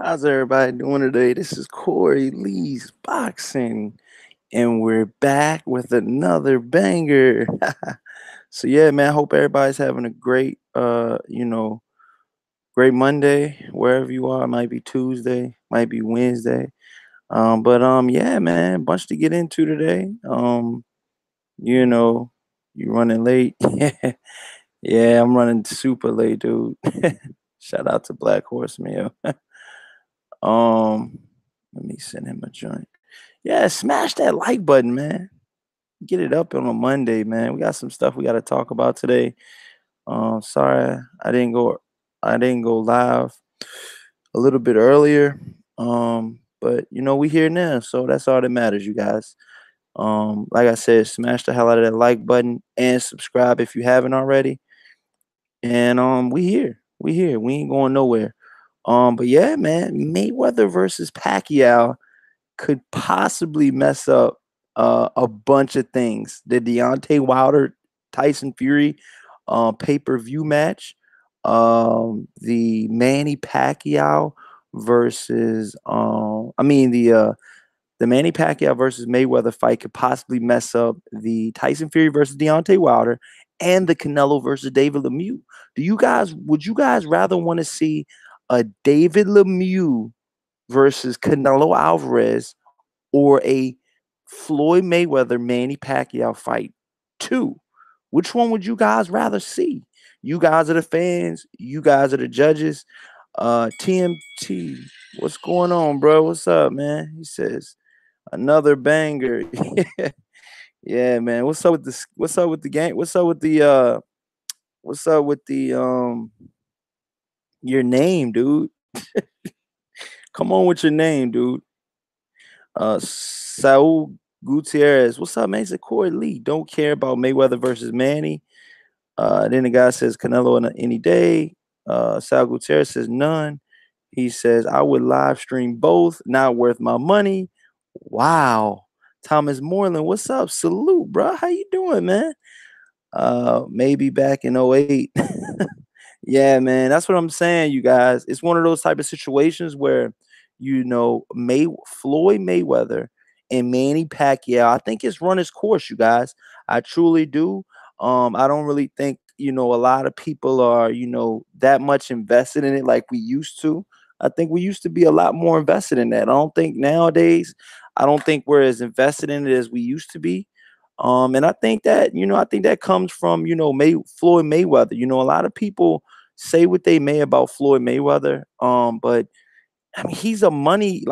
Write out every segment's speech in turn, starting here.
How's everybody doing today? This is Corey Lee's Boxing, and we're back with another banger. So yeah, man, I hope everybody's having a great great Monday, wherever you are. It might be Tuesday, might be Wednesday. But yeah, man, bunch to get into today. You know, you running late. Yeah, I'm running super late, dude. Shout out to Black Horse Meal. Um, Let me send him a joint. Yeah, smash that like button, man. Get it up on a Monday, man. We got some stuff we got to talk about today. Sorry I didn't go live a little bit earlier. But we here now, so that's all that matters, you guys. Like I said, smash the hell out of that like button and subscribe if you haven't already. And we here. We here. We ain't going nowhere. But yeah, man, Mayweather versus Pacquiao could possibly mess up a bunch of things. The Deontay Wilder Tyson Fury pay-per-view match, the Manny Pacquiao versus the Manny Pacquiao versus Mayweather fight could possibly mess up the Tyson Fury versus Deontay Wilder and the Canelo versus David Lemieux. Would you guys rather want to see a David Lemieux versus Canelo Alvarez or a Floyd Mayweather Manny Pacquiao fight? Two. Which one would you guys rather see? You guys are the fans. You guys are the judges. TMT, what's going on, bro? What's up, man? He says another banger. Yeah, man. What's up with this? What's up with the game? What's up with the What's up with the your name, dude? Come on with your name, dude. Saul Gutierrez. What's up, man? He said Corey Lee. Don't care about Mayweather versus Manny. Then the guy says Canelo any day. Sal Gutierrez says none. He says I would live stream both. Not worth my money. Wow. Thomas Moreland, what's up? Salute, bro. How you doing, man? Maybe back in '08. Yeah, man. That's what I'm saying, you guys. It's one of those type of situations where, Floyd Mayweather and Manny Pacquiao, I think it's run its course, you guys. I truly do. I don't really think, a lot of people are, that much invested in it like we used to. I think we used to be a lot more invested in that. I don't think we're as invested in it as we used to be. And I think that comes from, Floyd Mayweather. A lot of people say what they may about Floyd Mayweather. But I mean, he's a money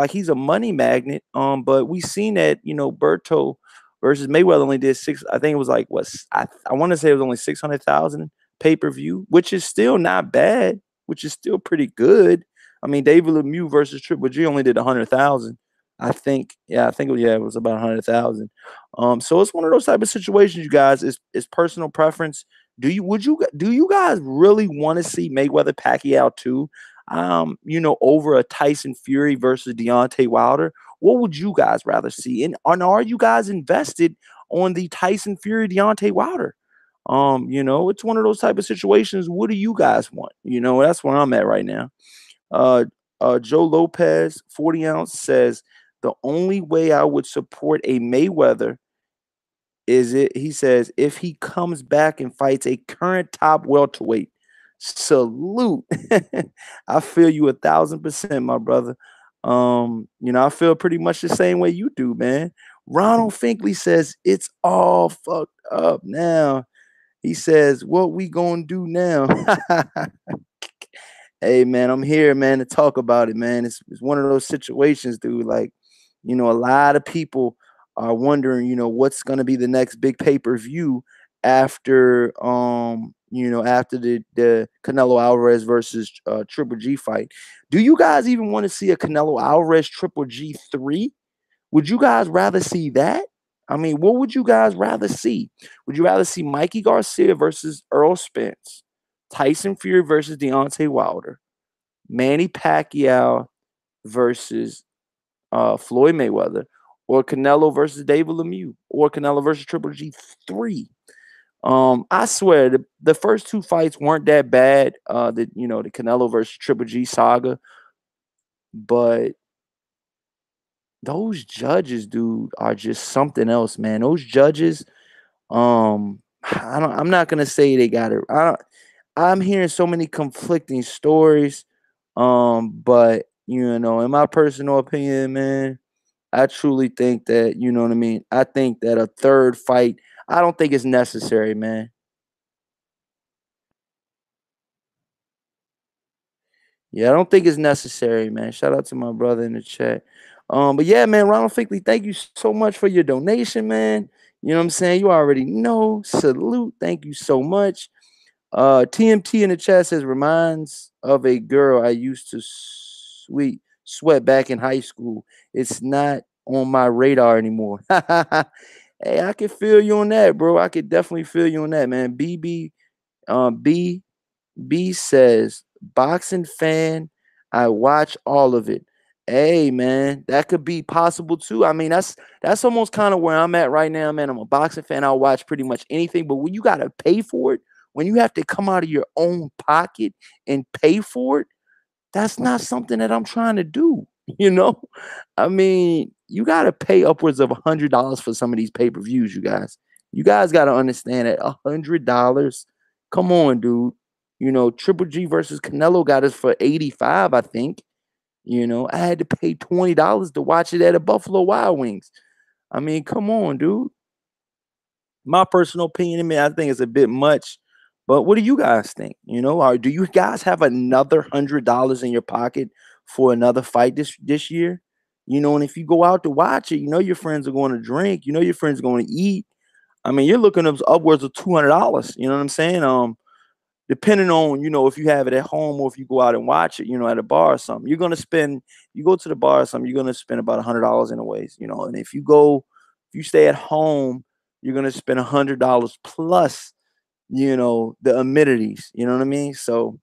magnet. But we seen that, Berto versus Mayweather only did six. I think it was like I want to say it was only 600,000 pay-per-view, which is still not bad, which is still pretty good. I mean, David Lemieux versus Triple G only did 100,000. I think, yeah, it was about 100,000. So it's one of those type of situations, you guys. It's personal preference. Do you guys really want to see Mayweather Pacquiao too? Over a Tyson Fury versus Deontay Wilder? What would you guys rather see? And are you guys invested on the Tyson Fury Deontay Wilder? It's one of those type of situations. What do you guys want? That's where I'm at right now. Uh, Joe Lopez, 40 ounce, says the only way I would support a Mayweather he says, if he comes back and fights a current top welterweight. Salute. I feel you 1,000%, my brother. I feel pretty much the same way you do, man. Ronald Finkley says it's all fucked up now. He says, what we gonna do now? Hey, man, I'm here, man, to talk about it, man. It's one of those situations, dude. Like, a lot of people are wondering, what's going to be the next big pay-per-view after, after the Canelo Alvarez versus Triple G fight. Do you guys even want to see a Canelo Alvarez Triple G 3? Would you guys rather see that? I mean, what would you guys rather see? Would you rather see Mikey Garcia versus Earl Spence, Tyson Fury versus Deontay Wilder, Manny Pacquiao versus Floyd Mayweather, or Canelo versus David Lemieux, or Canelo versus Triple G 3? I swear the first two fights weren't that bad. The Canelo versus Triple G saga, But those judges, dude, are just something else, man. Those judges, I'm not gonna say they got it. I'm hearing so many conflicting stories. But in my personal opinion, man, I truly think that, you know what I mean? I think that a third fight, I don't think it's necessary, man. Yeah, I don't think it's necessary, man. Shout out to my brother in the chat. But yeah, man, Ronald Finkley, thank you so much for your donation, man. You know what I'm saying? You already know. Salute. Thank you so much. TMT in the chat says reminds of a girl I used to sweat back in high school. It's not on my radar anymore. Hey, I can feel you on that, bro. I could definitely feel you on that, man. B B says, boxing fan, I watch all of it. Hey man, that could be possible too. I mean, that's almost kind of where I'm at right now, man. I'm a boxing fan. I'll watch pretty much anything, but when you gotta pay for it, when you have to come out of your own pocket and pay for it, that's not something that I'm trying to do. You know, I mean, you got to pay upwards of $100 for some of these pay per views, you guys. You guys got to understand that $100. Come on, dude. Triple G versus Canelo got us for 85, I think. I had to pay $20 to watch it at a Buffalo Wild Wings. I mean, come on, dude. My personal opinion, I mean, I think it's a bit much. But what do you guys think? Or do you guys have another $100 in your pocket for another fight this year? And if you go out to watch it, your friends are going to drink. Your friends are going to eat. I mean, you're looking up upwards of $200. You know what I'm saying? Depending on if you have it at home or if you go out and watch it, at a bar or something, you're gonna spend. You go to the bar or something, you're gonna spend about $100 in a ways. And if you stay at home, you're gonna spend $100 plus. The amenities. You know what I mean? So,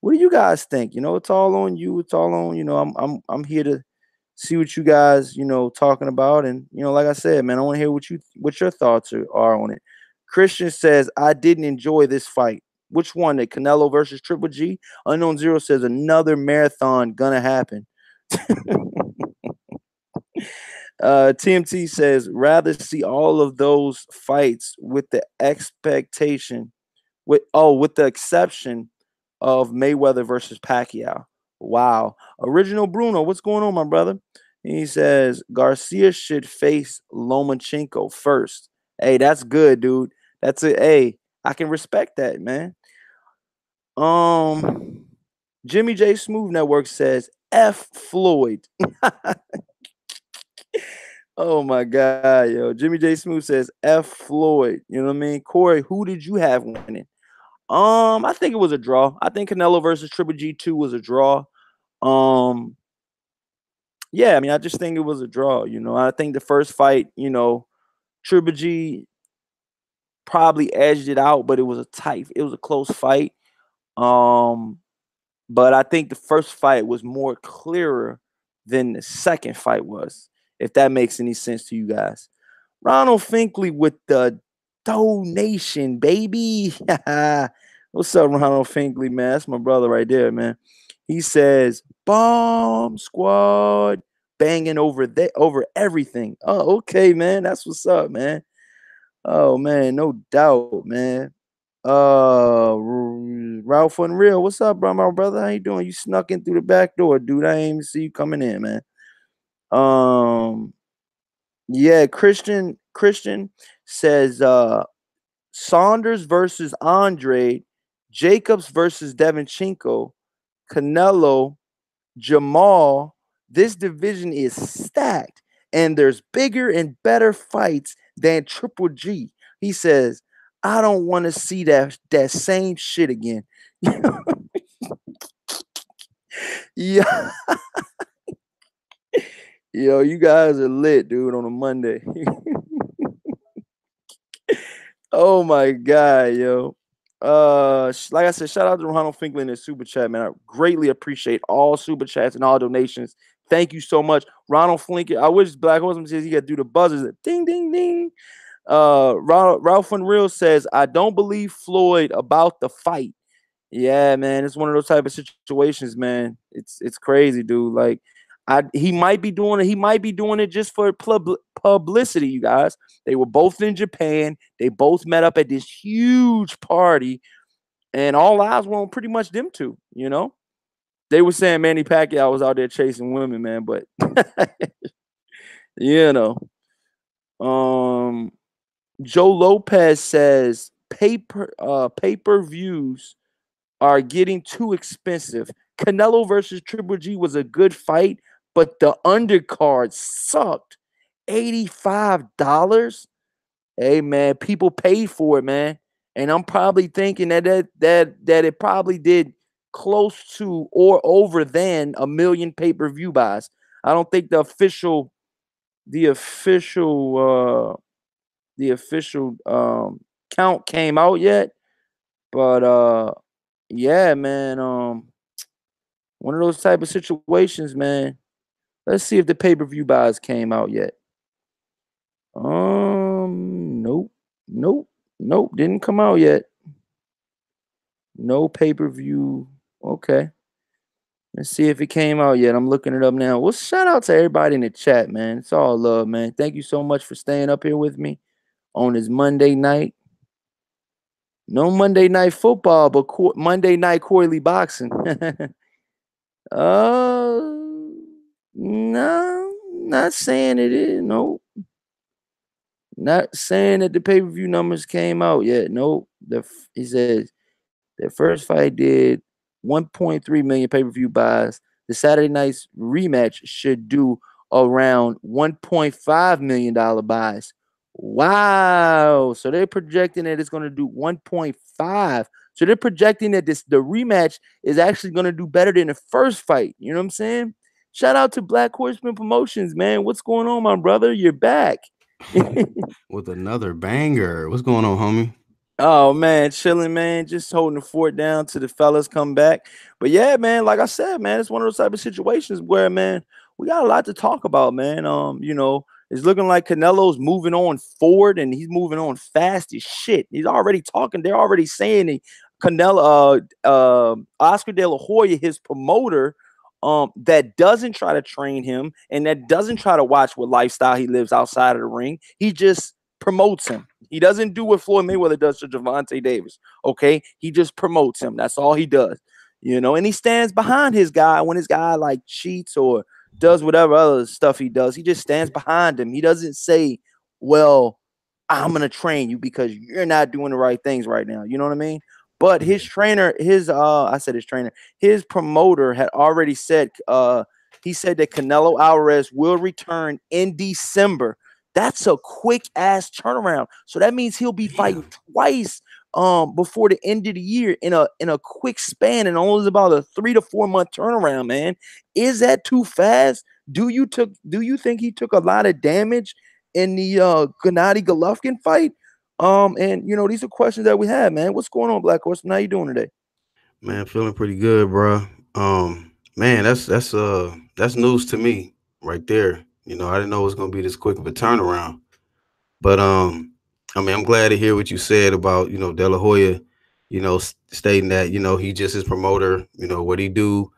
what do you guys think? It's all on you. It's all on. I'm here to see what you guys talking about, and like I said, man, I want to hear what your thoughts are on it. Christian says I didn't enjoy this fight. Which one? The Canelo versus Triple G? Unknown Zero says another marathon gonna happen. TMT says rather see all of those fights with the expectation with the exception of Mayweather versus Pacquiao. Wow. Original Bruno, what's going on, my brother? He says Garcia should face Lomachenko first. Hey, that's good, dude. That's it. Hey, I can respect that, man. Um, Jimmy J Smooth Network says F Floyd. Oh my God, yo. Jimmy J Smooth says F Floyd. You know what I mean? Corey, who did you have winning? I think it was a draw. I think Canelo versus Triple G2 was a draw. Um, yeah, I mean, I just think it was a draw. I think the first fight, Triple G probably edged it out, but it was a close fight. Um, but I think the first fight was more clearer than the second fight was, if that makes any sense to you guys. Ronald Finkley with the donation, baby. What's up, Ronald Finkley, man? That's my brother right there, man. He says, "Bomb squad, banging over everything." Oh, okay, man. That's what's up, man. Oh man, no doubt, man. Ralph Unreal, what's up, bro, my brother? How you doing? You snuck in through the back door, dude. I ain't even see you coming in, man. Um, yeah, Christian says Saunders versus Andre, Jacobs versus Devinchenko, Canelo, Jamal. This division is stacked, and there's bigger and better fights than Triple G. He says, I don't want to see that same shit again. Yeah. Yo, you guys are lit, dude, on a Monday. Oh my God, yo. Like I said, shout out to Ronald Finkley in the super chat, man. I greatly appreciate all super chats and all donations. Thank you so much, Ronald Finkley. I wish Black Horseman says he got to do the buzzers. Ding, ding, ding. Ralph Unreal says, I don't believe Floyd about the fight. Yeah, man, it's one of those type of situations, man. It's crazy, dude. Like, he might be doing it. He might be doing it just for publicity. You guys, they were both in Japan. They both met up at this huge party, and all eyes were on pretty much them two. They were saying Manny Pacquiao was out there chasing women, man, but you know, um, Joe Lopez says pay-per-views are getting too expensive. Canelo versus Triple G was a good fight, but the undercard sucked. $85. Hey man, people paid for it, man. And I'm probably thinking that it probably did close to or over than a million pay-per-view buys. I don't think the official count came out yet, but yeah, man. One of those type of situations, man. Let's see if the pay-per-view buys came out yet. Nope, nope, nope. Didn't come out yet. No pay-per-view. Okay. Let's see if it came out yet. I'm looking it up now. Well, shout out to everybody in the chat, man. It's all love, man. Thank you so much for staying up here with me on this Monday night. No Monday night football, but Monday night Corley boxing. Uh, no, not saying it is. No, not saying that the pay-per-view numbers came out yet. Nope. He says the first fight did 1.3 million pay-per-view buys. The Saturday night's rematch should do around $1.5 million buys. Wow. So they're projecting that it's going to do 1.5. So they're projecting that the rematch is actually going to do better than the first fight. You know what I'm saying? Shout out to Black Horseman Promotions, man. What's going on, my brother? You're back. With another banger. What's going on, homie? Oh man, chilling, man. Just holding the fort down till the fellas come back. But yeah, man, like I said, man, it's one of those type of situations where, man, we got a lot to talk about, man. It's looking like Canelo's moving on forward, and he's moving on fast as shit. He's already talking. They're already saying Canelo, Oscar De La Hoya, his promoter, that doesn't try to train him and that doesn't try to watch what lifestyle he lives outside of the ring. He just promotes him. He doesn't do what Floyd Mayweather does to Gervonta Davis. Okay, he just promotes him. That's all he does. And he stands behind his guy when his guy like cheats or does whatever other stuff he does. He just stands behind him. He doesn't say, "Well, I'm gonna train you because you're not doing the right things right now." You know what I mean? But his trainer, his promoter had already said, he said that Canelo Alvarez will return in December. That's a quick ass turnaround. So that means he'll be fighting Damn. twice before the end of the year in a quick span, and only about a 3 to 4 month turnaround, man. Is that too fast? Do you think he took a lot of damage in the Gennady Golovkin fight? And these are questions that we have, man. What's going on, Black Horse? How you doing today? Man, feeling pretty good, bro. Man, that's news to me right there. I didn't know it was gonna be this quick of a turnaround. But I mean, I'm glad to hear what you said about De La Hoya, stating that he just his promoter. What he do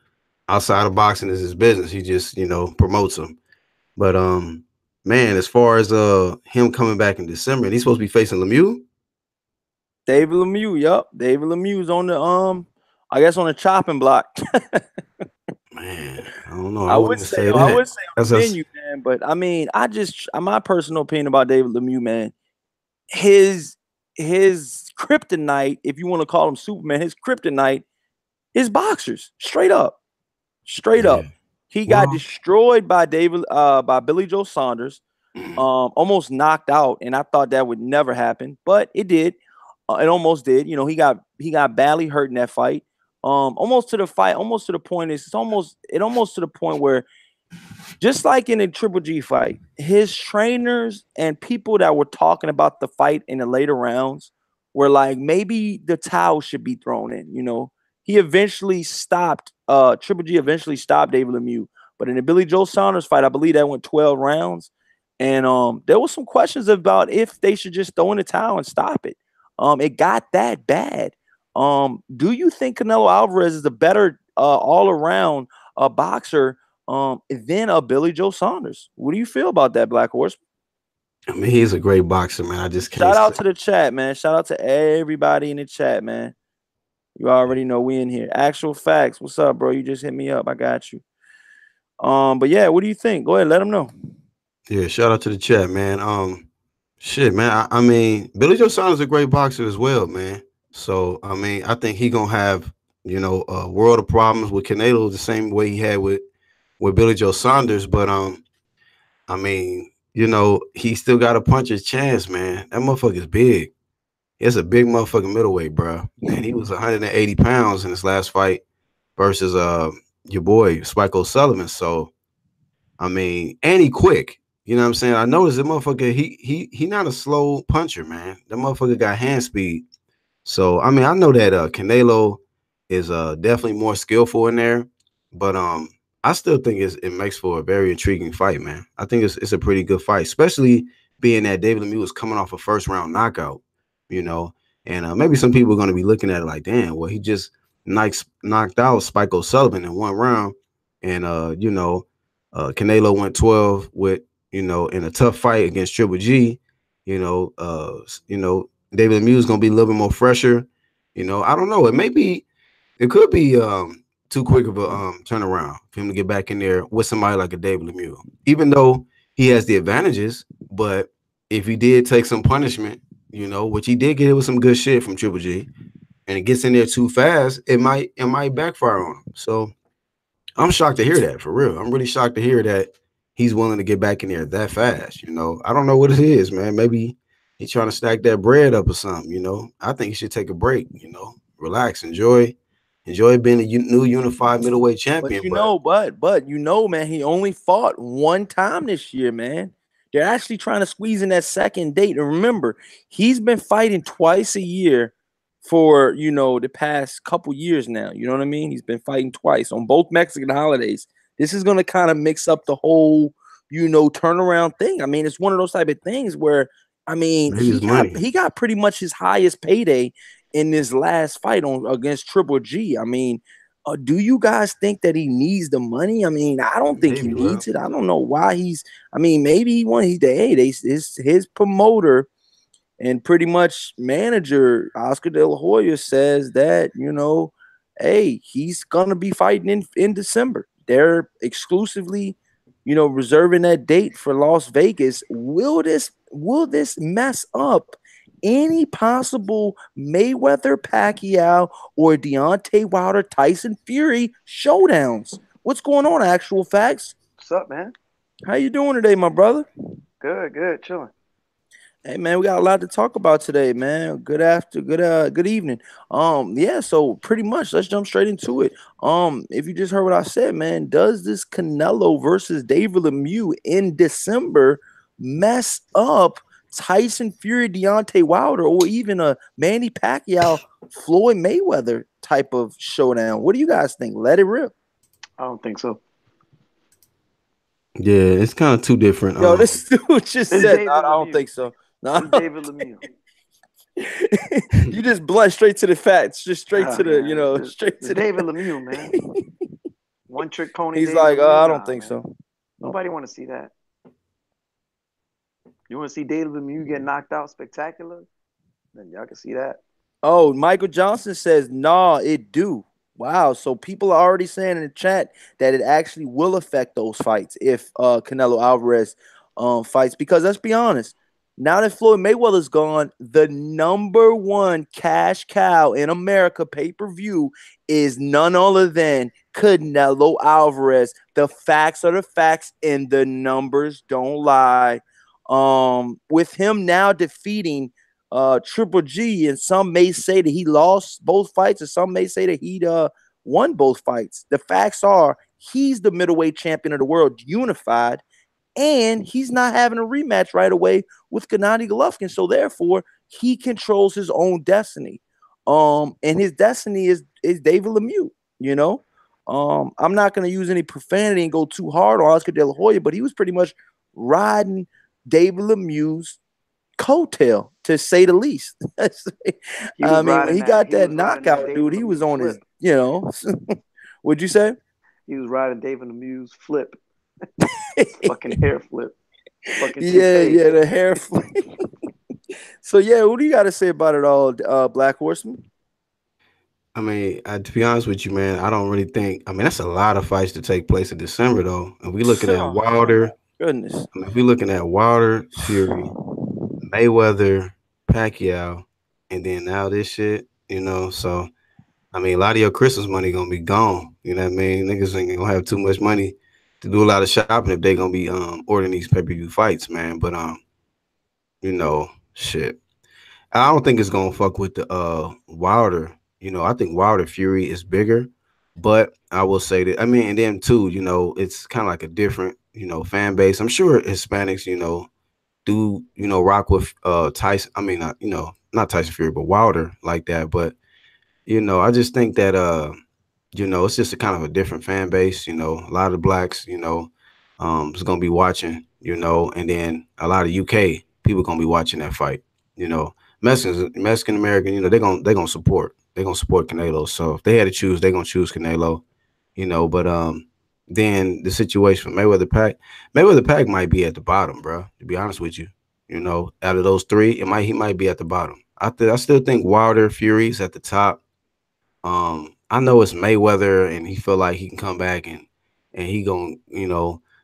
outside of boxing is his business. He just promotes him. But man, as far as him coming back in December, and he's supposed to be facing Lemieux. David Lemieux, yup. David Lemieux's on the I guess on the chopping block. Man, I don't know. I I would wouldn't say say I that. would say on That's the us. menu, man. But I mean, my personal opinion about David Lemieux, man. His his kryptonite, if you want to call him Superman, his kryptonite is boxers. Straight up. Man. He got Well, destroyed by Billy Joe Saunders, almost knocked out, and I thought that would never happen, but it did. It almost did. He got badly hurt in that fight. Almost to the point. Almost to the point where, just like in a Triple G fight, his trainers and people that were talking about the fight in the later rounds were like, maybe the towel should be thrown in. He eventually stopped. Triple G eventually stopped David Lemieux, but in the Billy Joe Saunders fight, I believe that went 12 rounds, and there was some questions about if they should just throw in the towel and stop it. It got that bad. Do you think Canelo Alvarez is a better all around boxer than Billy Joe Saunders? What do you feel about that, Black Horse? I mean, he's a great boxer, man. I just can't Shout say. out to the chat, man. Shout out to everybody in the chat, man. You already know we in here. Actual facts. What's up, bro? You just hit me up. I got you. But yeah, what do you think? Go ahead, let them know. Yeah, shout out to the chat, man. Shit, man. I mean, Billy Joe Saunders is a great boxer as well, man. So I mean, I think he gonna have a world of problems with Canelo the same way he had with Billy Joe Saunders. But I mean, he still got to punch his chance, man. That motherfucker's big. It's a big motherfucking middleweight, bro. And he was 180 pounds in his last fight versus your boy Spike O'Sullivan. So I mean, and he quick. You know what I'm saying? I noticed that motherfucker. He not a slow puncher, man. That motherfucker got hand speed. So I mean, I know that Canelo is definitely more skillful in there, but I still think it makes for a very intriguing fight, man. I think it's a pretty good fight, especially being that David Lemieux was coming off a first round knockout, you know, and maybe some people are going to be looking at it like, damn, well, he just knocked out Spike O'Sullivan in one round, and Canelo went 12 with in a tough fight against Triple G, David Lemieux is gonna be a little bit more fresher. I don't know. It could be too quick of a turnaround for him to get back in there with somebody like a David Lemieux. Even though he has the advantages, but if he did take some punishment, which he did get with some good shit from Triple G, and it gets in there too fast, it might backfire on him. So I'm shocked to hear that, for real. I'm really shocked to hear that he's willing to get back in there that fast. I don't know what it is, man. Maybe he's trying to stack that bread up or something. I think he should take a break, relax, enjoy being a new unified middleweight But champion. you But know, man, he only fought one time this year, man. They're actually trying to squeeze in that second date. And remember, he's been fighting twice a year for the past couple years now. You know what I mean? He's been fighting twice on both Mexican holidays. This is gonna kind of mix up the whole, turnaround thing. I mean, it's one of those type of things where maybe he it's got money. he got pretty much his highest payday in this last fight on against Triple G. I mean, do you guys think that he needs the money? I mean, I don't think he Maybe, bro. needs it. I don't know why he's. I mean, maybe he wanted. His promoter and pretty much manager Oscar De La Hoya says that hey, he's gonna be fighting in December. They're exclusively, reserving that date for Las Vegas. Will this mess up any possible Mayweather Pacquiao or Deontay Wilder Tyson Fury showdowns? What's going on? Actual facts. What's up, man? How you doing today, my brother? Good, chilling. Hey man, we got a lot to talk about today, man. Good evening. Yeah, so pretty much let's jump straight into it. If you just heard what I said, man, does this Canelo versus David Lemieux in December mess up Tyson Fury, Deontay Wilder, or even a Manny Pacquiao, Floyd Mayweather type of showdown? What do you guys think? Let it rip. I don't think so. Yeah, it's kind of two different. Yo, this dude just It's said, I David don't Lemieux. think so. No, It's David Lemieux. you just blunt straight to the facts, just straight to the, Man, straight it's to the. David Lemieux, man. One trick pony He's David like, Lemieux. I don't Nah, think man. so. Nobody want to see that. You want to see David Lemieux get knocked out spectacular? Then y'all can see that. Oh, Michael Johnson says, nah, it do. Wow. So people are already saying in the chat that it actually will affect those fights if Canelo Alvarez fights. Because let's be honest, now that Floyd Mayweather's gone, the number one cash cow in America pay-per-view is none other than Canelo Alvarez. The facts are the facts and the numbers don't lie. With him now defeating Triple G, and some may say that he lost both fights, and some may say that he won both fights. The facts are he's the middleweight champion of the world, unified, and he's not having a rematch right away with Gennady Golovkin. So therefore, he controls his own destiny. And his destiny is David Lemieux. You know, I'm not going to use any profanity and go too hard on Oscar De La Hoya, but he was pretty much riding David Lemieux's coattail, to say the least. He I was mean, when riding he that. got He that was riding that knockout, dude, David he was Lemieux on his, flip. What'd you say? He was riding David Lemieux's flip, fucking hair flip, fucking Yeah, toupee. yeah, the hair flip. So yeah, what do you got to say about it all, Black Horseman? I mean, to be honest with you, man, I don't really think. I mean, that's a lot of fights to take place in December, though. If we looking at Oh my Wilder, goodness. I mean, if we looking at Wilder, Fury, Mayweather, Pacquiao, and then now this shit, So I mean, a lot of your Christmas money gonna be gone. You know what I mean? Niggas ain't gonna have too much money to do a lot of shopping if they gonna be ordering these pay-per-view fights, man. But shit. I don't think it's gonna fuck with the Wilder. I think Wilder Fury is bigger, but I will say that I mean, and then too, it's kind of like a different, fan base. I'm sure Hispanics, do rock with Tyson. I mean, not not Tyson Fury, but Wilder like that. But I just think that it's just a kind of a different fan base. A lot of blacks, is gonna be watching, and then a lot of UK people gonna be watching that fight. You know, Mexican American, they're gonna support Canelo. So if they had to choose, they're gonna choose Canelo. But then the situation for Mayweather Pack might be at the bottom, bro. To be honest with you, out of those three, he might be at the bottom. I still think Wilder Fury's at the top. I know it's Mayweather, and he feel like he can come back and he gonna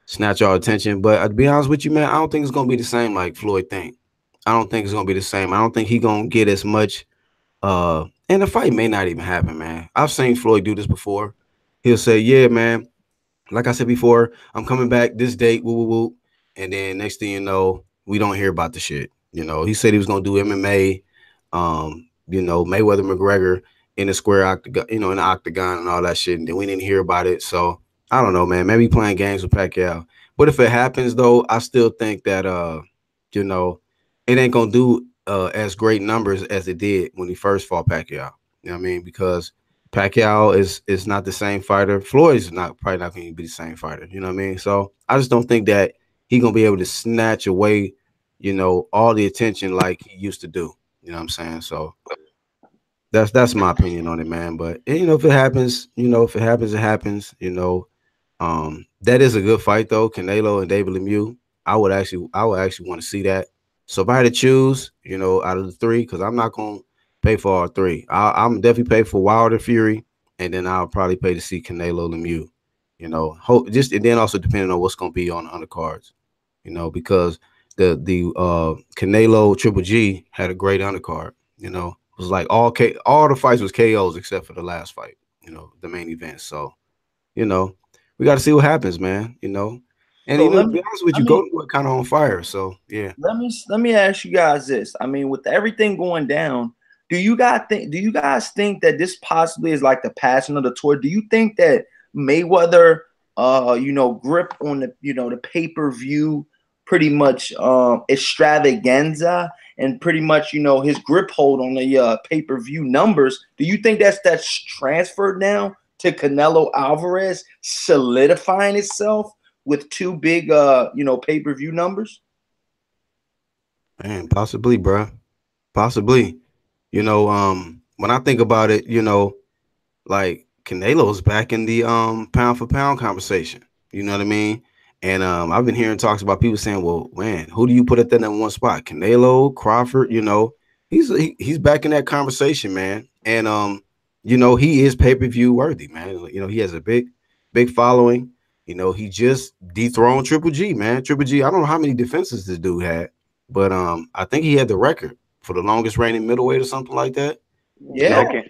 snatch our attention. But to be honest with you, man, I don't think it's gonna be the same like Floyd think. I don't think it's gonna be the same. I don't think he gonna get as much. And the fight may not even happen, man. I've seen Floyd do this before. He'll say, "Yeah, man, like I said before, I'm coming back this date, woo woo woo," and then next thing you know, we don't hear about the shit. He said he was gonna do MMA, Mayweather McGregor in the square octagon, in the octagon and all that shit, and then we didn't hear about it. So I don't know, man. Maybe playing games with Pacquiao. But if it happens though, I still think that you know, it ain't gonna do as great numbers as it did when he first fought Pacquiao. You know what I mean? Because Pacquiao is not the same fighter. Floyd's not probably not going to be the same fighter. You know what I mean? So I just don't think that he gonna be able to snatch away, all the attention like he used to do. You know what I'm saying? So that's my opinion on it, man. But if it happens, if it happens, it happens. That is a good fight though. Canelo and David Lemieux. I would actually want to see that. So if I had to choose, out of the three, because I'm not gonna pay for all three. I'm definitely pay for Wilder Fury, and then I'll probably pay to see Canelo Lemieux. Just and then also depending on what's gonna be on the undercards. Because the Canelo Triple G had a great undercard. It was like all the fights was KOs except for the last fight. The main event. So you know, we got to see what happens, man. And So to be honest with I you, mean, Golden Boy kind of on fire. So yeah. let me ask you guys this. I mean, with everything going down, do you guys think that this possibly is like the passing of the torch? Do you think that Mayweather grip on the pay-per-view pretty much extravaganza and pretty much his grip hold on the pay-per-view numbers, do you think that's transferred now to Canelo Alvarez solidifying itself with two big pay-per-view numbers? Man, possibly, bro. Possibly. When I think about it, like Canelo's back in the pound for pound conversation. You know what I mean? And I've been hearing talks about people saying, "Well, man, who do you put at that number one spot? Canelo, Crawford?" He's back in that conversation, man. And he is pay per view worthy, man. He has a big following. He just dethroned Triple G, man. Triple G. I don't know how many defenses this dude had, but I think he had the record for the longest reigning middleweight or something like that. You Yeah. know,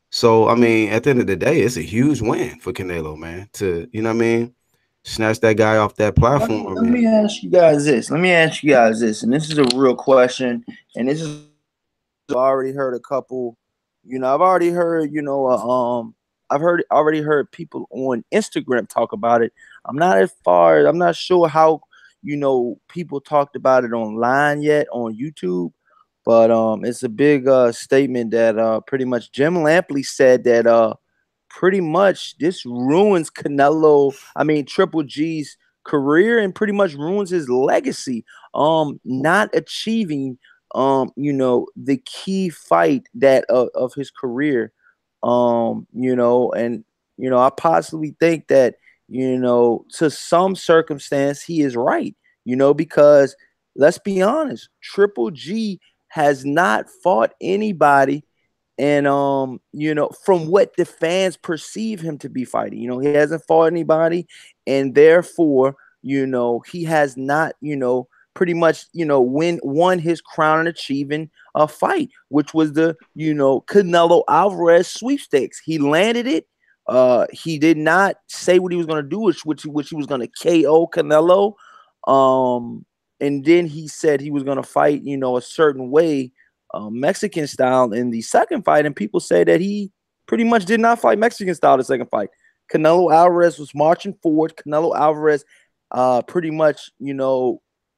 so I mean, at the end of the day, it's a huge win for Canelo, man. To what I mean, snatch that guy off that Let me, platform, let me man. ask you guys this. Let me ask you guys this, and this is a real question. And this is already heard a couple. I've already heard. I've already heard people on Instagram talk about it. I'm not sure how people talked about it online yet on YouTube, but it's a big statement that pretty much Jim Lampley said that pretty much this ruins Canelo. I mean Triple G's career and pretty much ruins his legacy. Not achieving the key fight that of his career. And I possibly think that to some circumstance he is right. Because let's be honest, Triple G has not fought anybody, and from what the fans perceive him to be fighting, he hasn't fought anybody, and therefore he has not pretty much won his crown and achieving a fight, which was the Canelo Alvarez sweepstakes. He landed it. He did not say what he was going to do, which he was going to KO Canelo. And then he said he was going to fight a certain way, Mexican style, in the second fight, and people say that he pretty much did not fight Mexican style the second fight. Canelo Alvarez was marching forward. Canelo Alvarez pretty much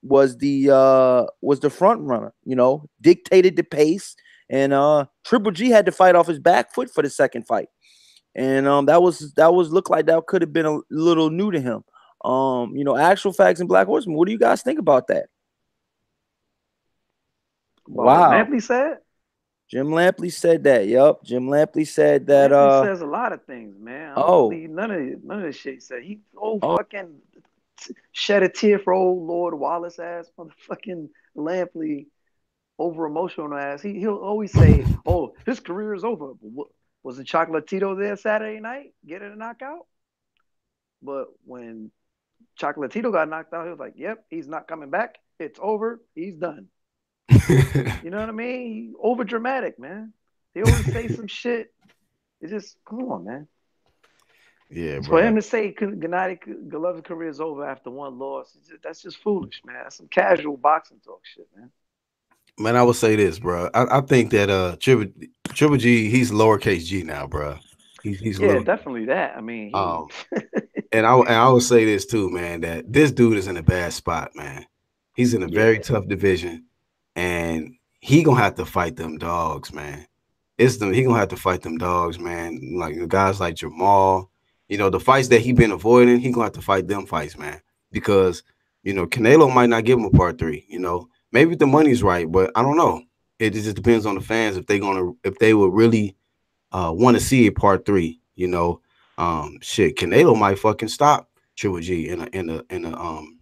was the front runner, dictated the pace, and Triple G had to fight off his back foot for the second fight, and that was looked like that could have been a little new to him. Actual facts and Black Horseman. What do you guys think about that? About what Wow. Lampley said? Jim Lampley said that. Yup. Jim Lampley said that. Lampley says a lot of things, man. I don't Oh. believe none of the shit he said. He Oh. fucking shed a tear for old Lord Wallace ass motherfucking Lampley, over emotional ass. He'll always say, "Oh, his career is over." But was the Chocolatito there Saturday night getting a knockout? But when Chocolatito got knocked out, he was like, "Yep, he's not coming back. It's over. He's done." You know what I mean? He over dramatic, man. They always say some shit. It's just, come on, man. Yeah, For bro. him to say Gennady Golovkin's career is over after one loss, that's just foolish, man. That's some casual boxing talk shit, man. Man, I would say this, bro. I think that Triple G, he's lowercase G now, bro. He's Yeah, little. definitely that. I mean, Um, and I would say this too, man, that this dude is in a bad spot, man. He's in a very yeah, tough division, and he gonna have to fight them dogs, man. He gonna have to fight them dogs, man. Like the guys like Jamal, the fights that he been avoiding, he gonna have to fight them fights, man. Because Canelo might not give him a part three. Maybe the money's right, but I don't know. It just depends on the fans if they would really want to see a part three. Shit, Canelo might fucking stop Triple G in a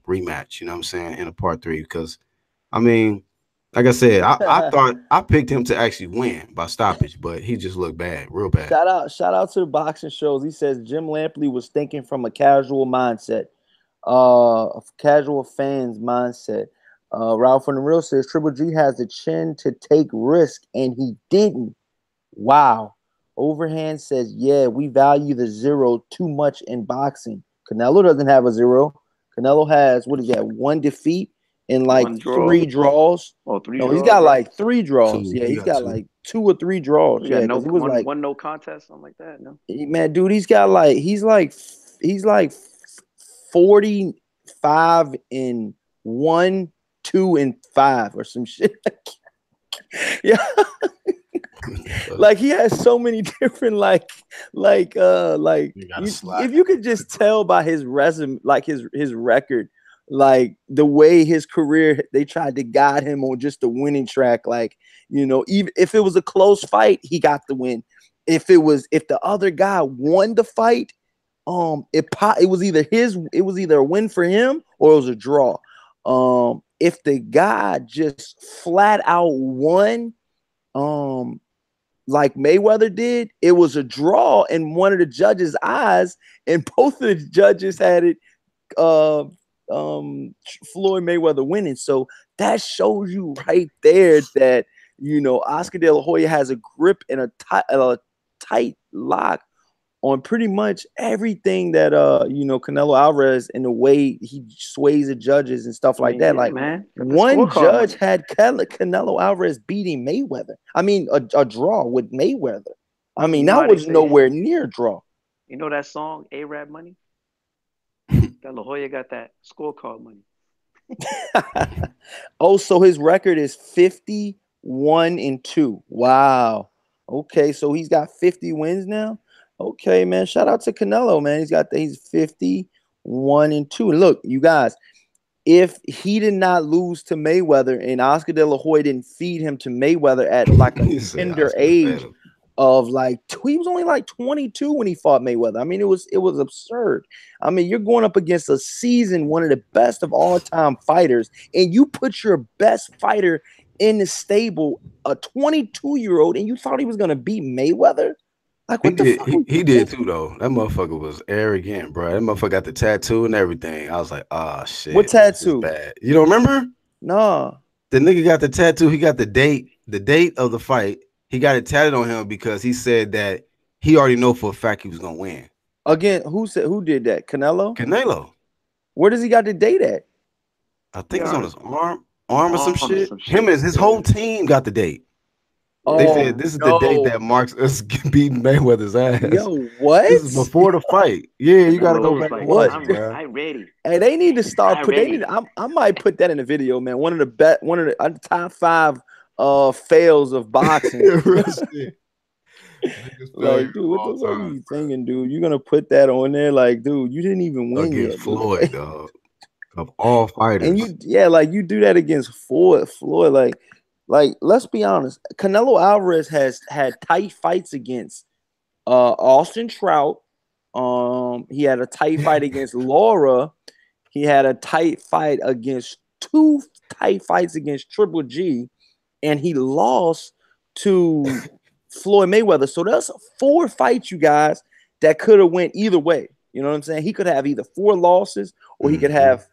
rematch. You know what I'm saying, in a part three, because I mean, like I said, I thought I picked him to actually win by stoppage, but he just looked bad, real bad. Shout out to the boxing shows. He says Jim Lampley was thinking from a casual mindset, a casual fans mindset. Ralph from the Real says Triple G has the chin to take risk, and he didn't. Wow. Overhand says, yeah, we value the zero too much in boxing. Canelo doesn't have a zero. Canelo has, what is that, one defeat in like one draw. 3 draws. Oh, three No, draws. he's got Right? like 3 draws. Two. Yeah, He he's got got two. like 2 or 3 draws. We Yeah, got no because it was like one no contest, something like that. No, man, dude, he's like 45 in 1, 2, and 5 or some shit. Yeah. Like he has so many different if you could just tell by his resume, like his record, like the way his career, they tried to guide him on just the winning track. Like, even if it was a close fight, he got the win. If the other guy won the fight, it was either a win for him or it was a draw. If the guy just flat out won, like Mayweather did, it was a draw in one of the judges' eyes, and both of the judges had it Floyd Mayweather winning. So that shows you right there that Oscar De La Hoya has a grip and a tight lock on pretty much everything that Canelo Alvarez, and the way he sways the judges and stuff like that. yeah, Like, man. one judge had Canelo Alvarez beating Mayweather. I mean, a draw with Mayweather. I mean, that was nowhere near draw. You know that song, A-Rap Money? That La Hoya got that scorecard money. Oh, so his record is 51-2. Wow. Okay, so he's got 50 wins now. Okay, man. Shout out to Canelo, man. He's 51-2. 1-2. And look, you guys, if he did not lose to Mayweather and Oscar De La Hoya didn't feed him to Mayweather at like a He said tender Oscar fed age him. of like he was only like 22 when he fought Mayweather. I mean, it was absurd. I mean, you're going up against a seasoned, one of the best of all time fighters, and you put your best fighter in the stable, a 22-year-old, and you thought he was gonna beat Mayweather? Like, He what the did. fuck He, were you he did thinking? too, though. That motherfucker was arrogant, bro. That motherfucker got the tattoo and everything. I was like, oh What shit, this is tattoo? bad. You don't remember? Nah. The nigga got the tattoo. He got the date of the fight. He got it tatted on him because he said that he already know for a fact he was gonna win. Again, who did that? Canelo? Canelo, Where does he got the date at? I think it's on Yeah, his arm or some on or shit. some Him shit. and his Yeah, whole team got the date. They yeah. said Oh this is the date no. that marks us beating Mayweather's ass. Yo, This is what? before the fight. Yeah, you got to go Canelo was back and like, watch What? it, bro. I'm ready. Hey, they need to start I'm put they need ready. I might put that in the video, man. One of the top 5 fails of boxing. Real shit. Biggest failure Like, dude, of what all the fuck are time, you bro. thinking, dude? You're gonna put that on there? Like, dude, you didn't even win Against yet, dude. Floyd, dog. Of all And fighters. you, yeah, like you do that against Floyd. Like, let's be honest. Canelo Alvarez has had tight fights against Austin Trout. He had a tight fight against Laura. He had a tight fight against two tight fights against Triple G, and he lost to Floyd Mayweather. So that's 4 fights, you guys, that could have went either way. You know what I'm saying? He could have either 4 losses or he could Mhm. have,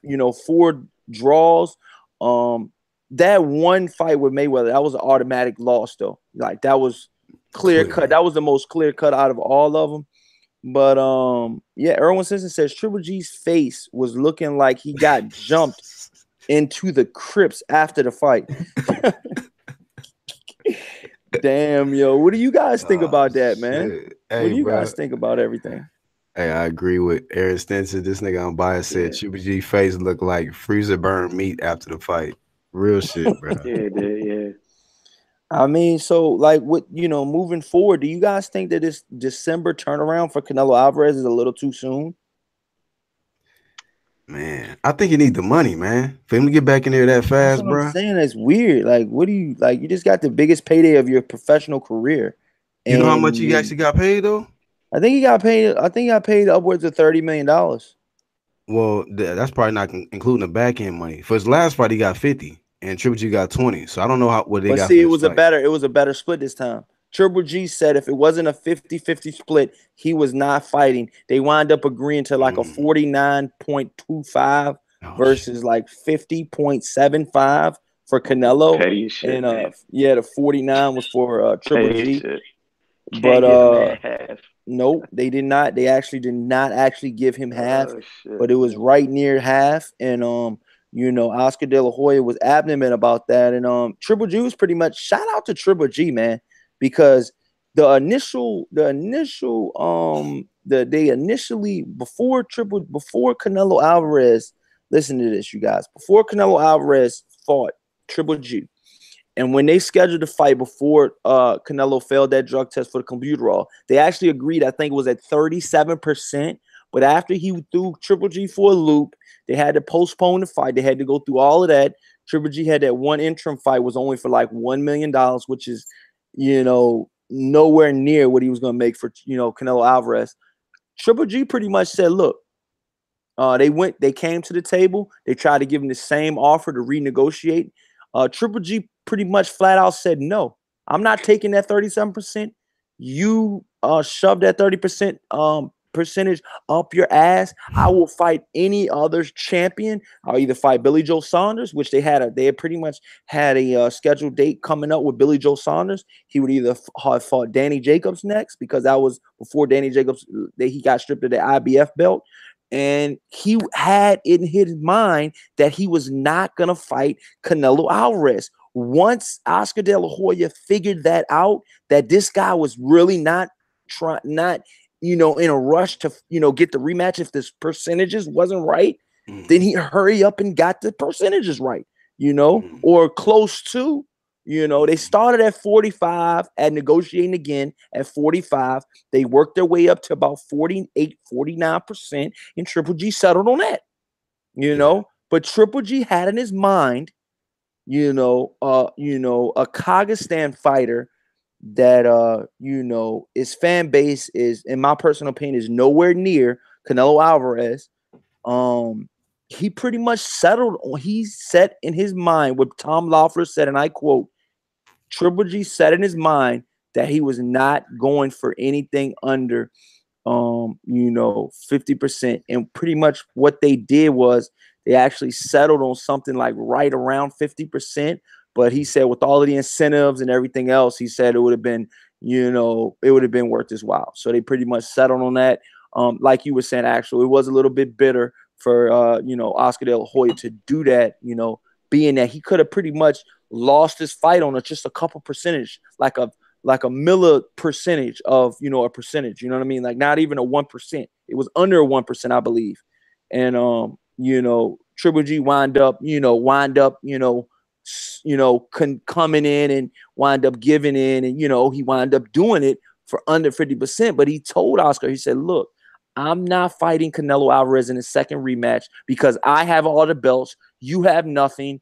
4 draws. That one fight with Mayweather, that was an automatic loss, though. Like, that was clear cut. Clear. That was the most clear cut out of all of them. But yeah, Erwin Simpson says Triple G's face was looking like he got jumped into the crypts after the fight. Damn, yo, what do you guys think Oh about that, man? shit. What Hey, do you bro. guys think about everything? Hey, I agree with Aaron Stinson. This nigga on bias said Yeah, Triple G face looked like freezer burn meat after the fight. Real shit, bro. yeah, yeah. I mean, so like, what moving forward, do you guys think that this December turnaround for Canelo Alvarez is a little too soon? Man, I think he need the money, man. For him to get back in there that That's fast, what I'm bro. saying. That's weird. Like, what do you like? You just got the biggest payday of your professional career, You know how much and he actually got paid though? I think he got paid. I think he got paid upwards of $30 million. Well, that's probably not including the back end money. For his last fight, he got 50, and Triple G got 20. So I don't know what they But got for see, this fight. it was a better split this time. Triple G said if it wasn't a 50-50 split, he was not fighting. They wound up agreeing to like a Mm. 49.25 Oh shit. versus like 50.75 for Canelo. Petty shit, And man. yeah, the 49 was for Triple Petty G. shit. But Can't give him that half. nope, they did not. They actually did not actually give him half, Oh shit. but it was right near half. And Oscar De La Hoya was adamant about that. And Triple G was pretty much shout out to Triple G, man, because they initially before Canelo Alvarez, listen to this, you guys. Before Canelo Alvarez fought Triple G, and when they scheduled the fight before Canelo failed that drug test for the computerol, they actually agreed, I think it was at 37%. But after he threw Triple G for a loop, they had to postpone the fight. They had to go through all of that. Triple G had that one interim fight, was only for like $1 million, which is, nowhere near what he was going to make for, Canelo Alvarez. Triple G pretty much said, look, they came to the table. They tried to give him the same offer to renegotiate. Triple G pretty much flat out said, no, I'm not taking that 37%. You shove that 30% percentage up your ass. I will fight any other champion. I'll either fight Billy Joe Saunders, which they had pretty much had a scheduled date coming up with Billy Joe Saunders. He would either have fought Danny Jacobs next, because that was before Danny Jacobs, he got stripped of the IBF belt. And he had in his mind that he was not going to fight Canelo Alvarez. Once Oscar De La Hoya figured that out, that this guy was really not in a rush to, get the rematch if this percentages wasn't right, then he hurry up and got the percentages right, Mm. or close to, They started at 45, at negotiating again at 45. They worked their way up to about 48, 49%, and Triple G settled on that. Yeah. But Triple G had in his mind, a Kazakhstan fighter that his fan base is, in my personal opinion, is nowhere near Canelo Alvarez. He pretty much settled on, he set in his mind what Tom Loeffler said, and I quote, Triple G set in his mind that he was not going for anything under 50%. And pretty much what they did was they actually settled on something like right around 50%. But he said with all of the incentives and everything else, he said it would have been, it would have been worth his while. So they pretty much settled on that. Like you were saying, actually, it was a little bit bitter for Oscar De La Hoya to do that, being that he could have pretty much lost his fight on just a couple percentage, like a milli percentage of a percentage. You know what I mean? Like not even a 1%. It was under a 1%, I believe. And Triple G wind up coming in and wind up giving in, and he wind up doing it for under 50%. But he told Oscar, he said, "Look, I'm not fighting Canelo Alvarez in his second rematch because I have all the belts. You have nothing.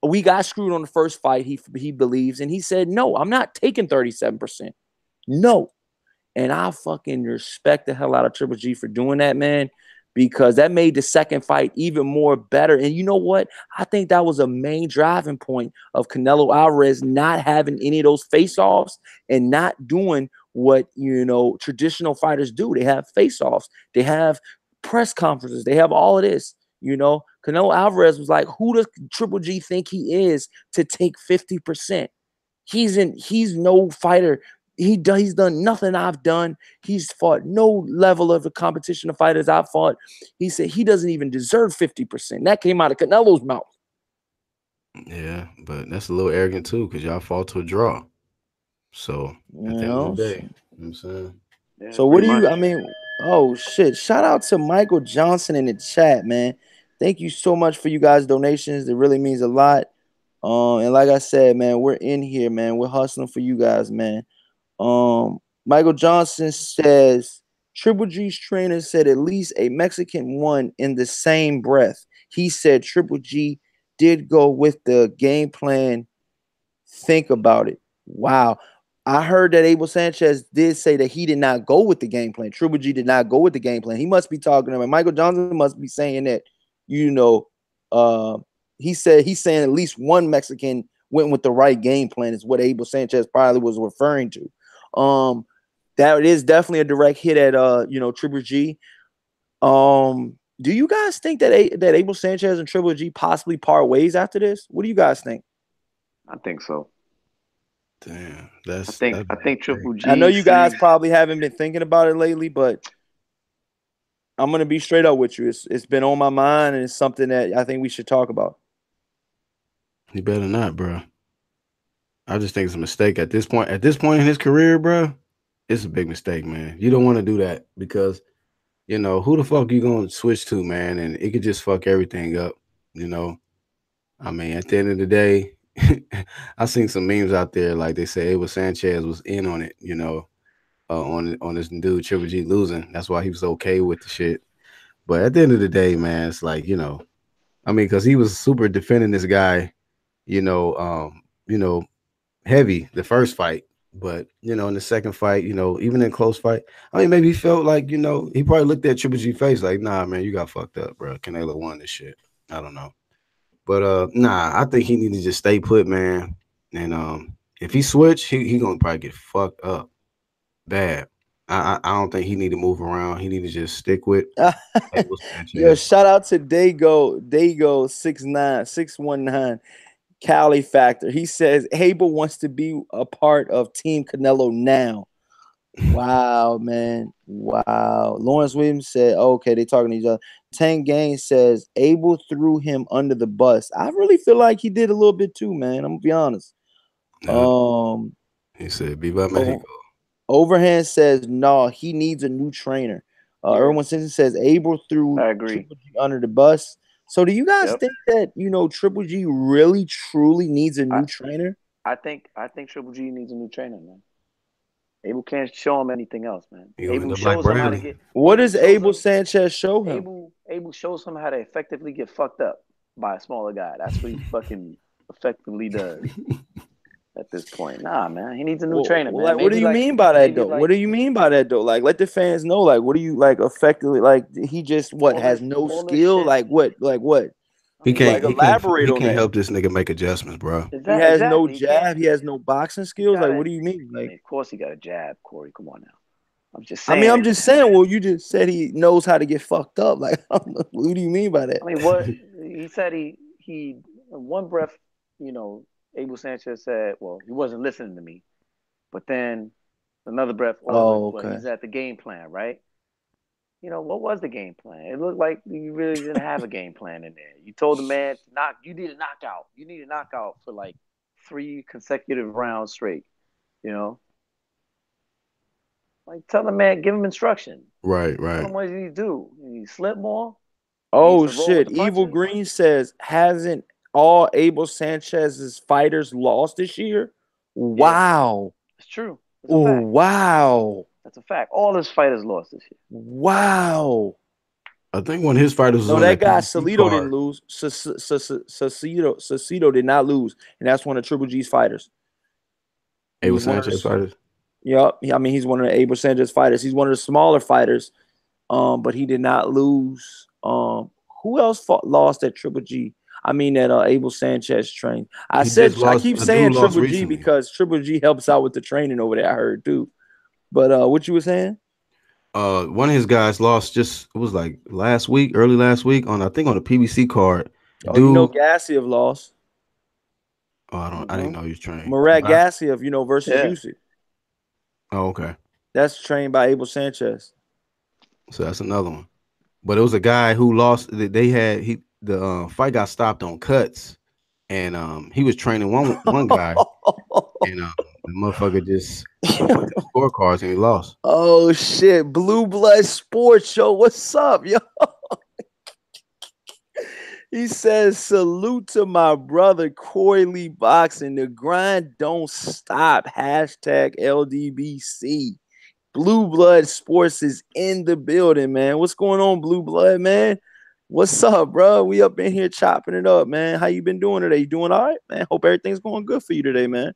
We got screwed on the first fight," he believes. And he said, "No, I'm not taking 37%. No." And I fucking respect the hell out of Triple G for doing that, man, because that made the second fight even more better. And you know what? I think that was a main driving point of Canelo Alvarez not having any of those face-offs and not doing what, traditional fighters do. They have face-offs. They have press conferences. They have all of this. Canelo Alvarez was like, who does Triple G think he is to take 50%? He's no fighter. He's done nothing I've done. He's fought no level of the competition of fighters I've fought. He said he doesn't even deserve 50%. That came out of Canelo's mouth. Yeah, but that's a little arrogant too, because y'all fought to a draw. So at the end of the day, you know what I'm saying? Yeah, So what pretty do you, much. I mean, oh shit. Shout out to Michael Johnson in the chat, man. Thank you so much for you guys' donations. It really means a lot. And like I said, man, we're in here, man. We're hustling for you guys, man. Michael Johnson says Triple G's trainer said at least a Mexican won in the same breath. He said Triple G did go with the game plan. Think about it. Wow. I heard that Abel Sanchez did say that he did not go with the game plan. Triple G did not go with the game plan. He must be talking about Michael Johnson must be saying that, you know, uh, he's saying at least one Mexican went with the right game plan is what Abel Sanchez probably was referring to. That is definitely a direct hit at Triple G. Do you guys think that Abel Sanchez and Triple G possibly part ways after this? What do you guys think? I think so. Damn, I that's think that'd I be think great. Triple I know G you guys sees. probably haven't been thinking about it lately, but I'm gonna be straight up with you. It's been on my mind, and it's something that I think we should talk about. You better not, bro. I just think it's a mistake at this point. At this point in his career, bro, it's a big mistake, man. You don't want to do that because who the fuck you gonna switch to, man? And it could just fuck everything up. You know, I mean, at the end of the day, I seen some memes out there like they say Abel Sanchez was in on it. On this dude Triple G losing. That's why he was okay with the shit. But at the end of the day, man, it's like I mean, because he was super defending this guy, you know, um, you know, heavy the first fight. But in the second fight, even in close fight, I mean, maybe he felt like, he probably looked at Triple G face like, nah, man, you got fucked up, bro. Canelo won this shit. I don't know. But nah, I think he need to just stay put, man. And if he switch, he gonna probably get fucked up bad. I don't think he need to move around. He need to just stick with Abel Yo, Sanchez. shout out to Dago 69619 Cali Factor. He says Abel wants to be a part of Team Canelo now. Wow, man. Wow. Lawrence Williams said, okay, they talking to each other. Tank Gaines says Abel threw him under the bus. I really feel like he did a little bit too, man. I'm gonna be honest. Yep. Um He said, "Viva oh, Mexico." Overhand says, no, he needs a new trainer. Yeah, Erwin Simpson says Abel threw I agree. Triple G under the bus. So do you guys Yep. think that, Triple G really truly needs a I new trainer? I think Triple G needs a new trainer, man. Abel can't show him anything else, man. You gonna end Abel up like shows him how to Bradley. get. What Abel does shows Abel him. Sanchez show him? Abel shows him how to effectively get fucked up by a smaller guy. That's what he fucking effectively does at this point. Nah, man, he needs a new trainer, man. Like, what do you mean by that Maybe though? What like do you mean by that though? Like, let the fans know. Like, what do you like effectively? Like, he just what has no all this skill? shit. Like, what? Like, what? I mean, Like, elaborate He on can't that. help this nigga make adjustments, bro. He has no exactly. He can't. jab. He has no boxing He skills. got Like, to. what do you mean? I Like, mean, of course he got a jab, Corey. Come on now. I'm just I mean, I'm saying. just saying. Well, you just said he knows how to get fucked up. Like, what do you mean by that? I mean, what he said. He in one breath, you know, Abel Sanchez said, well, he wasn't listening to me. But then another breath, Oh, but okay. he's at the game plan, right? You know, what was the game plan? It looked like you really didn't have a game plan in there. You told the man to you need a knockout. You need a knockout for like 3 consecutive rounds straight. You know? Like tell the man, give him instruction. Right, Tell right. him what he needs to do. He needs to slip more. He needs Oh to roll with shit! the Evil punches. Green says, hasn't all Abel Sanchez's fighters lost this year? Yeah, Wow! it's true. It's a Oh fact. wow! That's a fact. All his fighters lost this year. Wow! I think one of his fighters was No, on that that guy PBC Salido didn't card. lose. Salido did not lose, and that's one of Triple G's fighters. Abel He's one of the. Sanchez fighters. Yep. I mean, he's one of the Abel Sanchez fighters. He's one of the smaller fighters. But he did not lose. Who else lost at Triple G? I mean, that Abel Sanchez trained. He just I lost. keep A dude saying lost Triple G recently. because Triple G helps out with the training over there. I heard too. But what you were saying? One of his guys lost just it was like early last week on I think on the PBC card. Oh, you know Dude, Gassiev lost. I didn't Mm-hmm. know he was trained. Murat Gassiev, versus Yeah. Usyk. Oh, okay. That's trained by Abel Sanchez. So that's another one. But it was a guy who lost. They had the fight got stopped on cuts, and he was training one guy, and the motherfucker just fucked the scorecards and he lost. Oh shit! Blue Blood Sports Show. What's up, yo? He says, salute to my brother Corey Lee Boxing. The grind don't stop. Hashtag LDBC. Blue Blood Sports is in the building, man. What's going on, Blue Blood, man? What's up, bro? We up in here chopping it up, man. How you been doing today? You doing all right, man? Hope everything's going good for you today, man.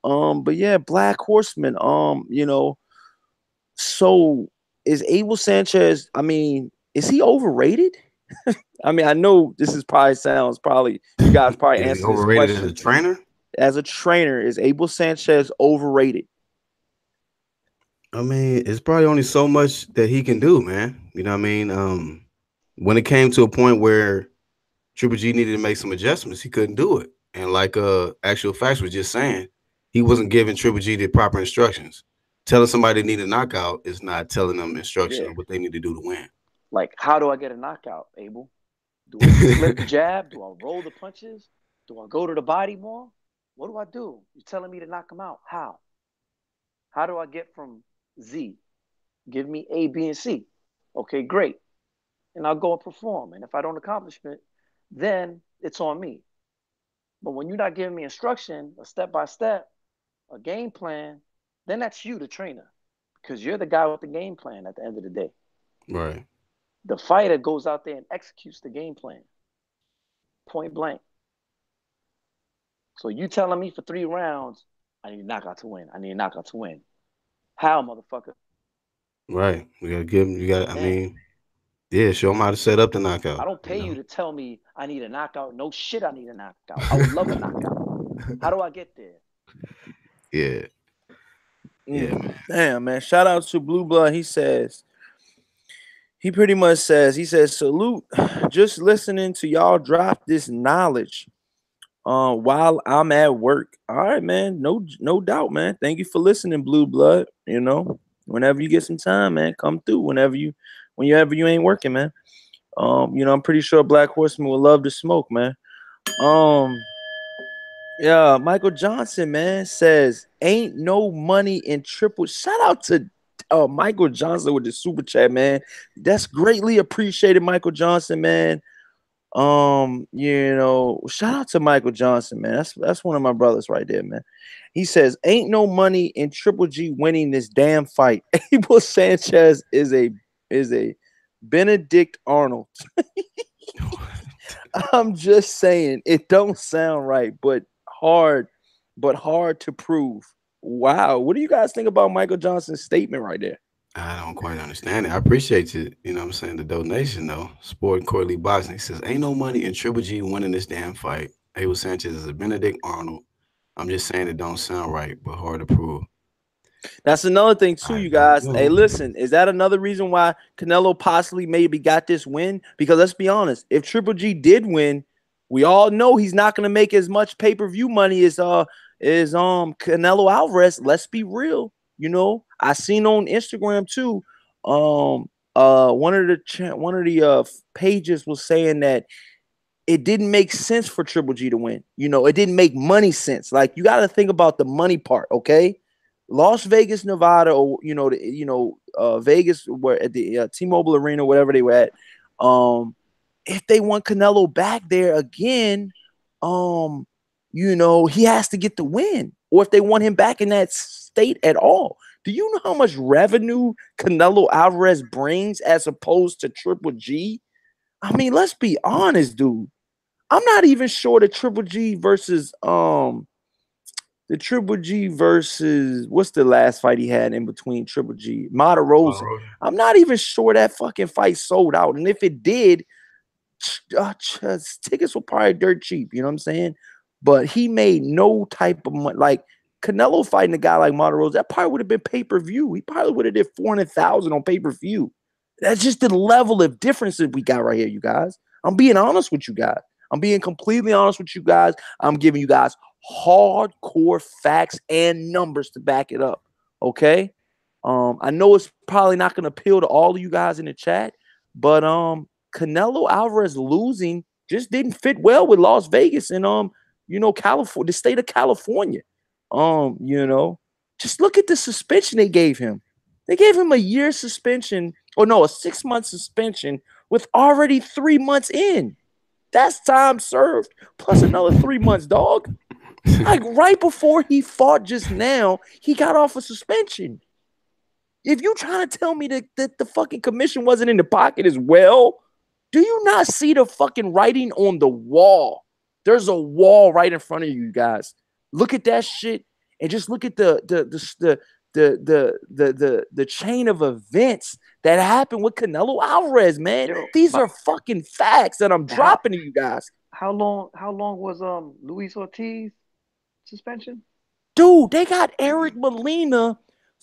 But yeah, Black Horseman. So is Abel Sanchez? I mean, is he overrated? I mean, I know this is probably you guys probably Is he answer this overrated as question. a trainer? As a trainer, is Abel Sanchez overrated? I mean, it's probably only so much that he can do, man. You know what I mean? When it came to a point where Triple G needed to make some adjustments, he couldn't do it. And like Actual Facts was just saying, he wasn't giving Triple G the proper instructions. Telling somebody they need a knockout is not telling them instructions on what they need to do to win. Like, how do I get a knockout, Abel? Do I slip the jab? Do I roll the punches? Do I go to the body more? What do I do? You're telling me to knock him out. How? How do I get from Z? Give me A, B, and C. Okay, great. And I'll go and perform. And if I don't accomplish it, then it's on me. But when you're not giving me instruction, a step by step, a game plan, then that's you, the trainer, because you're the guy with the game plan at the end of the day. Right. The fighter goes out there and executes the game plan, point blank. So you telling me for 3 rounds, I need a knockout to win. I need a knockout to win. How, motherfucker? Right. We gotta give him. I mean, yeah, show him how to set up the knockout. I don't pay you to tell me I need a knockout. No shit, I need a knockout. I would love a knockout. How do I get there? Yeah. Yeah, man. Damn, man. Shout out to Blue Blood. He says, salute. Just listening to y'all drop this knowledge while I'm at work. All right, man. No doubt, man. Thank you for listening, Blue Blood. Whenever you get some time, man, come through. Whenever you ain't working, man. I'm pretty sure Black Horseman would love to smoke, man. Yeah, Michael Johnson, man, says ain't no money in triple. Shout out to Michael Johnson with the super chat, man. That's greatly appreciated, Michael Johnson, man. Shout out to Michael Johnson, man. That's one of my brothers right there, man. He says, "Ain't no money in Triple G winning this damn fight." Abel Sanchez is a Benedict Arnold. I'm just saying, it don't sound right, but hard to prove. Wow, what do you guys think about Michael Johnson's statement right there? I don't quite understand it. I appreciate you. You know what I'm saying? The donation though. Sport and Courtly Boxing. He says, ain't no money in Triple G winning this damn fight. Abel Sanchez is a Benedict Arnold. I'm just saying it don't sound right, but hard to prove. That's another thing too, I you don't guys. Hey, know. listen, is that another reason why Canelo possibly maybe got this win? Because let's be honest, if Triple G did win, we all know he's not going to make as much pay-per-view money as Canelo Alvarez. Let's be real. I seen on Instagram too. One of the pages was saying that it didn't make sense for Triple G to win. It didn't make money sense. Like, you got to think about the money part, okay? Las Vegas, Nevada, or Vegas, where at the T-Mobile Arena, whatever they were at. If they want Canelo back there again, he has to get the win. Or if they want him back in that state at all. Do you know how much revenue Canelo Alvarez brings as opposed to Triple G? I mean, let's be honest, dude. I'm not even sure the Triple G versus what's the last fight he had in between Triple G? Rosa. I'm not even sure that fucking fight sold out. And if it did, tickets were probably dirt cheap. You know what I'm saying? But he made no type of money. Like, Canelo fighting a guy like Rosa, that probably would have been pay-per-view. He probably would have did 400,000 on pay-per-view. That's just the level of difference that we got right here, you guys. I'm being honest with you guys. I'm being completely honest with you guys. I'm giving you guys hardcore facts and numbers to back it up. Okay. I know it's probably not going to appeal to all of you guys in the chat, but Canelo Alvarez losing just didn't fit well with Las Vegas and California, the state of California. Just look at the suspension they gave him. They gave him a year suspension, or no, a 6-month suspension with already 3 months in. That's time served plus another 3 months, dog. Like, right before he fought just now, he got off a suspension. If you trying to tell me that the fucking commission wasn't in the pocket as well, do you not see the fucking writing on the wall? There's a wall right in front of you guys. Look at that shit and just look at the chain of events that happened with Canelo Alvarez, man. These are fucking facts that I'm dropping to you guys. How long was Luis Ortiz suspension? Dude, they got Eric Molina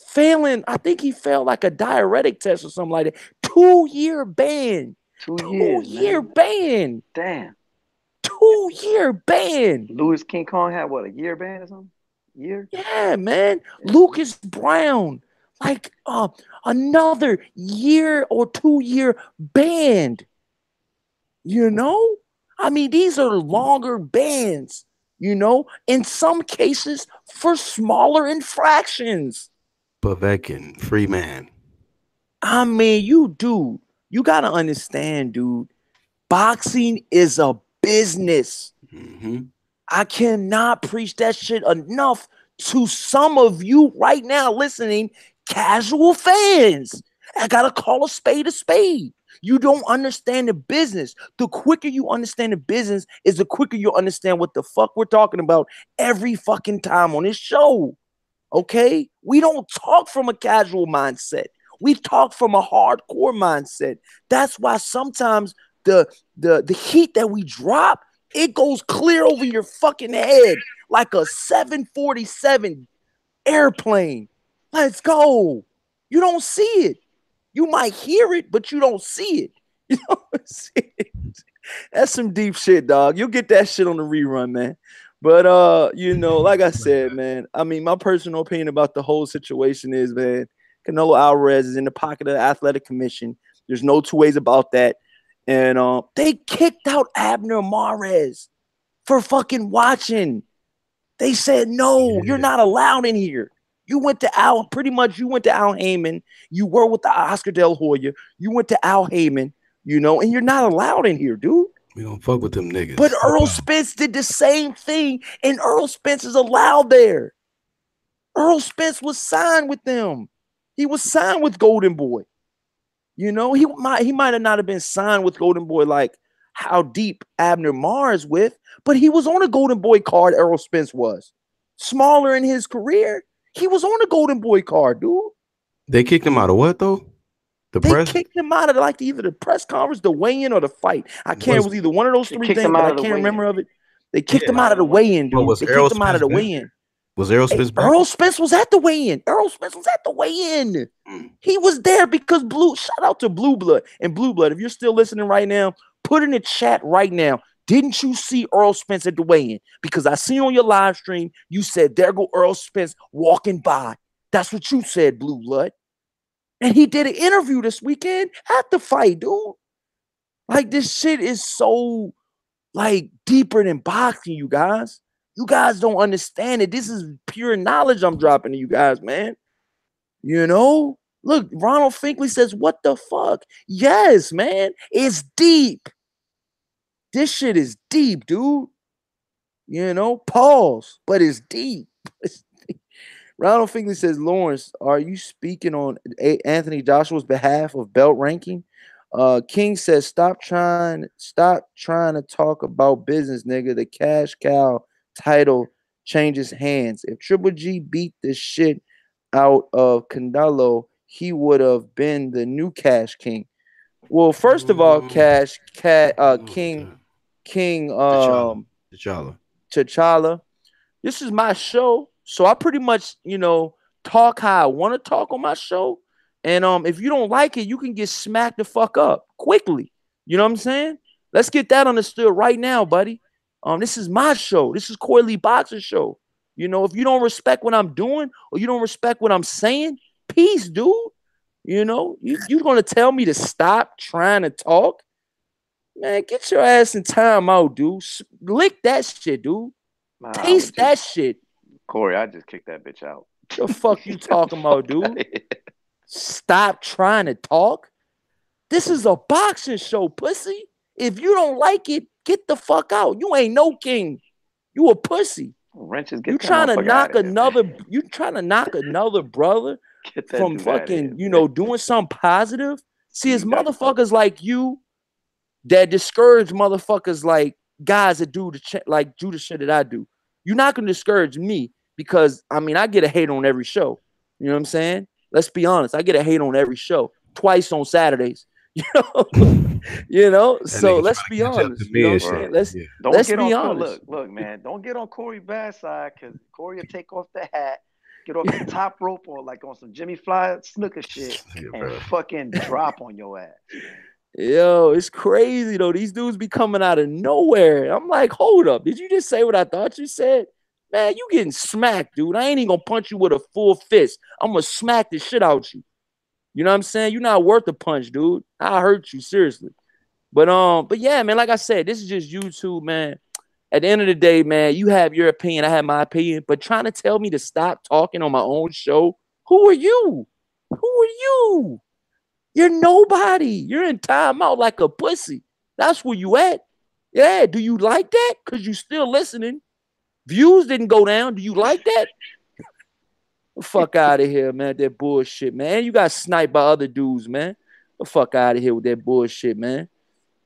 failing. I think he failed like a diuretic test or something like that. 2-year ban. 2-year ban. Damn. 2-year ban. Louis King Kong had what, a year ban or something? Year? Yeah, man. Yeah. Lucas Brown, like another year or 2-year banned. I mean, these are longer bans, in some cases for smaller infractions. Povetkin, free man. I mean, you got to understand, dude. Boxing is a business. Mm-hmm. I cannot preach that shit enough to some of you right now listening, casual fans. I gotta call a spade a spade. You don't understand the business. The quicker you understand the business is the quicker you understand what the fuck we're talking about every fucking time on this show. Okay? We don't talk from a casual mindset. We talk from a hardcore mindset. That's why sometimes the heat that we drop, it goes clear over your fucking head like a 747 airplane. Let's go. You don't see it. You might hear it, but you don't see it. You don't see it. That's some deep shit, dog. You'll get that shit on the rerun, man. But like I said, man, I mean, my personal opinion about the whole situation is, man, Canelo Alvarez is in the pocket of the athletic commission. There's no two ways about that. And they kicked out Abner Mares for fucking watching. They said, no, you're not allowed in here. You went to Al Heyman. You were with the Oscar De La Hoya. You went to Al Heyman, and you're not allowed in here, dude. We don't fuck with them niggas. But Step Earl out. Spence did the same thing, and Earl Spence is allowed there. Earl Spence was signed with them. He was signed with Golden Boy. You know, he might have not have been signed with Golden Boy like how deep Abner Mars with, but he was on a Golden Boy card. Earl Spence was smaller in his career. He was on a Golden Boy card, dude. They kicked him out of what though? The They press kicked him out of like either the press conference, the weigh-in, or the fight. I can't. It was was either one of those They three kicked him things, but out I of the can't remember weigh-in. of it. They kicked him yeah. out of the weigh-in, But dude. was They Errol kicked him out of Spence the back? weigh-in. Was Errol Hey, Spence back? Earl Spence was at the weigh-in. Earl Spence was at the weigh-in. Mm. He was there because shout out to Blue Blood. And Blue Blood, if you're still listening right now, put in the chat right now. Didn't you see Earl Spence at the weigh-in? Because I see on your live stream, you said, there go Earl Spence walking by. That's what you said, Blue Blood. And he did an interview this weekend at the fight, dude. Like, this shit is so, like, deeper than boxing, you guys. You guys don't understand it. This is pure knowledge I'm dropping to you guys, man. You know? Look, Ronald Finkley says, what the fuck? Yes, man. It's deep. This shit is deep, dude. You know? Pause. But it's deep. Ronald Finkley says, Lawrence, are you speaking on Anthony Joshua's behalf of belt ranking? King says, stop trying to talk about business, nigga. The cash cow title changes hands. If Triple G beat the shit out of Canelo, he would have been the new Cash King. Well, first of all, King T'Challa. This is my show, so I pretty much, talk how I want to talk on my show. And if you don't like it, you can get smacked the fuck up quickly. You know what I'm saying? Let's get that understood right now, buddy. This is my show. This is Corey Lee Boxer's show. You know, if you don't respect what I'm doing or you don't respect what I'm saying, peace, dude. You know, you're gonna tell me to stop trying to talk? Man, get your ass in time out, dude. Lick that shit, dude. Nah, Taste that shit. Corey, I just kicked that bitch out. The fuck you talking about, dude? Stop trying to talk. This is a boxing show, pussy. If you don't like it, get the fuck out. You ain't no king. You a pussy. Wrenches, you trying to knock another. You trying to knock another brother from fucking, doing something positive. See, it's motherfuckers like you that discourage motherfuckers like guys that do the shit that I do. You're not gonna discourage me because I get a hate on every show. You know what I'm saying? Let's be honest. I get a hate on every show, twice on Saturdays. So let's be honest. You know what I'm saying? Let's be honest. Look, man, don't get on Corey's bad side because Corey will take off the hat, get off the top rope or like on some Jimmy Fly snooker shit and fucking drop on your ass. Yo, it's crazy though. These dudes be coming out of nowhere. I'm like, hold up. Did you just say what I thought you said? Man, you getting smacked, dude. I ain't even gonna punch you with a full fist. I'm gonna smack the shit out you. You know what I'm saying? You're not worth a punch, dude. I hurt you, seriously. But yeah, man, like I said, this is just YouTube, man. At the end of the day, man, you have your opinion. I have my opinion. But trying to tell me to stop talking on my own show, who are you? Who are you? You're nobody. You're in timeout like a pussy. That's where you at. Yeah, do you like that? Because you still listening. Views didn't go down. Do you like that? The fuck out of here, man. That bullshit, man. You got sniped by other dudes, man. The fuck out of here with that bullshit, man.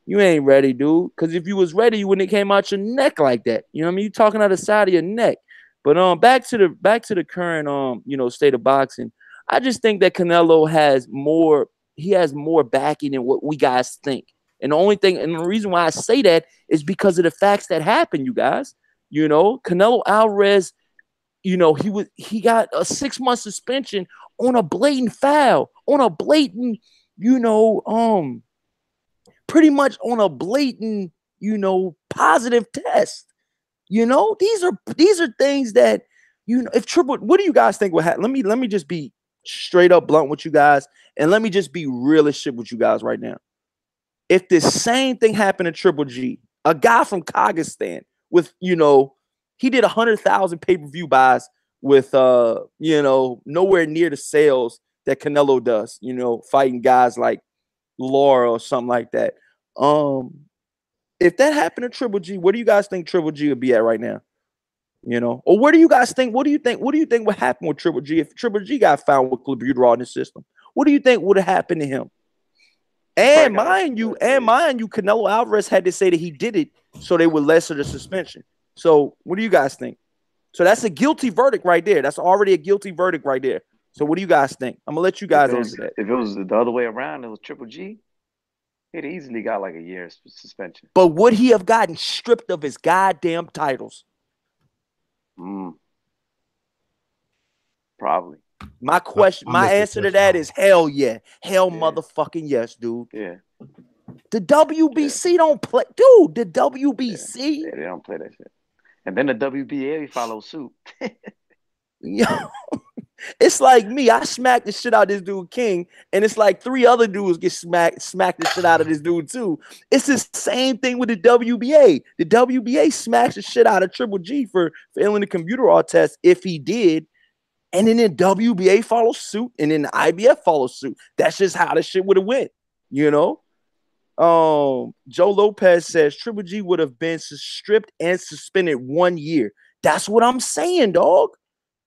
You ain't ready, dude. Because if you was ready, you wouldn't have came out your neck like that. You know what I mean? You talking out the side of your neck. But back to the current state of boxing. I just think that Canelo has more. He has more backing than what we guys think. And the reason why I say that is because of the facts that happened, you guys. Canelo Alvarez, he got a 6-month suspension on a blatant foul, on a blatant, pretty much on a blatant, positive test. These are things that, what do you guys think will happen? Let me just be straight up blunt with you guys, and let me just be real as shit with you guys right now. If the same thing happened to Triple G, a guy from Kazakhstan with, he did 100,000 pay-per-view buys with, nowhere near the sales that Canelo does, fighting guys like Laura or something like that. If that happened to Triple G, where do you guys think Triple G would be at right now? You know, or where do you guys think? What do you think? What do you think would happen with Triple G if Triple G got found with clenbuterol in the system? What do you think would have happened to him? And mind you, Canelo Alvarez had to say that he did it so they would lessen the suspension. So, what do you guys think? So that's a guilty verdict right there. That's already a guilty verdict right there. So, what do you guys think? I'm gonna let you guys answer that. If it was the other way around, it was Triple G. He'd easily got like a year's suspension. But would he have gotten stripped of his goddamn titles? Probably. My question, my answer to that is hell yeah. Hell motherfucking yes, dude. Yeah. The WBC don't play. Dude, the WBC. Yeah, they don't play that shit. And then the WBA follows suit. Yo, it's like me. I smacked the shit out of this dude King, and it's like 3 other dudes get smacked the shit out of this dude too. It's the same thing with the WBA. The WBA smacks the shit out of Triple G for failing the clenbuterol test if he did. And then the WBA follows suit, and then the IBF follows suit. That's just how the shit would have went, you know? Joe Lopez says Triple G would have been stripped and suspended 1 year. That's what I'm saying, dog.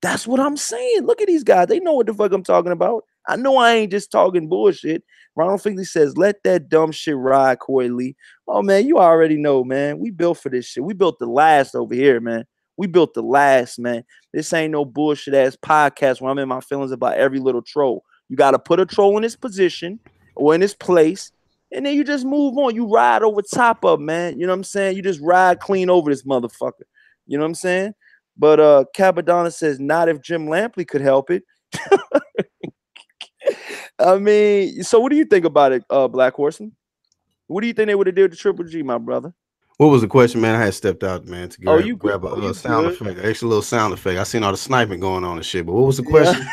That's what I'm saying. Look at these guys. They know what the fuck I'm talking about. I know I ain't just talking bullshit. Ronald Finley says, let that dumb shit ride, Corey Lee. Oh, man, you already know, man. We built for this shit. We built the last over here, man. We built the last, man. This ain't no bullshit ass podcast where I'm in my feelings about every little troll. You got to put a troll in his position or in his place, and then you just move on. You ride over top of, man. You know what I'm saying? You just ride clean over this motherfucker. You know what I'm saying? But Capadonna says, not if Jim Lampley could help it. I mean, so what do you think about it, Black Horseman? What do you think they would have did to Triple G, my brother? What was the question, man? I had stepped out, man, to grab a sound good. effect, an extra little sound effect. I seen all the sniping going on and shit. But what was the question?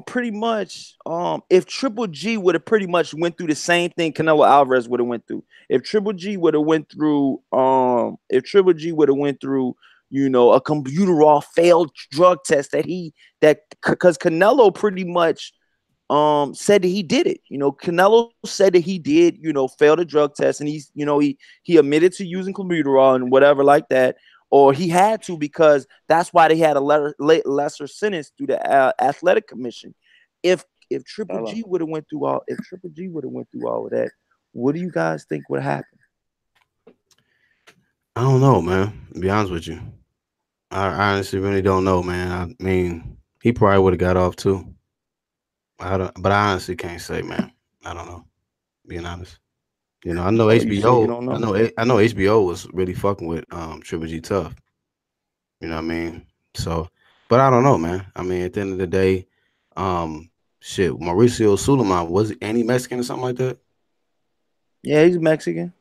Pretty much, if Triple G would have pretty much went through the same thing Canelo Alvarez would have went through. If Triple G would have went through, you know, a clenbuterol failed drug test because Canelo pretty much said that he did it. You know, Canelo said that he did, you know, fail the drug test, and he's, you know, he admitted to using clenbuterol and whatever like that, or he had to because that's why they had a lesser sentence through the athletic commission. If Triple G would have went through all, of that, what do you guys think would happen? I don't know, man. To be honest with you, I honestly really don't know, man. I mean, he probably would have got off too. But I honestly can't say, man. I don't know. Being honest, you know, I know HBO. I know HBO was really fucking with Triple G tough. You know what I mean? So, but I don't know, man. I mean, at the end of the day, shit, Mauricio Suleiman, was he Mexican or something like that? Yeah, he's Mexican.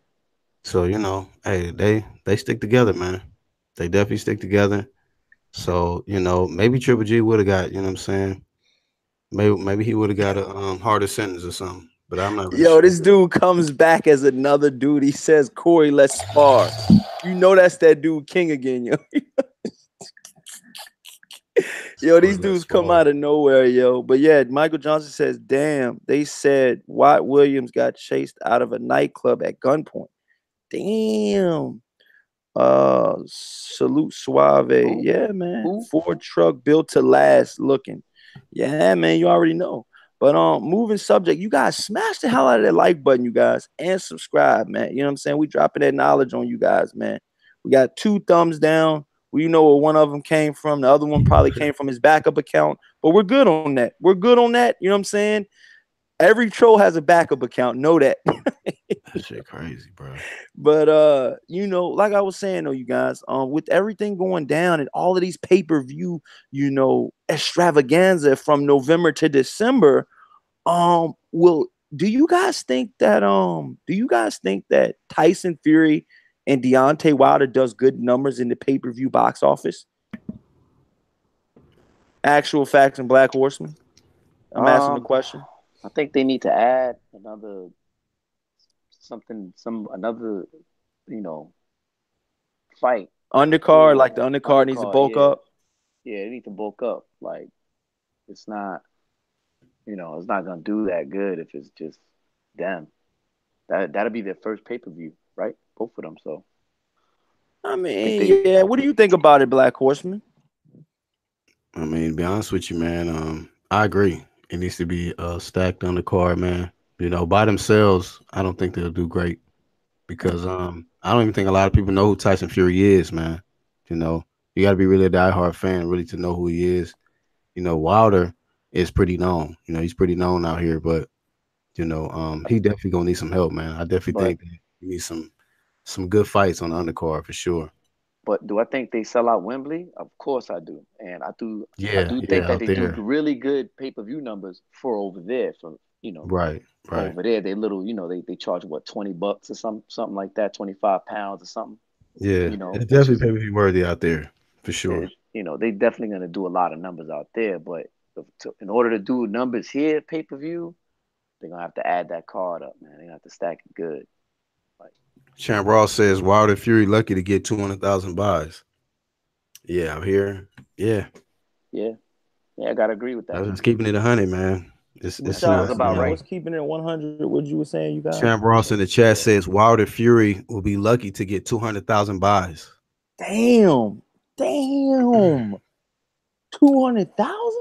So, you know, hey, they stick together, man. They definitely stick together. So, you know, maybe Triple G would have got, you know what I'm saying? Maybe he would have got a harder sentence or something. But I'm not really sure. This dude comes back as another dude. He says, Corey, let's spar. You know that's that dude King again, yo. Yo, these dudes come out of nowhere, yo. But yeah, Michael Johnson says, damn, they said Watt Williams got chased out of a nightclub at gunpoint. Damn. Salute Suave. Yeah, man. Ford truck built to last looking. Yeah, man, you already know. But moving subject, you guys smash the hell out of that like button, you guys, and subscribe, man. You know what I'm saying? We dropping that knowledge on you guys, man. We got 2 thumbs down. We know where one of them came from. The other one probably came from his backup account. But we're good on that. We're good on that. You know what I'm saying? Every troll has a backup account. Know that. That shit crazy, bro. But you know, like I was saying though, you guys, with everything going down and all of these pay-per-view, you know, extravaganza from November to December, do you guys think that Tyson Fury and Deontay Wilder does good numbers in the pay-per-view box office? Actual facts and Black Horseman. I'm asking the question. I think they need to add another, you know, fight. Undercard, like the undercard needs to bulk up. Yeah, it needs to bulk up. Like, it's not, you know, it's not gonna do that good if it's just them. That'll be their first pay-per-view, right? Both of them. So I I think mean, they yeah. What do you think about it, Black Horseman? I mean, to be honest with you, man, I agree. It needs to be stacked on the card, man. You know, by themselves, I don't think they'll do great because I don't even think a lot of people know who Tyson Fury is, man. You know, you got to be really a diehard fan really to know who he is. You know, Wilder is pretty known. You know, he's pretty known out here, but you know, he definitely gonna need some help, man. I definitely but think that he needs some good fights on the undercard for sure. but do I think they sell out Wembley? Of course I do. And I Yeah, do think yeah, that out they do there. really good pay-per-view numbers for over there for Right, for right. over there they little, they charge what, $20 or something like that, 25 pounds or something, Yeah, it's which definitely is pay per view worthy out there for sure. they definitely going to do a lot of numbers out there, but in order to do numbers here pay-per-view, they're going to have to add that card up, man. They're going to have to stack it good. Like, Champ Ross says Wilder Fury lucky to get 200,000 buys. Yeah, out here. Yeah, yeah. Yeah, I got to agree with I that, was man. just keeping it 100, man. What That It's y'all sounds not. about saying? right. What's keeping it 100? What you were saying, you guys? Champ Ross in the chat says Wilder Fury will be lucky to get 200,000 buys. Damn, damn, 200,000.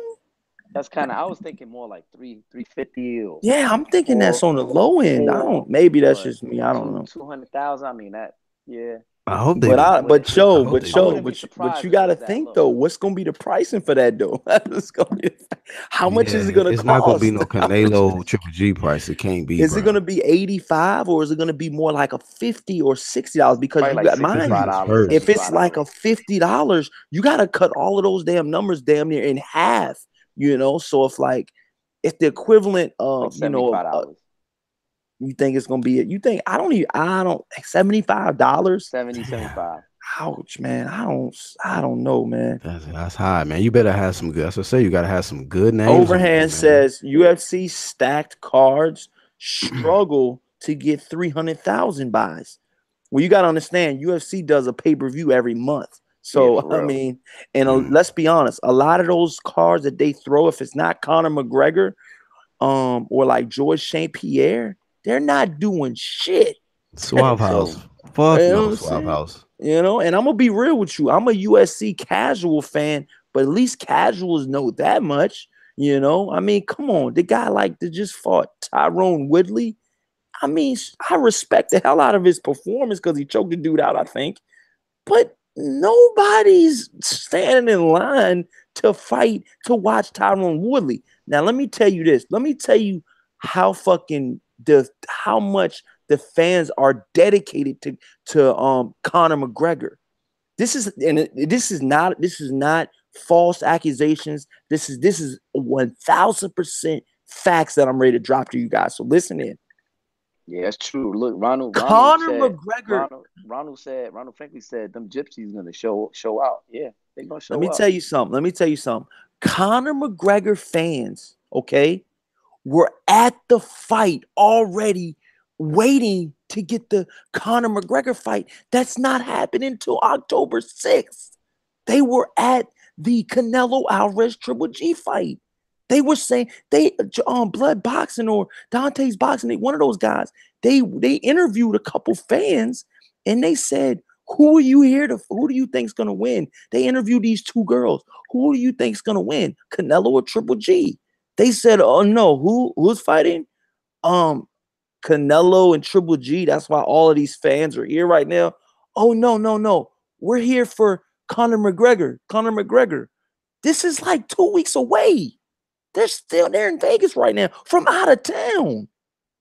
That's kind of, I was thinking more like 350 or Yeah, I'm thinking that's four, on the low end. I don't. four, Maybe that's but just me. I don't know. 200,000. I mean that, yeah. I hope they But do. I, Would but I show, hope but they I do. show, wouldn't be but you surprised if it got to was that think low. though. What's gonna be the pricing for that though? It's gonna be, how much Yeah, is it gonna it's not gonna be cost? no How much Canelo Triple G price. It can't be, is it bro. gonna be 85 or is it gonna be more like a $50 or $60? Because Probably you like got, Because mind sixty-five you, he's dollars, if first. it's seventy-five like dollars, a $50, you gotta cut all of those damn numbers damn near in half. So if the equivalent like of $75, you think it's gonna be it? You think I don't $75? 70, Yeah, 75. Ouch, man. I don't know, man. that's high, man. You better have some good. That's what I say. You gotta have some good names on there, Overhand man. says UFC stacked cards struggle to get 300,000 buys. Well, you got to understand, UFC does a pay per view every month. Yeah, So, for I real. mean, and Mm. let's be honest, a lot of those cards that they throw, if it's not Conor McGregor, or like George St. Pierre, they're not doing shit. Swap So House. You Fuck know no, what I'm Swap saying? House. And I'm gonna be real with you. I'm a USC casual fan, but at least casuals know that much. I mean, come on, the guy that just fought Tyrone Woodley. I mean, I respect the hell out of his performance because he choked the dude out, I think. But nobody's standing in line to watch Tyrone Woodley. Now, let me tell you this. Let me tell you how much the fans are dedicated to Conor McGregor. This is not false accusations. This is 1,000% facts that I'm ready to drop to you guys. So listen in. yeah, that's true. Look, Ronald Conor said McGregor. Ronald frankly said them gypsies gonna show out. Yeah, they gonna Let show me out. tell you something. Conor McGregor fans, okay, were at the fight already waiting to get the Conor McGregor fight. That's not happening until October 6th. They were at the Canelo Alvarez Triple G fight. They were saying Blood Boxing or Dante's Boxing, one of those guys. They interviewed a couple fans and they said, who do you think's gonna win? They interviewed these two girls. Who do you think's gonna win? Canelo or Triple G? They said, oh no, who's fighting? Um, Canelo and Triple G. That's why all of these fans are here right now. Oh no, no, no. We're here for Conor McGregor. Conor McGregor. This is like 2 weeks away. They're in Vegas right now from out of town,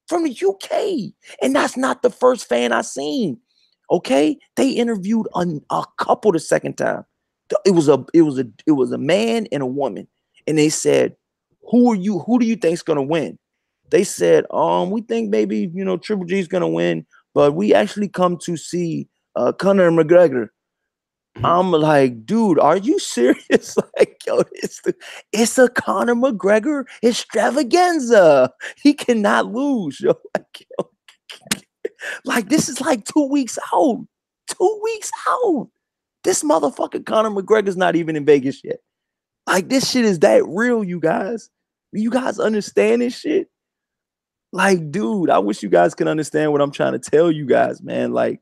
from the UK. And that's not the first fan I seen. Okay. They interviewed a couple the second time. It was a man and a woman. And they said, who do you think's gonna win? They said, we think maybe, Triple G is gonna win, but we actually come to see Conor McGregor. I'm like, dude, are you serious? Like, yo, it's a Conor McGregor extravaganza. He cannot lose, yo. Like this is like 2 weeks out. 2 weeks out. This motherfucker Conor McGregor's not even in Vegas yet. Like this shit is that real, you guys. You guys understand this shit? Like, dude, I wish you guys can understand what I'm trying to tell you guys, man. Like,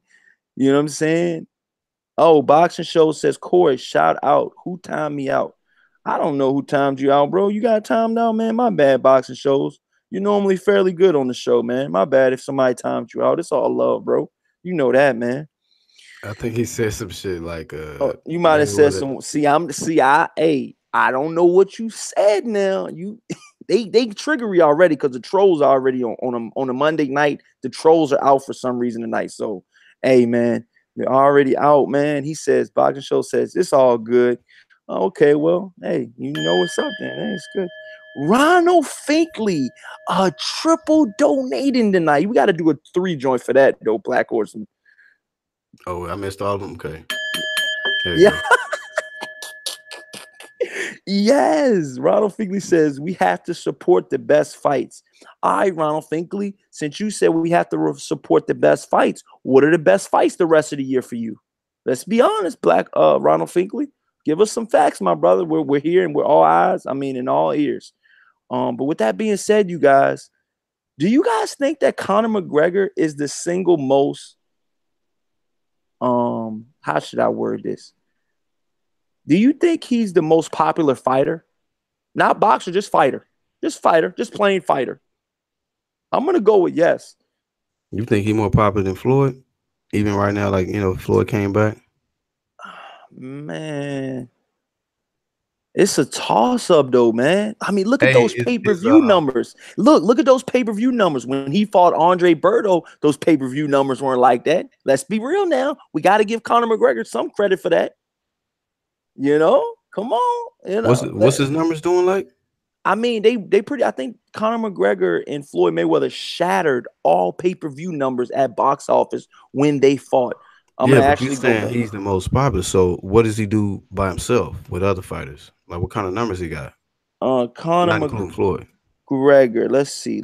you know what I'm saying? Oh, Boxing Show says, Corey, shout out. Who timed me out? I don't know who timed you out, bro. You got timed out, man. My bad, Boxing Shows. You're normally fairly good on the show, man. My bad if somebody timed you out. It's all love, bro. You know that, man. I think he said some shit like Oh, you might have said Mayweather. some. I don't know what you said now. You they trigger you already because the trolls are already on a Monday night. The trolls are out for some reason tonight. So, hey, man, they're already out, man. He says, Boxing Show says it's all good. Okay, well, hey, you know what's up then. Hey, it's good. Ronald Finkley, triple donating tonight. We got to do a 3 joint for that though, Black Horse. Oh, I missed all of them. Okay, there you Yeah. go. Yes, Ronald Finkley says we have to support the best fights. All right, Ronald Finkley, since you said we have to support the best fights, what are the best fights the rest of the year for you? Let's be honest, Ronald Finkley. Give us some facts, my brother. We're here and we're all eyes. I mean, in all ears. But with that being said, you guys, do you guys think that Conor McGregor is the single most how should I word this? Do you think he's the most popular fighter? Not boxer, just fighter. Just fighter, just plain fighter. I'm going to go with yes. You think he more popular than Floyd? Even right now, like Floyd came back. Man, it's a toss-up though, man. I mean, look at Hey, those pay-per-view numbers. Look at those pay-per-view numbers. When he fought Andre Berto, those pay-per-view numbers weren't like that. Let's be real now. We got to give Conor McGregor some credit for that. Come on. What's his numbers doing like? I mean, they pretty. I think Conor McGregor and Floyd Mayweather shattered all pay-per-view numbers at box office when they fought. I'm Yeah, gonna but you actually go saying back. he's the most popular. So what does he do by himself with other fighters? Like what kind of numbers he got? Conor Not including Floyd. McGregor. Let's see.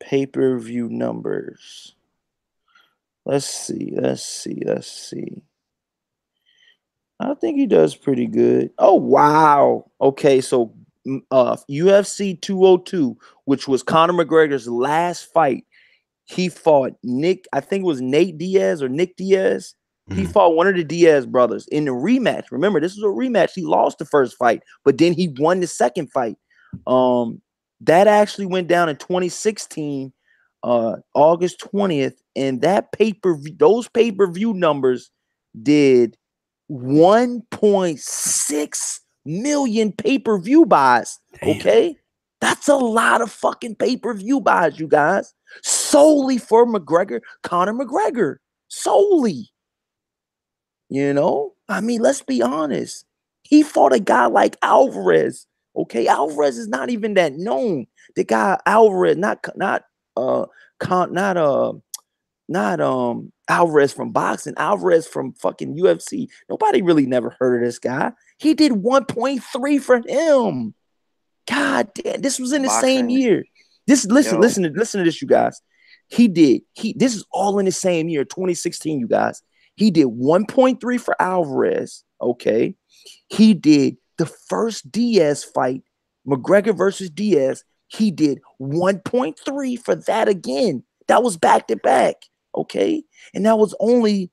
Pay-per-view numbers. Let's see. I think he does pretty good. Oh wow. Okay, so UFC 202, which was Conor McGregor's last fight. He fought I think it was Nate Diaz or Nick Diaz. He fought one of the Diaz brothers in the rematch. Remember, this was a rematch. He lost the first fight, but then he won the second fight. That actually went down in 2016, August 20th, and those pay-per-view numbers did 1.6 million pay-per-view buys. Damn. Okay, that's a lot of fucking pay-per-view buys, you guys. Solely for Conor McGregor. Solely. I mean, let's be honest. He fought a guy like Alvarez. Okay, Alvarez is not even that known. The guy Alvarez, not Alvarez from boxing, Alvarez from fucking UFC. Nobody really never heard of this guy. He did 1.3 for him. God damn, this was in the same Boxing. year. Listen to this, you guys. This is all in the same year, 2016, you guys. He did 1.3 for Alvarez. Okay. He did the first Diaz fight, McGregor versus Diaz. He did 1.3 for that again. That was back to back. Okay. And that was only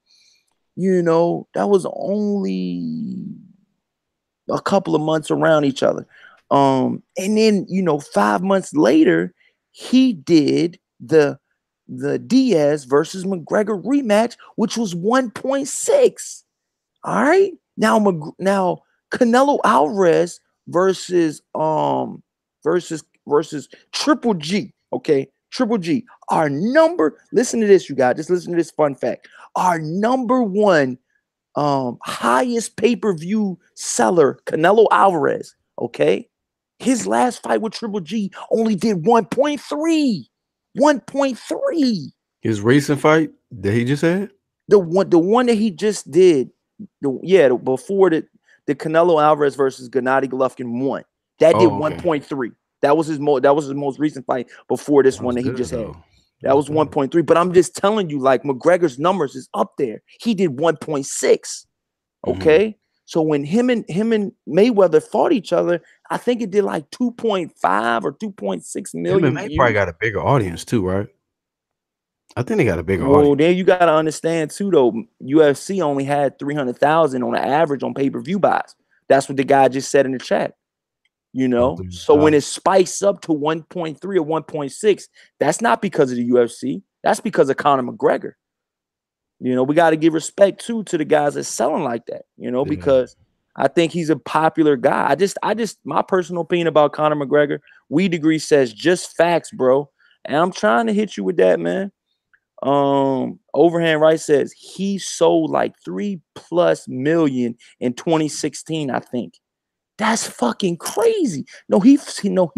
a couple of months around each other. And then 5 months later, he did the Diaz versus McGregor rematch, which was 1.6. All right. Now Canelo Alvarez versus Triple G. Okay, Triple G. Listen to this, you guys. Just listen to this fun fact. Our number one highest pay-per-view seller, Canelo Alvarez. Okay. His last fight with Triple G only did 1.3. 1.3. His recent fight that he just had? The one that he just did, before the Canelo Alvarez versus Gennady Golovkin won. That did 1.3. That was his most recent fight before this one that he just had. That was 1.3. But I'm just telling you, like, McGregor's numbers is up there. He did 1.6. Okay. So when him and Mayweather fought each other, I think it did like 2.5 or 2.6 million MMA probably views. got a bigger audience too, right? I think they got a bigger Well, audience. then you got to understand too, though. UFC only had 300,000 on an average on pay-per-view buys. That's what the guy just said in the chat. Oh, So when 300,000. it spikes up to 1.3 or 1.6, that's not because of the UFC. That's because of Conor McGregor. We got to give respect too to the guys that's selling like that. Yeah. Because I think he's a popular guy. My personal opinion about Conor McGregor, We Degree says just facts, bro. And I'm trying to hit you with that, man. Overhand Right says he sold like 3+ million in 2016, I think. That's fucking crazy. No, he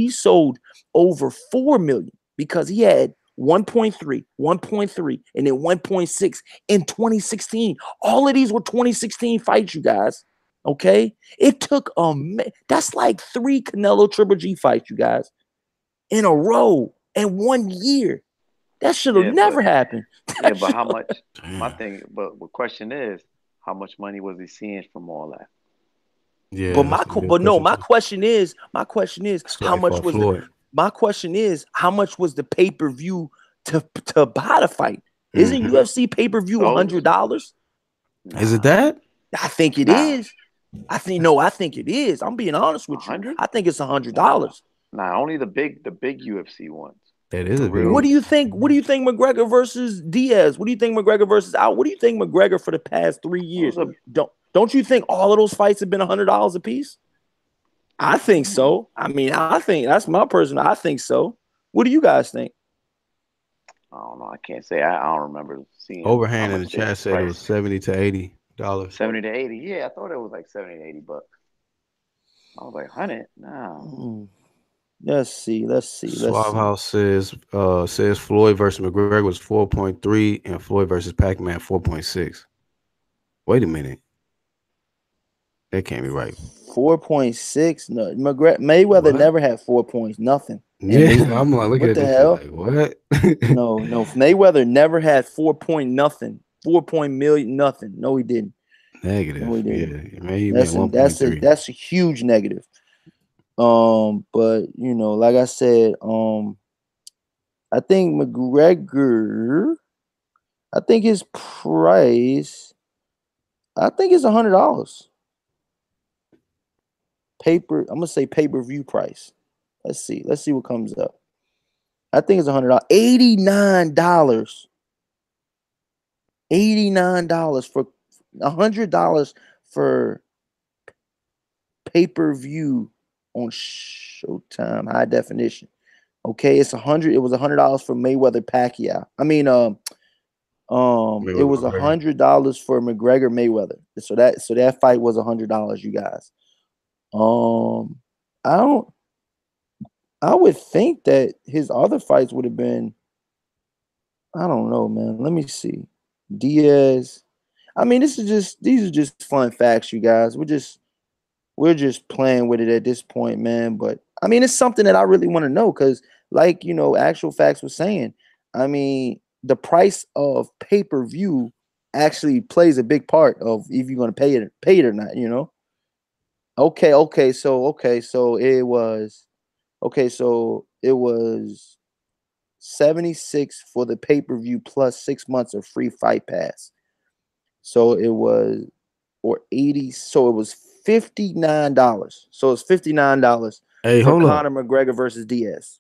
sold over 4 million because he had 1.3, 1.3, and then 1.6 in 2016. All of these were 2016 fights, you guys. Okay, it took that's like 3 Canelo Triple G fights, you guys, in a row in 1 year. That should have Yeah, never but happened. how much? My Damn. thing, but the question is, how much money was he seeing from all that? Yeah, that's a good But no, question too. my question is, That's why how he much fought was the Floyd. my question is, how much was the pay-per-view to buy the fight? Isn't Hmm. UFC pay-per-view Those? $100? Is it Nah, that? I think it nah, is. I think it is. I'm being honest a with you. hundred? I think it's $100. Nah, nah. Only the big UFC ones, That is the a big What real. do one. you think? What do you think McGregor versus Diaz? What do you think McGregor versus out? What do you think McGregor for the past 3 years? Those are. Don't you think all of those fights have been $100 a piece? I think so. I mean, I think that's my personal. I think so. What do you guys think? I don't know. I can't say. I don't remember seeing how Overhand in the much they chat said it was priced. $70 to $80. 70 to 80. Yeah, I thought it was like 70 to 80, but I was like 100. Nah. Hmm. Let's see. Let's see. Let's Suave see. House says Floyd versus McGregor was 4.3 and Floyd versus Pac-Man 4.6. Wait a minute. That can't be right. 4.6. No, Mayweather What? never had 4 points. Nothing. And Yeah, I'm like looking what at the this shit hell? like what? No, no. Mayweather never had 4 point nothing. 4 point million nothing. No, he didn't. No, he Negative. didn't. Yeah. Man, he meant That's an that's a 1.3. that's a huge negative. But like I said, I think McGregor. I think his price. I think it's $100. I'm gonna say pay-per-view price. Let's see. Let's see what comes up. I think it's $100. $89. $89 for $100 for pay-per-view on Showtime, high definition. Okay, it's 100. It was $100 for Mayweather Pacquiao. I mean, it Mayweather was McGregor. $100 for McGregor Mayweather. So that fight was $100, you guys. Um, I don't. I would think that his other fights would have been. I don't know, man. Let me see. Diaz. I mean, these are just fun facts, you guys. We're just playing with it at this point, man. But I mean, it's something that I really want to know because, like actual facts was saying. I mean, the price of pay-per-view actually plays a big part of if you're going to pay it or not. Okay, so it was 76 for the pay-per-view plus 6 months of free fight pass. So it was or 80, so it was $59. So it's $59 Hey, for hold up. Conor McGregor versus Diaz.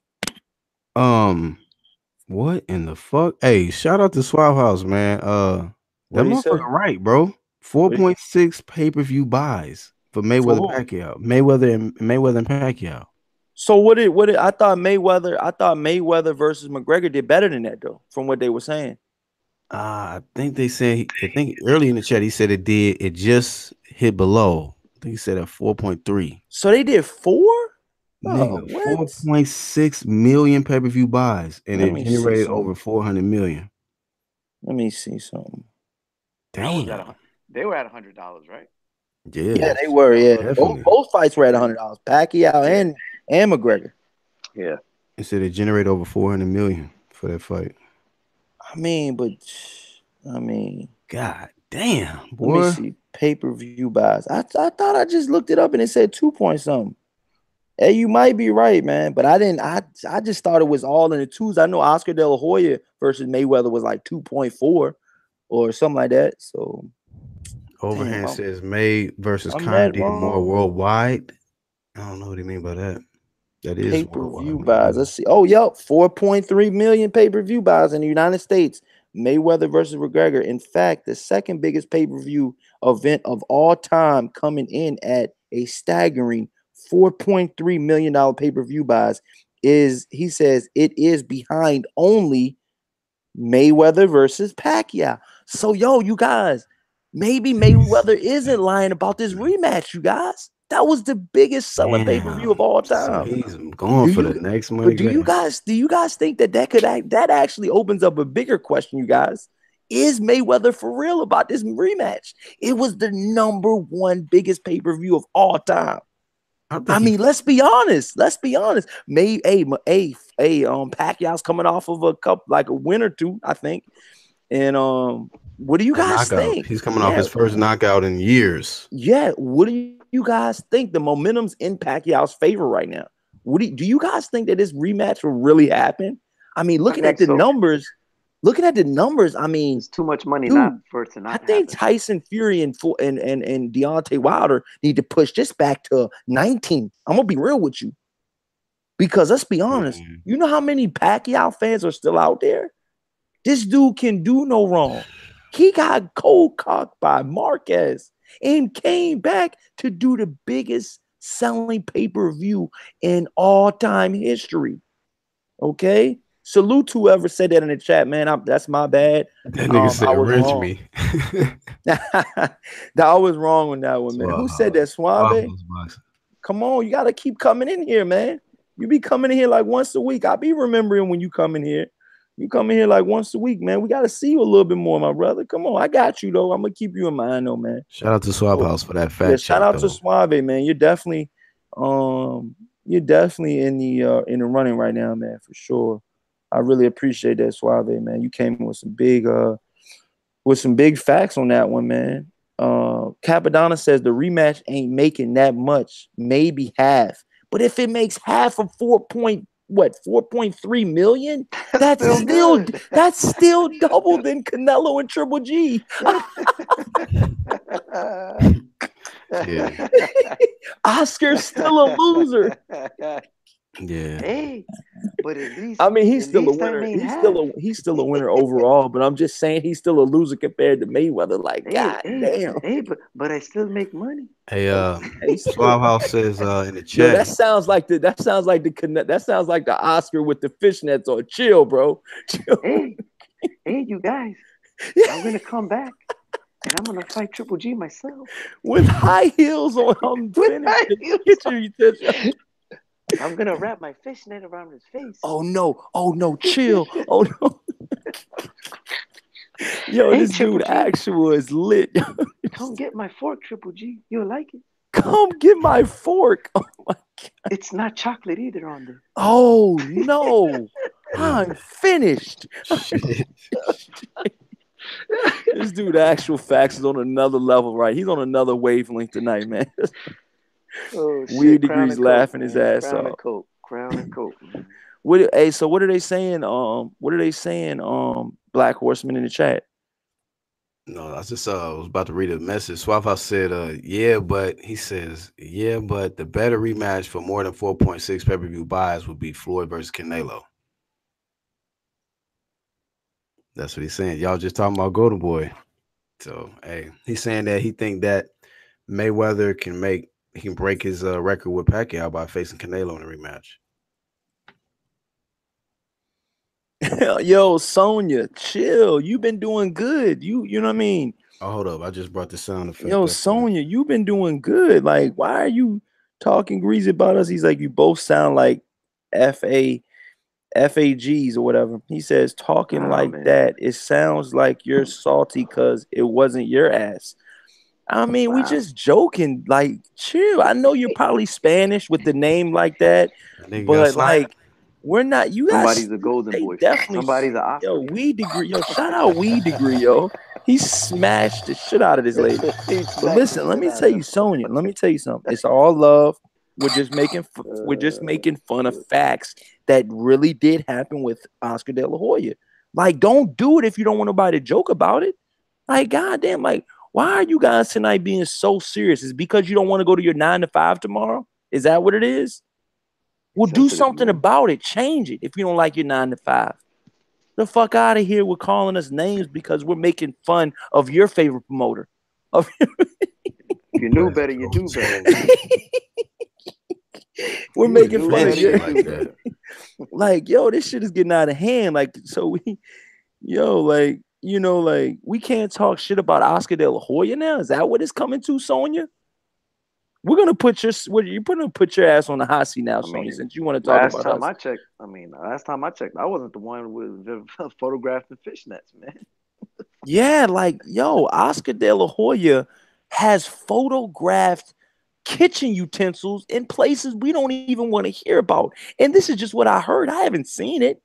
Um, what in the fuck? Hey, shout out to Suave House, man. What That do you motherfucker say? right, bro. What do you, 4.6 pay-per-view buys for for Mayweather who? Pacquiao. Mayweather and Pacquiao. So what did I thought Mayweather versus McGregor did better than that though, from what they were saying. I think they said I think early in the chat he said it just hit below. I think he said at 4.3. So they did 4? Oh, Nigga, what? 4.6 million pay-per-view buys and Let it me see generated over something. 400 million. Let me see something. That was at Damn. they were at $100, right? Yeah, Yeah, they were. That was Yeah, what. both definitely. both fights were at Yeah, $100. Pacquiao yeah, and McGregor. yeah. It said it generated over 400 million for that fight. I mean, but I mean, God damn, let me boy. see. Pay-per-view buys. I thought I just looked it up and it said 2 point something. Hey, you might be right, man. But I didn't. I just thought it was all in the twos. I know Oscar De La Hoya versus Mayweather was like 2.4 or something like that. So damn, Overhand says May versus I'm that Condi more wrong. worldwide. I don't know what he mean by that. That is worldwide, Pay-per-view but I buys. guess. Let's see. Oh, yep, 4.3 million pay-per-view buys in the United States. Mayweather versus McGregor. In fact, the second biggest pay-per-view event of all time, coming in at a staggering $4.3 million pay-per-view buys, is, he says, it is behind only Mayweather versus Pacquiao. So, yo, you guys, maybe Mayweather isn't lying about this rematch, you guys. That was the biggest selling pay-per-view of Damn. all So time. he's going Do for the you next money but grab. do you guys think that that actually opens up a bigger question, you guys? Is Mayweather for real about this rematch? It was the number one biggest pay-per-view of all time. I think I he mean, let's be honest. Let's be honest. Pacquiao's coming off of a cup, like a win or two, I think. And what do you a guys knockout. think? He's coming off Yeah, his first knockout in years. yeah. What do you guys think? The momentum's in Pacquiao's favor right now. Do you guys think that this rematch will really happen? I mean, I think so. looking at the numbers, I mean, It's too much money not dude, for it to I not think happen. Tyson Fury and Deontay Wilder need to push this back to 19. I'm gonna be real with you because let's be honest. Man. You know how many Pacquiao fans are still out there? This dude can do no wrong. He got cold cocked by Marquez and came back to do the biggest selling pay-per-view in all-time history. Okay. Salute to whoever said that in the chat, man. That's my bad. That nigga I said was wrench wrong. me. I was wrong on that one, man. Who said Swab that, Suave? house boxing. Come on, you gotta keep coming in here, man. You be coming in here like once a week. I be remembering when you come in here. You come in here like once a week, man. We gotta see you a little bit more, my brother. Come on, I got you though. I'm gonna keep you in mind, though, man. Shout out to Swab So, House for that yeah, fact shout check out to though. Suave, man. Um, you're definitely in the running right now, man, for sure. I really appreciate that, Suave, man. You came with some big facts on that one, man. Capadonna says the rematch ain't making that much, maybe half. But if it makes half of 4.3 million, That's still good. that's still double than Canelo and Triple G. Yeah. Oscar's still a loser. Yeah. Hey, but I mean, he's at still a least that winner. ain't half. He's still a winner overall. But I'm just saying he's still a loser compared to Mayweather. Like, Hey, god hey, damn. hey, but I still make money. Hey, Oh, hey, Swab still. House says in the Yo, chat. that sounds like the Oscar with the fishnets or chill, bro. Chill. Hey, hey, you guys, I'm gonna come back and I'm gonna fight Triple G myself With high heels on. I'm with finished. my heels Get on. your attention. I'm gonna wrap my fishnet around his face. Oh no. Oh no. Chill. Oh no. Yo, Hey, this Triple dude G, actual is lit. come get my fork, Triple G. You'll like it. Come get my fork. Oh my. It's not chocolate either on there. Oh no. Yeah. I'm finished. Shit. This dude actual facts is on another level, right? He's on another wavelength tonight, man. Oh Weird shit, Crown degrees and Coke, laughing his man. ass Crown and off. Coke. Crown and Coke, man. So what are they saying? What are they saying? Black Horseman in the chat. No, I just was about to read a message. Swab House said, yeah, but he says, yeah, but the better rematch for more than 4.6 pay-per-view buys would be Floyd versus Canelo. That's what he's saying. Y'all just talking about Golden Boy. So, hey, he's saying that he think that Mayweather he can break his record with Pacquiao by facing Canelo in a rematch. Yo, Sonya, chill. You've been doing good. You know what I mean? Oh, hold up. I just brought the sound effect Yo, up there. Sonya, you've been doing good. Like, why are you talking greasy about us? He's like, you both sound like FA FAGs or whatever. He says, talking Oh like man. that, it sounds like you're salty because it wasn't your ass. I mean, we Wow. just joking. Like, chill. I know you're probably Spanish with the name like that, That nigga got but slapped. like, we're not. You guys, Somebody's a golden they boy. definitely. Somebody's an Yo, Oscar. weed degree. Yo, shout out weed degree, yo. He smashed the shit out of this lady. He But smacked the listen, let shit me out tell of you, her. Sonya. Let me tell you something. It's all love. We're just Uh, making fun of facts that really did happen with Oscar De La Hoya. Like, don't do it if you don't want nobody to joke about it. Like, goddamn, like, why are you guys tonight being so serious? Is it because you don't want to go to your 9 to 5 tomorrow? Is that what it is? Well, do sensitive something man. about it. Change it if you don't like your 9 to 5. The fuck out of here with calling us names because we're making fun of your favorite promoter. Of You knew That's better. You do better. so we're You making knew fun of better. your You conventional like do that. better. like, yo, this shit is getting out of hand. Like, so we, yo, like, like we can't talk shit about Oscar De La Hoya now. Is that what it's coming to, Sonya? We're gonna put you're gonna put your ass on the hot seat now, I Sonya, mean, since you want to talk last about time us. I checked, I wasn't the one with photographing fishnets, man. Yeah, like, yo, Oscar De La Hoya has photographed kitchen utensils in places we don't even want to hear about. And this is just what I heard. I haven't seen it.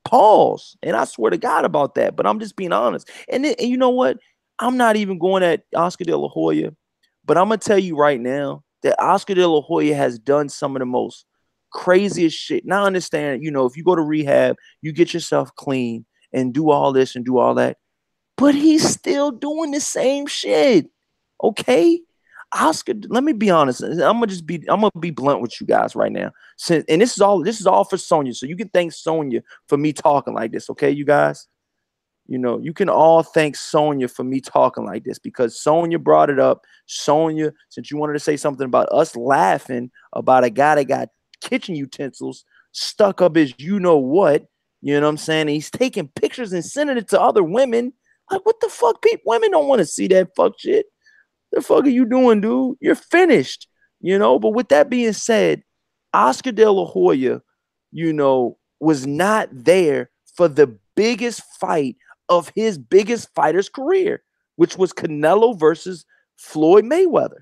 Pause. And I swear to God about that. But I'm just being honest. And you know what? I'm not even going at Oscar De La Hoya, but I'm gonna tell you right now that Oscar De La Hoya has done some of the most craziest shit. Now I understand, if you go to rehab, you get yourself clean and do all this and do all that, but he's still doing the same shit. Okay? Oscar, let me be honest. I'm gonna be blunt with you guys right now. And this is all for Sonya. So you can thank Sonya for me talking like this, okay, you guys? You can all thank Sonya for me talking like this because Sonya brought it up. Sonya, since you wanted to say something about us laughing about a guy that got kitchen utensils stuck up as you know what, you know what I'm saying? And he's taking pictures and sending it to other women. Like, what the fuck? People, women don't want to see that fuck shit. The fuck are you doing, dude? You're finished, But with that being said, Oscar De La Hoya, was not there for the biggest fight of his biggest fighter's career, which was Canelo versus Floyd Mayweather.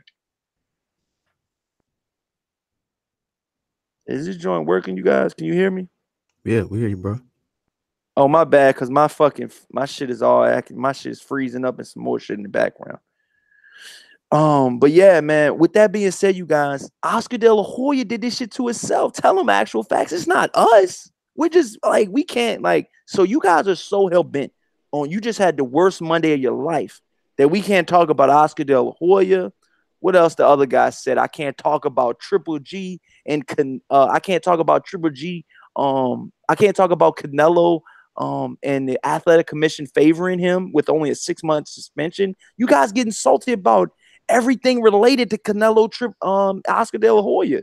Is this joint working, you guys? Can you hear me? Yeah, we hear you, bro. Oh, my bad, because my shit is all acting, my shit is freezing up and some more shit in the background. But yeah, man, with that being said, you guys, Oscar De La Hoya did this shit to himself. Tell him actual facts. It's not us. We're just like, we can't, like, so you guys are so hell bent on, you just had the worst Monday of your life that we can't talk about Oscar De La Hoya. What else the other guy said? I can't talk about Triple G I can't talk about Triple G. I can't talk about Canelo and the athletic commission favoring him with only a 6-month suspension. You guys getting salty about everything related to Oscar De La Hoya.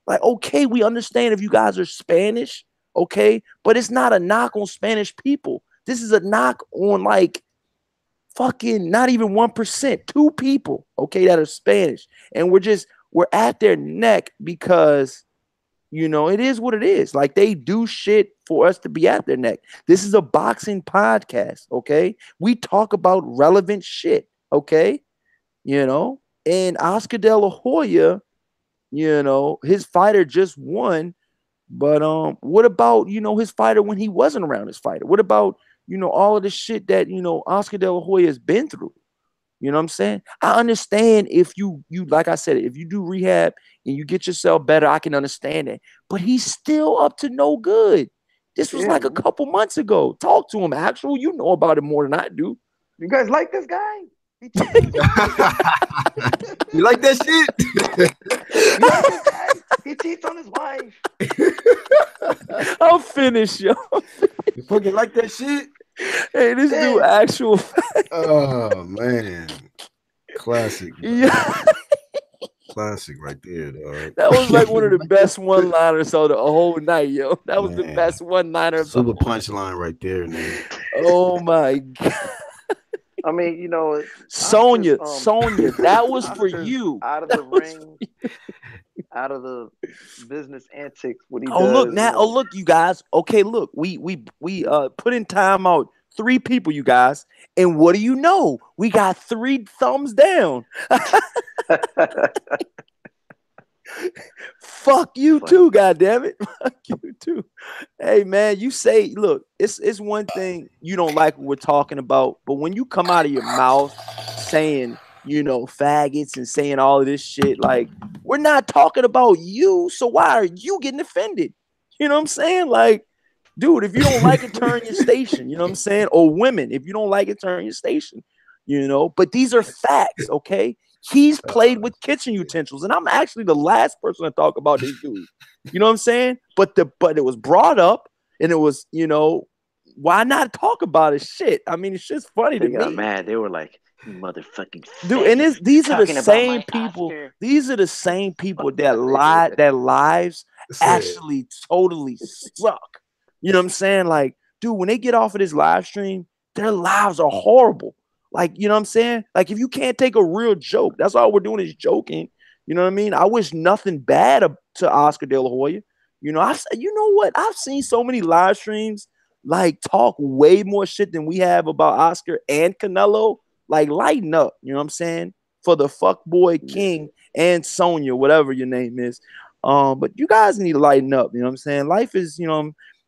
Like, okay, we understand if you guys are Spanish, okay, but it's not a knock on Spanish people. This is a knock on like fucking not even 1%, 2 people, okay, that are Spanish. And we're at their neck because it is what it is. Like, they do shit for us to be at their neck. This is a boxing podcast, okay? We talk about relevant shit, okay? And Oscar De La Hoya, his fighter just won. But what about his fighter when he wasn't around his fighter? What about all of the shit that Oscar De La Hoya has been through? You know what I'm saying? I understand if you like I said, if you do rehab and you get yourself better, I can understand it. But he's still up to no good. This was Yeah, like a man. couple months ago. Talk to him, actual. You know about it more than I do. You guys like this guy? He cheats on his wife. You like that shit? You like this guy? He cheats on his wife. I'm finished, yo. You fucking like that shit? Hey, this dude Damn. actual. Oh man, classic, bro. Yeah, Classic right there, dog. that was like one of the Like that best shit? one-liners of the whole night, yo. That was the Man, best one-liner of the super whole. punchline right there, man. Oh my god, I mean, Oscar's Sonya, that was for Oscar's you. out of That the was. ring, out of the business antics. What he Oh look does, now! Oh look, you guys. Okay, look, we put in timeout 3 people, you guys, and what do you know? We got 3 thumbs down. Fuck you Funny. too, goddammit. Fuck you too. Hey man, you say, look, it's one thing you don't like what we're talking about, but when you come out of your mouth saying, faggots and saying all of this shit, like, we're not talking about you, so why are you getting offended? You know what I'm saying? Like, dude, if you don't like it, turn your station. You know what I'm saying? Or women, if you don't like it, turn your station. But these are facts, okay? He's played with kitchen utensils, and I'm actually the last person to talk about this dude. You know what I'm saying? But it was brought up, and it was, why not talk about it? Shit. I mean, it's just funny to They got me. mad. They were like, "You motherfucking Dude, and faggots, these are the talking about same my people. Oscar." These are the same people that Nigga. lie, that lives Said, actually totally suck. You know what I'm saying? Like, dude, when they get off of this live stream, their lives are horrible. Like, you know what I'm saying? Like, if you can't take a real joke, that's all we're doing is joking. You know what I mean? I wish nothing bad to Oscar De La Hoya. You know what? I've seen so many live streams like talk way more shit than we have about Oscar and Canelo. Like, lighten up. You know what I'm saying? For the fuck boy king and Sonya, whatever your name is. But you guys need to lighten up. You know what I'm saying? Life is,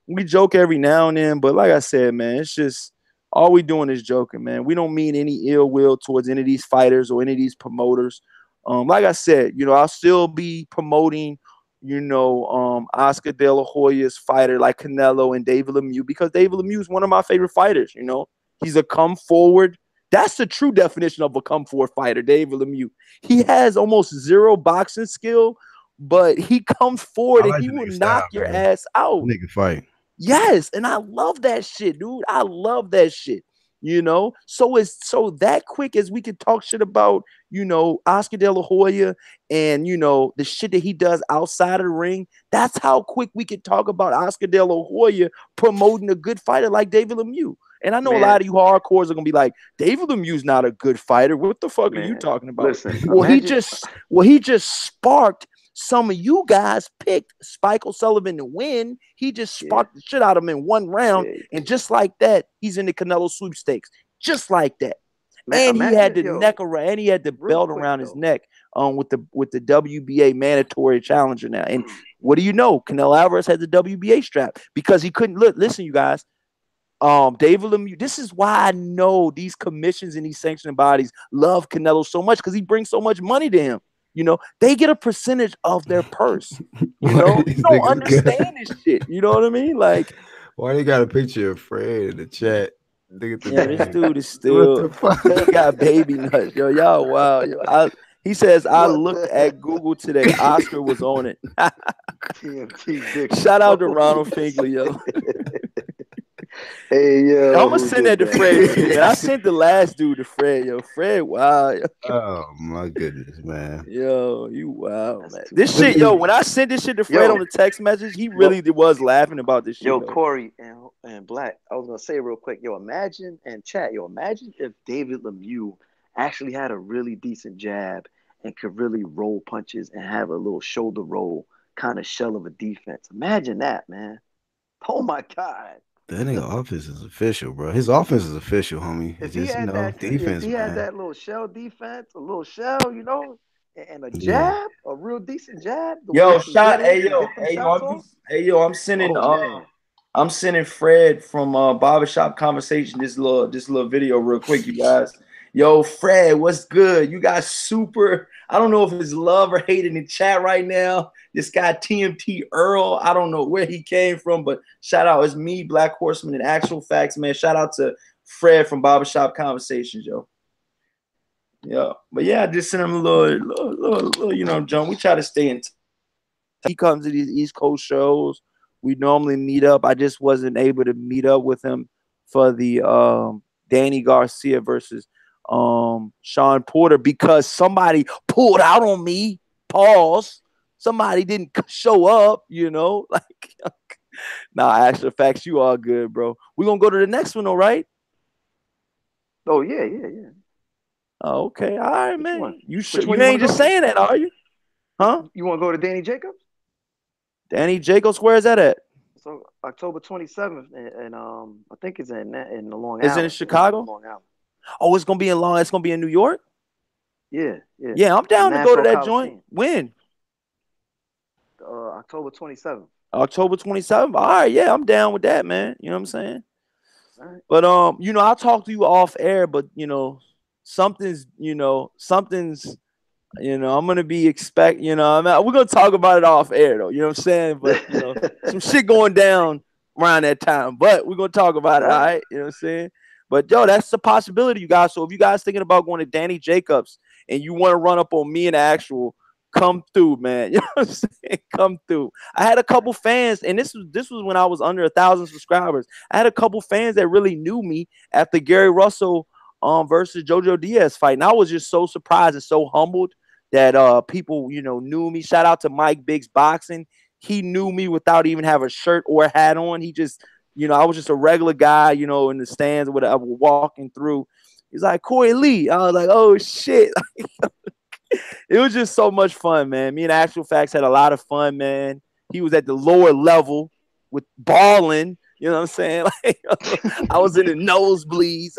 we joke every now and then, but like I said, man, it's just all we doing is joking, man. We don't mean any ill will towards any of these fighters or any of these promoters. Like I said, I'll still be promoting, Oscar De La Hoya's fighter like Canelo and David Lemieux, because David Lemieux is one of my favorite fighters. He's a come forward. That's the true definition of a come forward fighter, David Lemieux. He has almost zero boxing skill, but he comes forward I and like he the will nigga knock style, your man. ass out. Nigga fight. Yes, and I love that shit, dude. I love that shit. So that quick as we could talk shit about, Oscar De La Hoya and the shit that he does outside of the ring. That's how quick we could talk about Oscar De La Hoya promoting a good fighter like David Lemieux. And I know a Man, lot of you hardcores are gonna be like, David Lemieux's not a good fighter. What the fuck are you man, talking about? listen, Well, he imagine. just well, he just sparked some of you guys picked Spike O'Sullivan to win. He just Yeah, sparked the shit out of him in one round. yeah. And just like that, he's in the Canelo sweepstakes. Just like that. Man, And he had imagine, the yo, neck around, and he had the real belt quick around his though. neck with the WBA mandatory challenger now. And what do you know? Canelo Alvarez had the WBA strap because he couldn't listen, you guys. David Lemieux. This is why I know these commissions and these sanctioning bodies love Canelo so much, because he brings so much money to him. They get a percentage of their purse. You Why know, you these don't niggas got? understand this shit. You know what I mean? Like, Why they got a picture of Fred in the chat? Look at the yo, this name. dude is What still. the fuck? He got baby nuts. Yo, y'all, wow. He says I What looked the at Google today. Oscar was on it. TMT Dick Shout out to Flow? Ronald Finkley, yo. Hey I'm yo, gonna who send did that to that? Fred too, man. I sent the last dude to Fred, yo. Fred, wow, yo. Oh my goodness, man. Yo, you wow, That's man. too This Look shit, at funny. yo, this. when I sent this shit to Fred on Yo, the text message, he yo, really was laughing about this shit, yo, though. Corey and Black. I was gonna say real quick, yo, imagine and chat, yo, imagine if David Lemieux actually had a really decent jab and could really roll punches and have a little shoulder roll kind of shell of a defense. Imagine that, man. Oh my God. That nigga offense is official, bro. His offense is official, homie. It's If he just, had that, if defense, he had man. that little shell defense, a little shell, and a Yeah. jab, a real decent jab, the way he Yo, can get in and get them shots I'm off. just, hey yo, Oh man, I'm sending Fred from Barbershop Conversation this little video real quick, you guys. Yo, Fred, what's good? You guys super. I don't know if it's love or hate in the chat right now. This guy TMT Earl, I don't know where he came from, but shout out. It's me, Black Horseman, and Actual Facts, man. Shout out to Fred from Barbershop Conversations, yo. Yeah, but yeah, I just sent him a little, John. We try to stay in touch. He comes to these East Coast shows. We normally meet up. I just wasn't able to meet up with him for the Danny Garcia versus Sean Porter because somebody pulled out on me. Pause. Somebody didn't show up, like nah, actual facts, you all good, bro. We're gonna go to the next one, all right? oh yeah, yeah, yeah. Oh, okay, all right, Which one? man. You Which should one you you want ain't to just go to? saying that, are you? Huh? You want to go to Danny Jacobs? Danny Jacobs, where is that at? So October 27th, and I think it's in the Long Is it in Island. It's in Chicago? Long Island. Oh, it's gonna be in Long. It's gonna be in New York. Yeah, yeah. Yeah, I'm The down to go to Nassau that joint. Coliseum. When? October 27th. October 27th. All right, yeah, I'm down with that, man. You know what I'm saying? All right. But I'll talk to you off air, but something's I'm gonna be we're gonna talk about it off air though. You know what I'm saying? But some shit going down around that time. But we're gonna talk about it, all right? You know what I'm saying? But yo, that's a possibility, you guys. So if you guys thinking about going to Danny Jacobs and you want to run up on me and actual, come through, man. You know what I'm saying? Come through. I had a couple fans, and this was when I was under 1,000 subscribers. I had a couple fans that really knew me after Gary Russell versus Jojo Diaz fight. And I was just so surprised and so humbled that people knew me. Shout out to Mike Biggs Boxing. He knew me without even having a shirt or a hat on. He just, I was just a regular guy, in the stands or whatever, walking through. He's like, Corey Lee. I was like, oh shit. It was just so much fun, man. Me and Actual Facts had a lot of fun, man. He was at the lower level with balling. You know what I'm saying? Like, I was in the nosebleeds.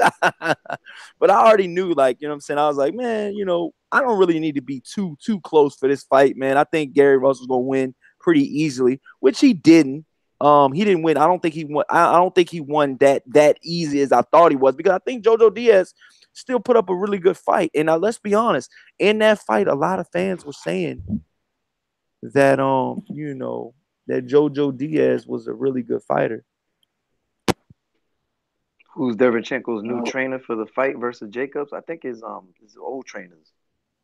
But I already knew, like, you know what I'm saying? I was like, man, I don't really need to be too close for this fight, man. I think Gary Russell's gonna win pretty easily, which he didn't. He didn't win. I don't think he won. I don't think he won that easy as I thought he was, because I think Jojo Diaz still put up a really good fight. And let's be honest, in that fight, a lot of fans were saying that that Jojo Diaz was a really good fighter. Who's Derevchenko's new trainer for the fight versus Jacobs? I think his old trainers,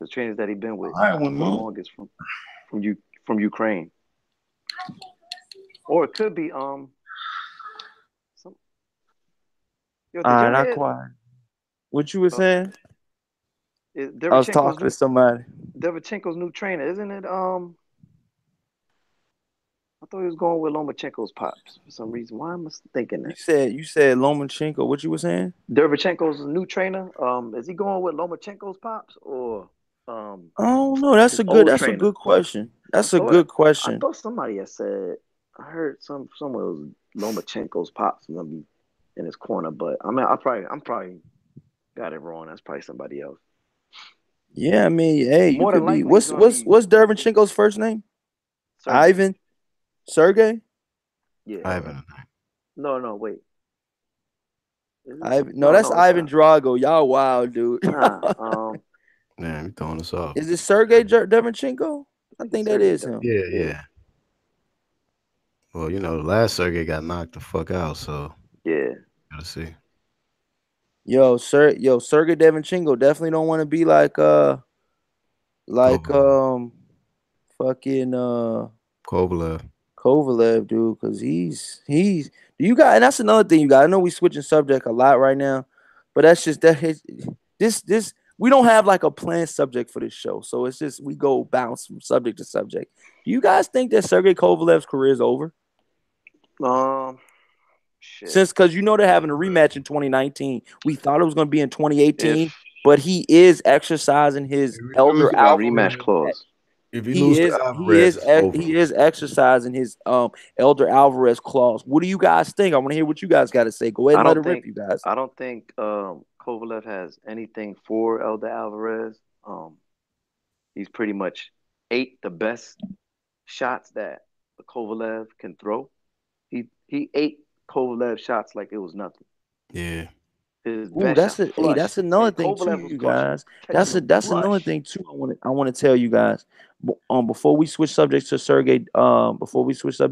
his trainers that he been with All right, for the longest from Ukraine, or it could be some. Yo, did y'all not hear? quite. What you were saying? I was talking to somebody. Derevchenko's new trainer, isn't it? I thought he was going with Lomachenko's pops for some reason. Why am I thinking that? You said Lomachenko. What you were saying? Derevchenko's new trainer. Is he going with Lomachenko's pops or Oh no, that's his a good old that's a trainer? good question. I That's a thought good I question. thought somebody had said. I heard somewhere it was Lomachenko's pops gonna be in his corner, but I'm probably got it wrong. That's probably somebody else. Yeah, I mean, hey, you More than could be. likely, he's What's gonna what's be what's Derevchenko's first name? Sergey. Ivan? Sergey? Yeah. Ivan. No, wait. Is it? Ivan? No, that's No, it's Ivan Drago. Y'all wild, dude. nah. Man, you throwing us off. Is it Sergey Derevchenko? I I think it's think that Sergey. is him. Yeah, Yeah, yeah. Well, the last Sergey got knocked the fuck out, so yeah. gotta see. Sergey Derevchenko definitely don't want to be like Kovalev. fucking Kovalev. Kovalev, dude, because he's you got, and that's another thing, you got. I know we switching subject a lot right now, but that's just that this we don't have like a planned subject for this show, so it's just we go bounce from subject to subject. Do you guys think that Sergey Kovalev's career is over? Shit. Since because they're having a rematch in 2019, we thought it was going to be in If 2018, but he is exercising his If he lose Elder to a Alvarez. rematch clause. if he lose to Alvarez, it's over. He is exercising his Elder Alvarez clause. What do you guys think? I want to hear what you guys got to say. Go ahead I and let don't it rip, think you guys. I don't think Kovalev has anything for Elder Alvarez. He's pretty much ate the best shots that Kovalev can throw. He ate Kovalev shots like it was nothing. Yeah. His Ooh, best shot that's flushed, another and thing too, Kovalev was you guys. catching them That's another flush. thing too. I want to tell you guys. Before we switch subjects to Sergey, Kovalev,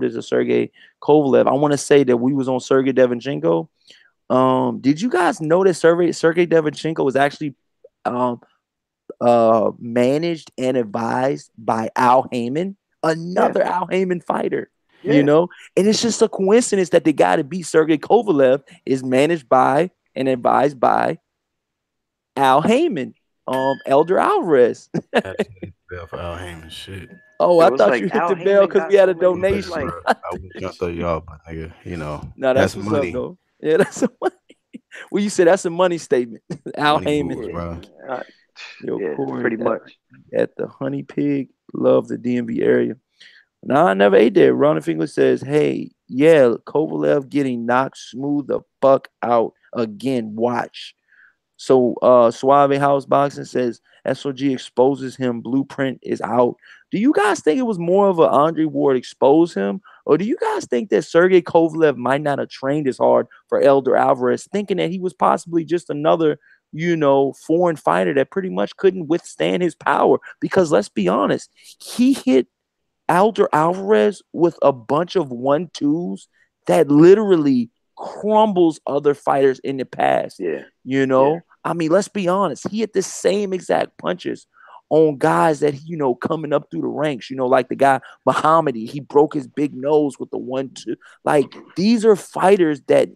I want to say that we was on Sergey Devinchenko. Did you guys know that Sergey Devinchenko was actually um managed and advised by Al Heyman, Yeah, another Al Heyman fighter? yeah. And it's just a coincidence that the guy to beat Sergey Kovalev is managed by and advised by Al Heyman, Elder Alvarez. Absolutely bell for Al Heyman shit. Oh, I Yo, it's thought you like hit Al the bell Heyman because got we had so a many. Man, It's donation. like bro, I wouldn't try to throw you off, but nigga, No, that's that's what's up, money. though. Yeah, that's a money. Well, you said that's a money statement. Al Money Heyman, moves, yeah, bro. uh, yo, yeah, Corey pretty much. at the Honey Pig, love the DMV area. No, I never ate there. Ronald Finger says, "Hey, yeah, Kovalev getting knocked smooth the fuck out again. Watch." So Suave House Boxing says SOG exposes him. Blueprint is out. Do you guys think it was more of a Andre Ward expose him, or do you guys think that Sergey Kovalev might not have trained as hard for Elder Alvarez, thinking that he was possibly just another, foreign fighter that pretty much couldn't withstand his power? Because let's be honest, he hit Alder Alvarez with a bunch of 1-2s that literally crumbles other fighters in the past. Yeah. Yeah. I mean, let's be honest. He hit the same exact punches on guys that coming up through the ranks. Like the guy Muhammad, he broke his big nose with the 1-2. Like these are fighters that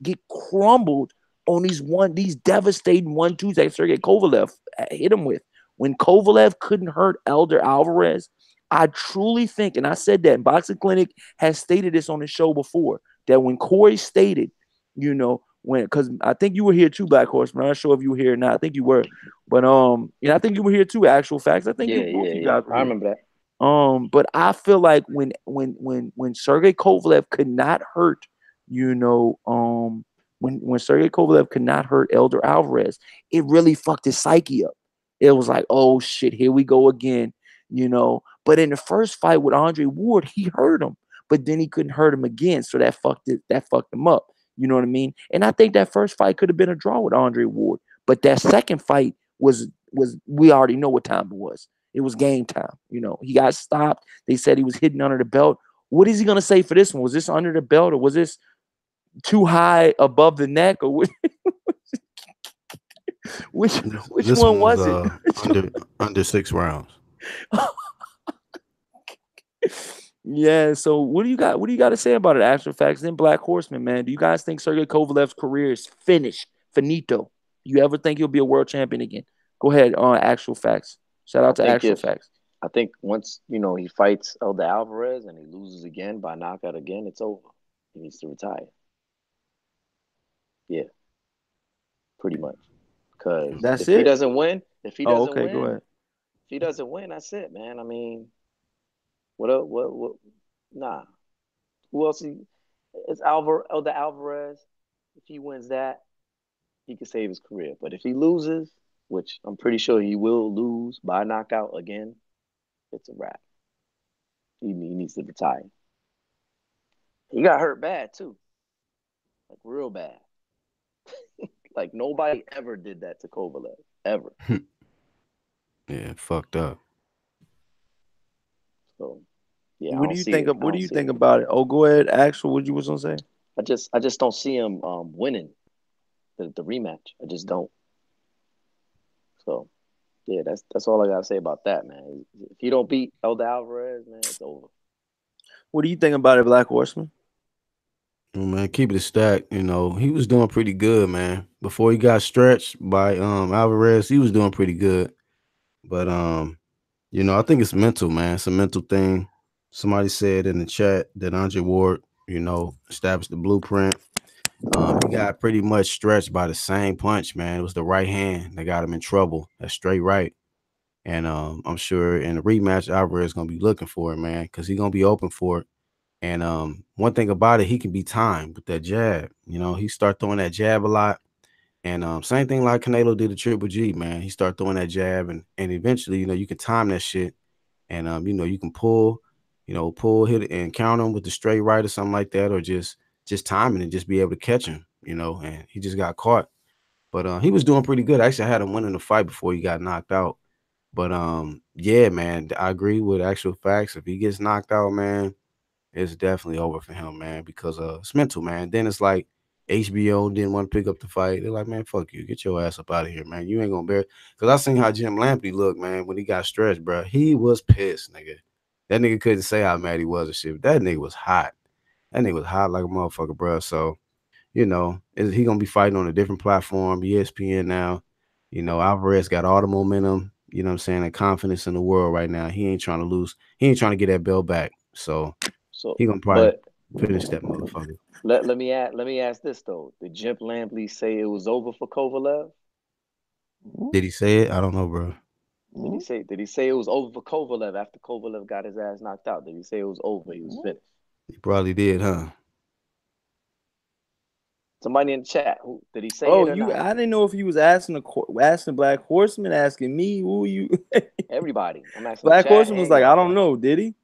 get crumbled on these devastating 1-2s that Sergey Kovalev hit him with. When Kovalev couldn't hurt Elder Alvarez, I truly think, and I said that, Boxing Clinic has stated this on the show before, that when Corey stated, because I think you were here too, Black Horseman. I'm not sure if you were here or not. I think you were, but I think you were here too. Actual facts. I think Yeah. both of Yeah. you Yeah. guys were I here. remember that. But I feel like when Sergey Kovalev could not hurt, when Sergey Kovalev could not hurt Elder Alvarez, it really fucked his psyche up. It was like, oh shit, here we go again, But in the first fight with Andre Ward, he hurt him, but then he couldn't hurt him again, so that fucked him up. You know what I mean? And I think that first fight could have been a draw with Andre Ward, but that second fight was we already know what time it was. It was game time. He got stopped. They said he was hitting under the belt. What is he gonna say for this one? Was this under the belt, or was this too high above the neck, or which which, which This one one was was it? under 6 rounds. Yeah. So what do you got? What do you got to say about it? Actual facts. Then Black Horseman, man. Do you guys think Sergey Kovalev's career is finished, finito? Do you ever think he'll be a world champion again? Go ahead on actual facts. Shout I out to think actual if facts. I think once he fights Elder Alvarez and he loses again by knockout again, it's over. He needs to retire. Yeah, pretty much. Because That's if he it. doesn't win, if he Oh, doesn't okay. Go win, ahead. if he doesn't win, that's it, man. I mean, what up? What? Nah. Who else? It's Elder Alvarez. If he wins that, he can save his career. But if he loses, which I'm pretty sure he will lose by knockout again, it's a wrap. He needs to retire. He got hurt bad too, like real bad. Like nobody ever did that to Kovalev ever. Yeah, fucked up. So yeah, I What do don't you see think it. of? I What do don't you see it. think about it? Oh, go ahead. Actual, what you was gonna say? I just don't see him winning the rematch. I just don't. So yeah, that's all I gotta say about that, man. If you don't beat Elder Alvarez, man, it's over. What do you think about it, Black Horseman? Man, keep it a stack. He was doing pretty good, man. Before he got stretched by Alvarez, he was doing pretty good. But I think it's mental, man. It's a mental thing. Somebody said in the chat that Andre Ward, established the blueprint. He got pretty much stretched by the same punch, man. It was the right hand that got him in trouble. That straight right. And I'm sure in the rematch, Alvarez is gonna be looking for it, man, because he's gonna be open for it. And one thing about it, he can be timed with that jab. He start throwing that jab a lot. And same thing like Canelo did to Triple G, man. He start throwing that jab, and eventually, you can time that shit, and you can pull, hit it, and counter him with the straight right or something like that, or just timing and just be able to catch him, And he just got caught, but he was doing pretty good. I actually had him winning the fight before he got knocked out. But yeah, man, I agree with actual facts. If he gets knocked out, man, it's definitely over for him, man, because it's mental, man. Then it's like HBO didn't want to pick up the fight. They're like, man, fuck you. Get your ass up out of here, man. You ain't gonna bear. Because I seen how Jim Lampley looked, man, when he got stretched, bro. He was pissed, nigga. That nigga couldn't say how mad he was and shit. But that nigga was hot. That nigga was hot like a motherfucker, bro. So, he gonna be fighting on a different platform, ESPN now. Alvarez got all the momentum, you know what I'm saying, and confidence in the world right now. He ain't trying to lose. He ain't trying to get that belt back. So So, he gonna probably but finish that motherfucker. let me ask this though: did Jim Lampley say it was over for Kovalev? Did he say it? I don't know, bro. Did he say it was over for Kovalev after Kovalev got his ass knocked out? Did he say it was over? He was finished. He probably did, huh? Somebody in the chat, who did he say Oh, it or you? not? I didn't know if you was asking asking Black Horseman, asking me. Who you? Everybody. I'm asking the Black chat Horseman was and like, I y'all. don't know. Did he?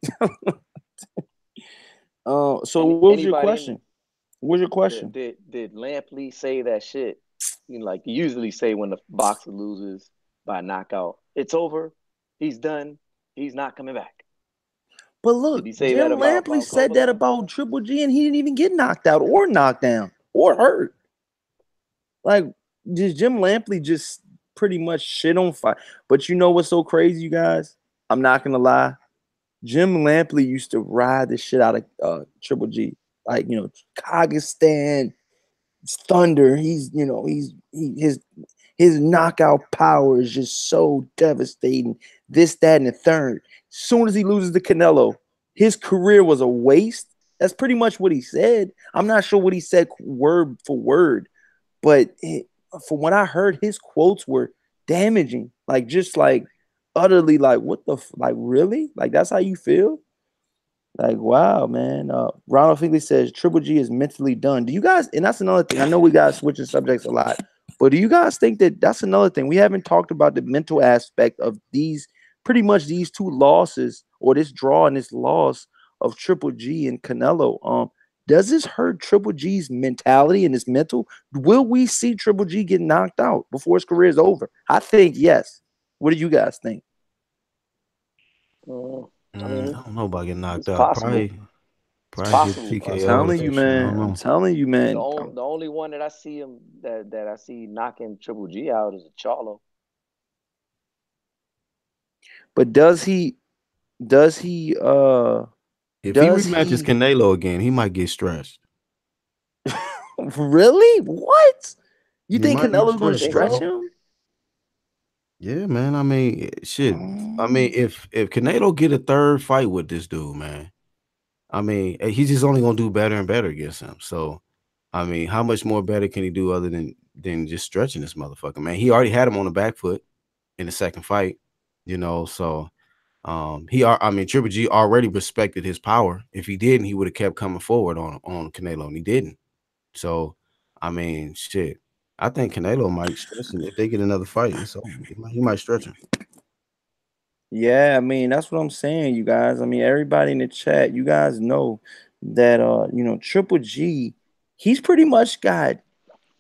So what was your Anybody in question? What was your question? did Lampley say that shit? You know, like you usually say when the boxer loses by knockout, it's over, he's done, he's not coming back. But Did look, he say that Jim Lampley about said that Kovalev? about Triple G, and he didn't even get knocked out or knocked down or hurt. Like, just Jim Lampley just pretty much shit on fire. But you know what's so crazy, you guys? I'm not gonna lie. Jim Lampley used to ride the shit out of Triple G. Like, Kazakhstan, Thunder. His knockout power is just so devastating. This, that, and the third. Soon as he loses to Canelo, his career was a waste. That's pretty much what he said. I'm not sure what he said word for word, but from what I heard, his quotes were damaging. Like, just like utterly, like, what the like, really? Like, that's how you feel? Like, wow, man. Ronald Finley says Triple G is mentally done. Do you guys, and that's another thing. I know we got switching subjects a lot, but do you guys think that that's another thing? We haven't talked about the mental aspect of pretty much these two losses, or this draw and this loss of Triple G and Canelo. Does this hurt Triple G's mentality and his mental? Will we see Triple G get knocked out before his career is over? I think yes. What do you guys think? I mean, I don't know about getting knocked it's out. possible. Probably get Possible. I'm TKO or telling some you, shit. I man. don't I'm know. telling you, man. The only one that I see him that I see knocking Triple G out is a Charlo. But does he If he does rematches he Canelo again, he might get stretched. really? What? You He think might get Canelo's going You to stretched, think stretch bro. so? him? Yeah, man. I mean, shit. I mean, Mm. if Canelo get a third fight with this dude, man, I mean, he's just only gonna do better and better against him. So, I mean, how much more better can he do other than just stretching this motherfucker, man? He already had him on the back foot in the second fight, So, I mean, Triple G already respected his power. If he didn't, he would have kept coming forward on Canelo, and he didn't. So, I mean, shit. I think Canelo might stretch him if they get another fight. It's over. He might stretch him. Yeah, I mean, that's what I'm saying, you guys. I mean, everybody in the chat, you guys know that Triple G, he's pretty much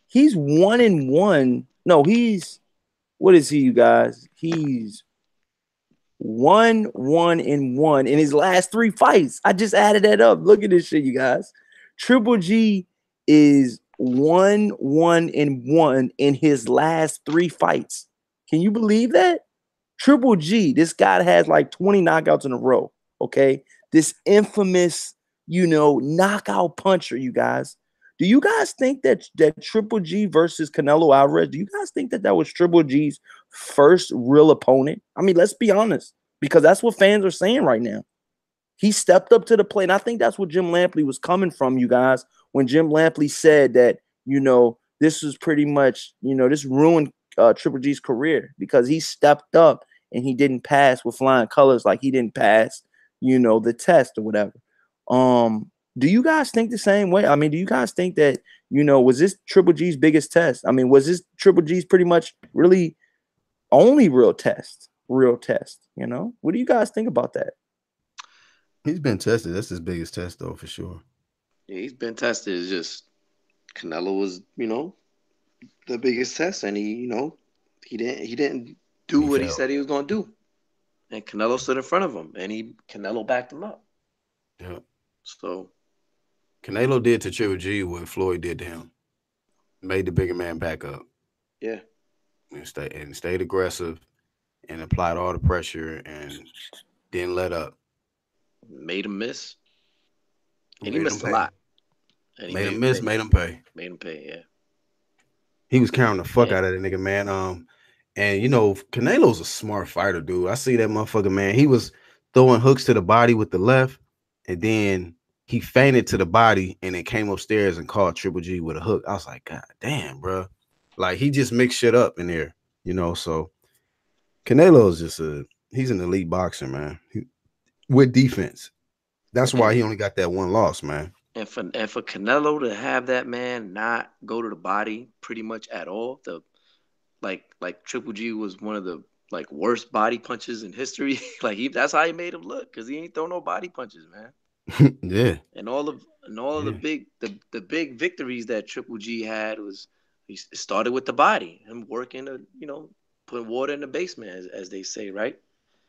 he's 1-1. No, what is he, you guys? He's 1-1 in his last three fights. I just added that up. Look at this shit, you guys. Triple G is 1-1 in his last three fights. Can you believe that? Triple G, this guy has like 20 knockouts in a row. Okay. This infamous, knockout puncher, you guys. Do you guys think that Triple G versus Canelo Alvarez, do you guys think that was Triple G's first real opponent? I mean, let's be honest, because that's what fans are saying right now. He stepped up to the plate. And I think that's what Jim Lampley was coming from, you guys, when Jim Lampley said that, this was pretty much, this ruined Triple G's career because he stepped up and he didn't pass with flying colors, like he didn't pass, the test or whatever. Do you guys think the same way? I mean, do you guys think that, was this Triple G's biggest test? I mean, was this Triple G's pretty much really only real test? What do you guys think about that? He's been tested. That's his biggest test, though, for sure. Yeah, he's been tested. It's just Canelo was, the biggest test, and he didn't do He what he failed. said he was gonna do. And Canelo stood in front of him, and Canelo backed him up. Yeah. So Canelo did to Triple G what Floyd did to him. Made the bigger man back up yeah, and stayed aggressive and applied all the pressure and didn't let up. made him miss, and he Made him missed a pay. lot, and he Made made him him miss, pay. made him pay. Made him pay. Yeah, He was counting the fuck and out of that nigga, man. And Canelo's a smart fighter, dude. I see that motherfucker, man. He was throwing hooks to the body with the left, and then he feinted to the body and then came upstairs and caught Triple G with a hook. I was like, God damn, bro. Like he just mixed shit up in there, So Canelo is he's an elite boxer, man. With defense. That's why he only got that one loss, man. And for Canelo to have that man not go to the body pretty much at all, like Triple G was one of the like worst body punches in history. Like that's how he made him look because he ain't throw no body punches, man. Yeah, And all of the yeah. big victories that Triple G had was he started with the body, him working putting water in the basement as they say, right?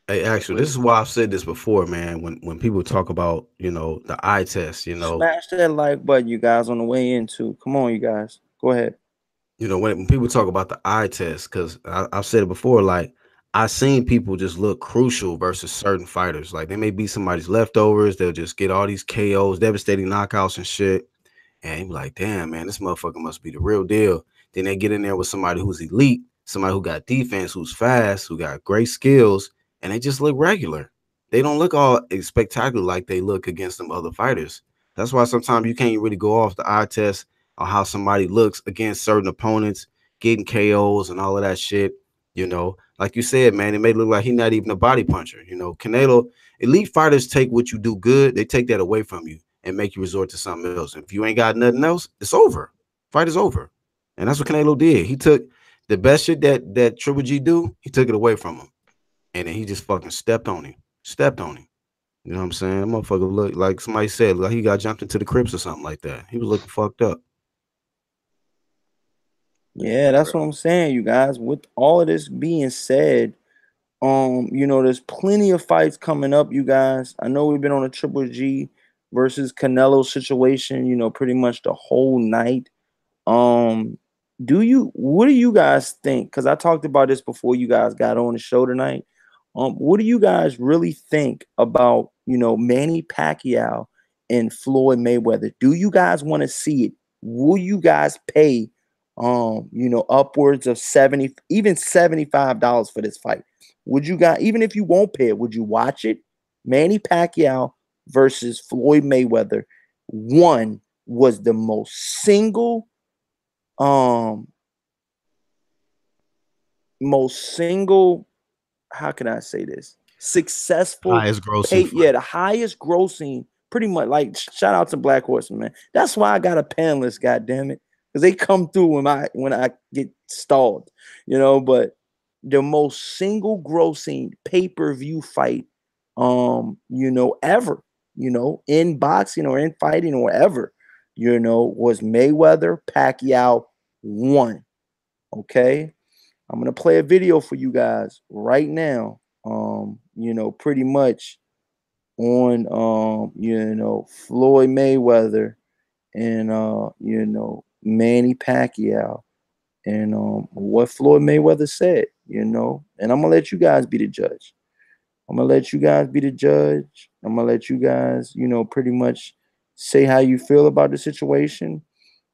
Hey, Like actually, with this is why I've said this before, man. When people talk about, the eye test, Smash that like button, you guys, on the way in too. Come on, you guys. Go ahead. when people talk about the eye test, because I've said it before, like I've seen people just look crucial versus certain fighters. Like they may be somebody's leftovers, they'll just get all these KOs, devastating knockouts and shit. And you be like, damn, man, this motherfucker must be the real deal. Then they get in there with somebody who's elite, somebody who got defense, who's fast, who got great skills, and they just look regular. They don't look all spectacular like they look against them other fighters. That's why sometimes you can't really go off the eye test on how somebody looks against certain opponents, getting KOs and all of that shit. Like you said, man, it may look like he's not even a body puncher. Canelo, elite fighters take what you do good, they take that away from you and make you resort to something else. If you ain't got nothing else, it's over. Fight is over. And that's what Canelo did. He took the best shit that Triple G do, he took it away from him. And then he just fucking stepped on him. Stepped on him. You know what I'm saying? That motherfucker looked like somebody said, like he got jumped into the crypts or something like that. He was looking fucked up. Yeah, that's what I'm saying, you guys. With all of this being said, there's plenty of fights coming up, you guys. I know we've been on a Triple G versus Canelo situation, pretty much the whole night. Um, what do you guys think? Because I talked about this before you guys got on the show tonight. What do you guys really think about, Manny Pacquiao and Floyd Mayweather? Do you guys want to see it? Will you guys pay, upwards of 70, even $75 for this fight? Would you guys, even if you won't pay it, would you watch it? Manny Pacquiao versus Floyd Mayweather. One was the most um single, how can I say this, successful Highest grossing pay, fight. the highest grossing, pretty much. Like, shout out to Black Horseman, man. That's why I got a panelist, god damn it, because they come through when I get stalled, but the most single grossing pay-per-view fight ever, in boxing or in fighting or ever, was Mayweather Pacquiao 1. Okay, I'm gonna play a video for you guys right now. Pretty much on Floyd Mayweather and Manny Pacquiao and what Floyd Mayweather said, and I'm gonna let you guys be the judge. I'm gonna let you guys be the judge. I'm gonna let you guys, pretty much say how you feel about the situation.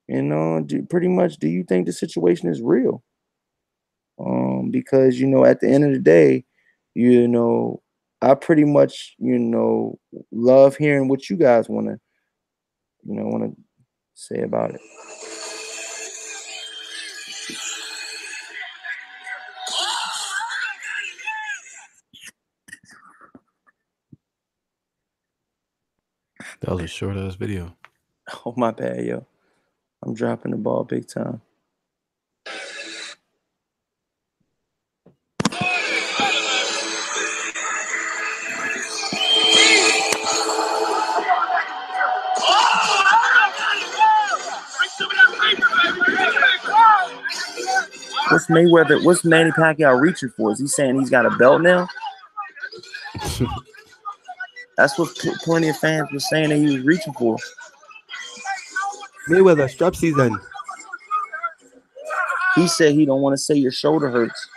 And pretty much, do you think the situation is real? Because at the end of the day, you know, I pretty much love hearing what you guys want to say about it. That was a short ass video. Oh, my bad, yo. I'm dropping the ball big time. What's Mayweather? What's Manny Pacquiao reaching for? Is he saying he's got a belt now? That's what plenty of fans were saying that he was reaching for. Mayweather, strap season. He said he don't want to say your shoulder hurts.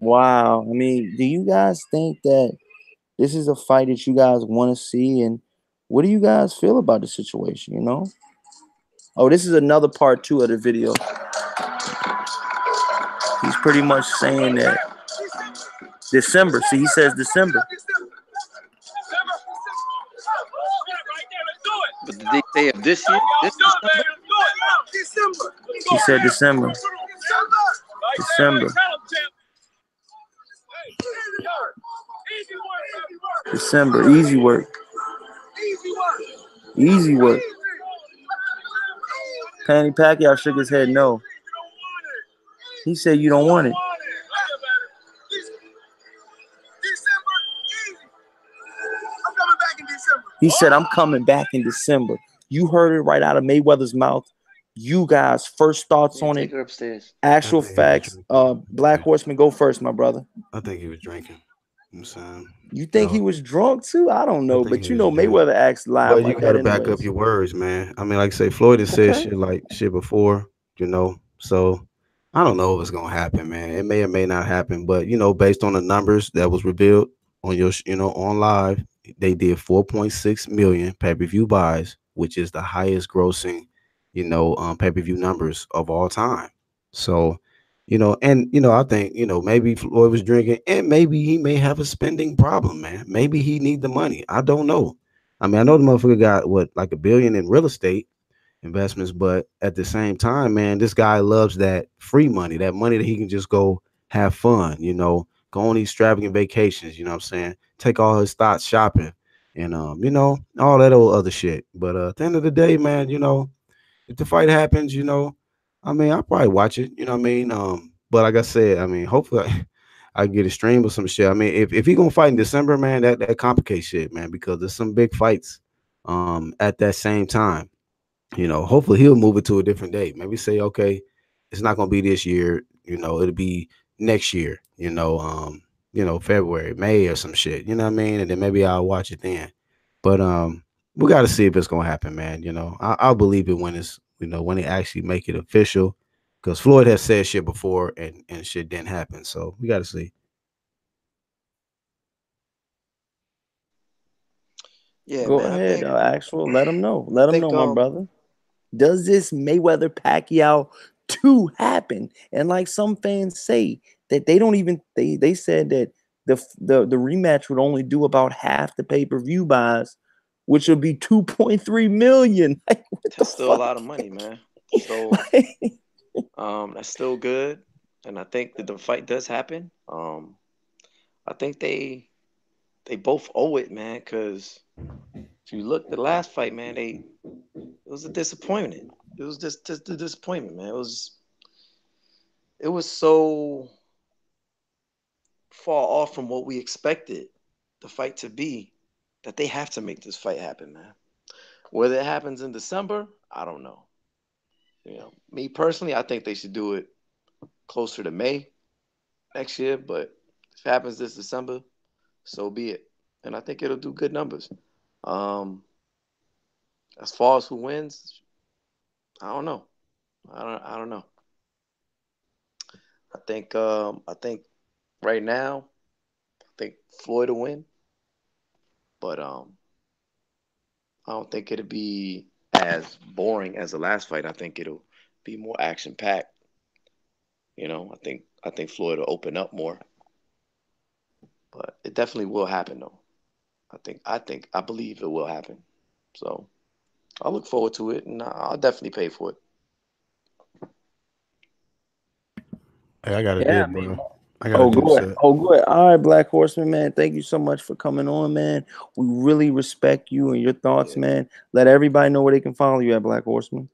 Wow. I mean, do you guys think that this is a fight that you guys want to see? And what do you guys feel about the situation, Oh, this is another part 2 of the video. He's pretty much saying that December. See, he says December. But did they say of this year? This December? He said December. December. December. Easy work. Easy work. Manny Pacquiao shook his head no. He said you don't want it. He said I'm coming back in December. You heard it right out of Mayweather's mouth. You guys, first thoughts Yeah, on it? take her upstairs. I Actual think he was facts. drinking. Black Horseman, go first, my brother. I think he was drinking. I'm saying, You you think he know, was drunk too? I don't I know, think but he you was know drinking. Mayweather acts live But you like got that to back up anyways. your words, man. I mean, like I say, Floyd has said Okay. shit like shit before, you know. So I don't know if it's gonna happen, man. It may or may not happen, but based on the numbers that was revealed on on live, they did 4.6 million pay-per-view buys, which is the highest grossing, pay-per-view numbers of all time. So, and I think maybe Floyd was drinking, and maybe he may have a spending problem, man. Maybe he need the money. I don't know. I mean, I know the motherfucker got what, like $1 billion in real estate investments, but at the same time, man, this guy loves that free money, that money that he can just go have fun, go on these extravagant vacations, you know what I'm saying? Take all his thoughts shopping and all that old other shit. But at the end of the day, man, if the fight happens, I mean, I'll probably watch it, you know what I mean? But like I said, I mean, hopefully I get a stream or some shit. I mean, if he gonna fight in December, man, that complicates shit, man, because there's some big fights at that same time. Hopefully he'll move it to a different date. Maybe say, okay, it's not gonna be this year, it'll be next year, February, May or some shit, you know what I mean? And then maybe I'll watch it then. But we gotta see if it's gonna happen, man. I'll believe it when when they actually make it official. Because Floyd has said shit before and shit didn't happen. So we gotta see. Yeah, Go man. I ahead, think actual. Let him know. I Let him think know, my brother. Does this Mayweather Pacquiao 2 happen? And like some fans say that they don't even they said that the rematch would only do about half the pay-per-view buys, which would be 2.3 million. Like what the that's still a fuck? lot of money, man. So Like, that's still good. And I think that the fight does happen. I think they both owe it, man, because if you look the last fight, man, it was a disappointment. It was just a disappointment, man. It was so far off from what we expected the fight to be that they have to make this fight happen, man. Whether it happens in December, I don't know. Me personally, I think they should do it closer to May next year, but if it happens this December, so be it. And I think it'll do good numbers. Um, as far as who wins, I don't know. I don't know. I think right now, I think Floyd will win, but I don't think it'll be as boring as the last fight. I think it'll be more action packed. I think Floyd will open up more, but it definitely will happen though. I believe it will happen. So I look forward to it, and I'll definitely pay for it. Hey, I got a yeah, dip, I mean, bro. I got a oh, dip go ahead. set. Oh, go ahead. All right, Black Horseman, man. Thank you so much for coming on, man. We really respect you and your thoughts, Yeah. man. Let everybody know where they can follow you at, Black Horseman.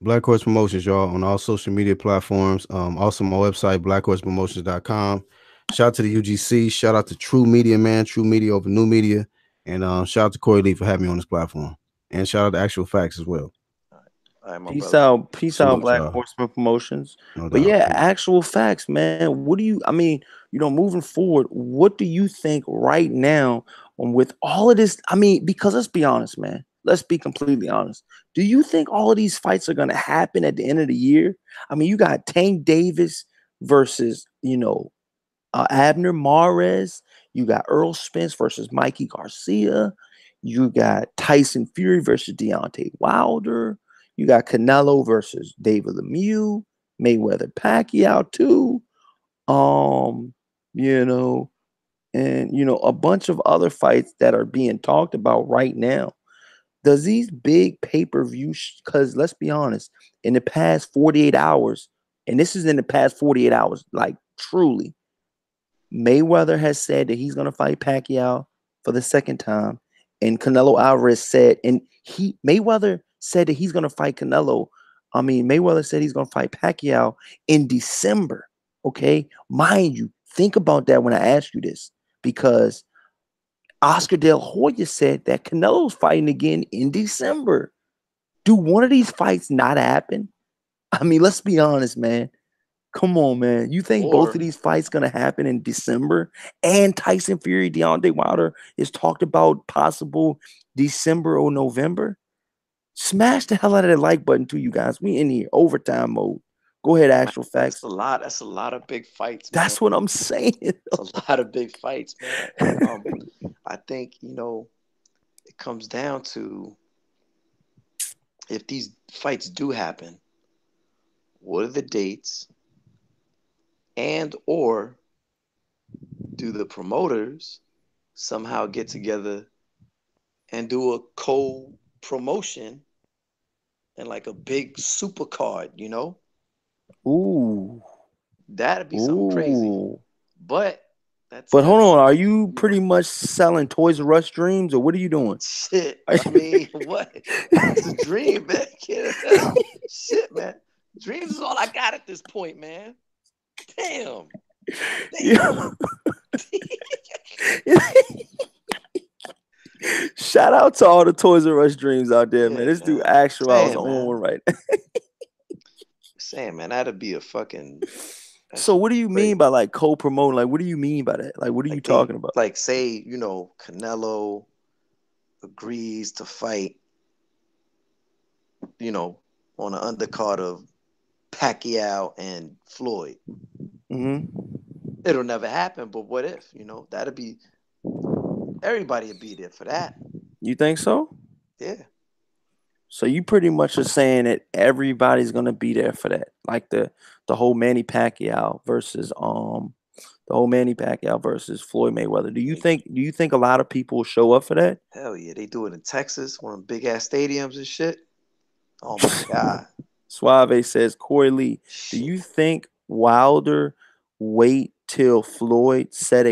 Black Horse Promotions, y'all, on all social media platforms. Also my website, blackhorsepromotions.com. Shout out to the UGC. Shout out to True Media, man. True Media over New Media. And shout out to Corey Lee for having me on this platform. And shout out to Actual Facts as well. All right, my Peace brother. out. Peace out, Salute Black y'all. Horseman Promotions. No But doubt. yeah, Peace. actual facts, man. What do you, I mean, moving forward, what do you think right now with all of this? I mean, because let's be honest, man. Let's be completely honest. Do you think all of these fights are going to happen at the end of the year? I mean, you got Tank Davis versus, Abner Mares. You got Earl Spence versus Mikey Garcia. You got Tyson Fury versus Deontay Wilder. You got Canelo versus David Lemieux. Mayweather Pacquiao too. Um, you know, and a bunch of other fights that are being talked about right now. does these big pay-per-view, because let's be honest, in the past 48 hours, and this is in the past 48 hours, like truly, Mayweather has said that he's going to fight Pacquiao for the second time, and Canelo Alvarez said, and Mayweather said that he's going to fight Canelo. I mean, Mayweather said he's going to fight Pacquiao in December. Okay, mind you, think about that when I ask you this, because Oscar De La Hoya said that Canelo's fighting again in December. Do one of these fights not happen? I mean, let's be honest, man. Come on, man. You think both of Or these fights gonna happen in December? And Tyson Fury, Deontay Wilder is talked about possible December or November. Smash the hell out of that like button too, you guys. We in here overtime mode. Go ahead, man, actual that's facts. a lot. That's a lot of big fights, man. That's what I'm saying. It's a lot of big fights, man. And I think it comes down to, if these fights do happen, what are the dates, and or do the promoters somehow get together and do a co-promotion and like a big super card, Ooh, That'd be something crazy. ooh. But that's But hold that's on, are you you know pretty much selling Toys R Us dreams, or what are you doing? shit. I mean, what? It's a dream, man. Shit, man. Dreams is all I got at this point, man. Damn. Yeah. Damn. Shout out to all the Toys R Us dreams out there, man. Yeah, This dude man. actual I was Saying, on one man. right. Saying, man, that'd be a fucking that So shit what do you crazy. mean by like co-promoting? Like what do you mean by that? Like what are you Like they talking about? like say, Canelo agrees to fight, you know, on an undercard of Pacquiao and Floyd. Hmm. It'll never happen, but what if? That'd be everybody would be there for that. You think so? Yeah. So you pretty much are saying that everybody's gonna be there for that. Like the whole Manny Pacquiao versus Floyd Mayweather. Do you think a lot of people will show up for that? Hell yeah, they do it in Texas, one of them big ass stadiums and shit. Oh my god, Suave says, Corey Lee, do shit. you think Wilder will wait till Floyd sets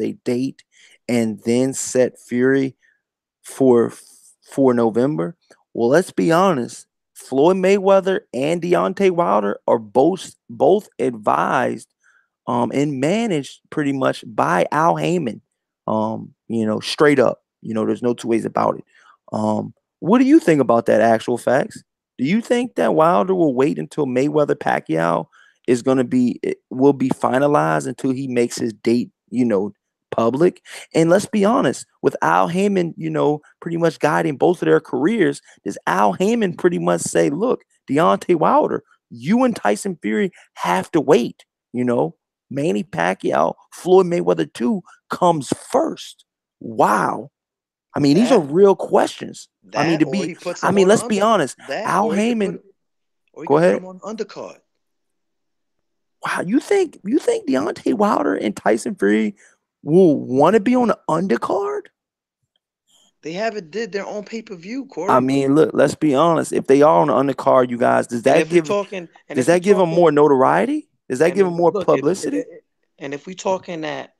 a date and then set Fury for for November? Well, let's be honest. Floyd Mayweather and Deontay Wilder are both advised and managed pretty much by Al Heyman. Straight up. There's no two ways about it. What do you think about that, actual facts? Do you think that Wilder will wait until Mayweather Pacquiao will be finalized until he makes his date, public? And let's be honest, with Al Heyman, pretty much guiding both of their careers, does Al Heyman pretty much say, look, Deontay Wilder, you and Tyson Fury have to wait, you know? Manny Pacquiao, Floyd Mayweather 2 comes first. Wow. I mean, these are That real questions. I mean, that or he puts him on the let's be under honest. that, Al or he could Heyman, put or he go could put ahead. him on undercard. Wow, you think Deontay Wilder and Tyson Fury will want to be on the undercard? They haven't did their own pay-per-view, I Corey. mean, look, let's be honest. If they are on the undercard, you guys, And if we talking, and does if we that give them talking, more notoriety? Does that and give if, them more look, publicity? and if we talking that,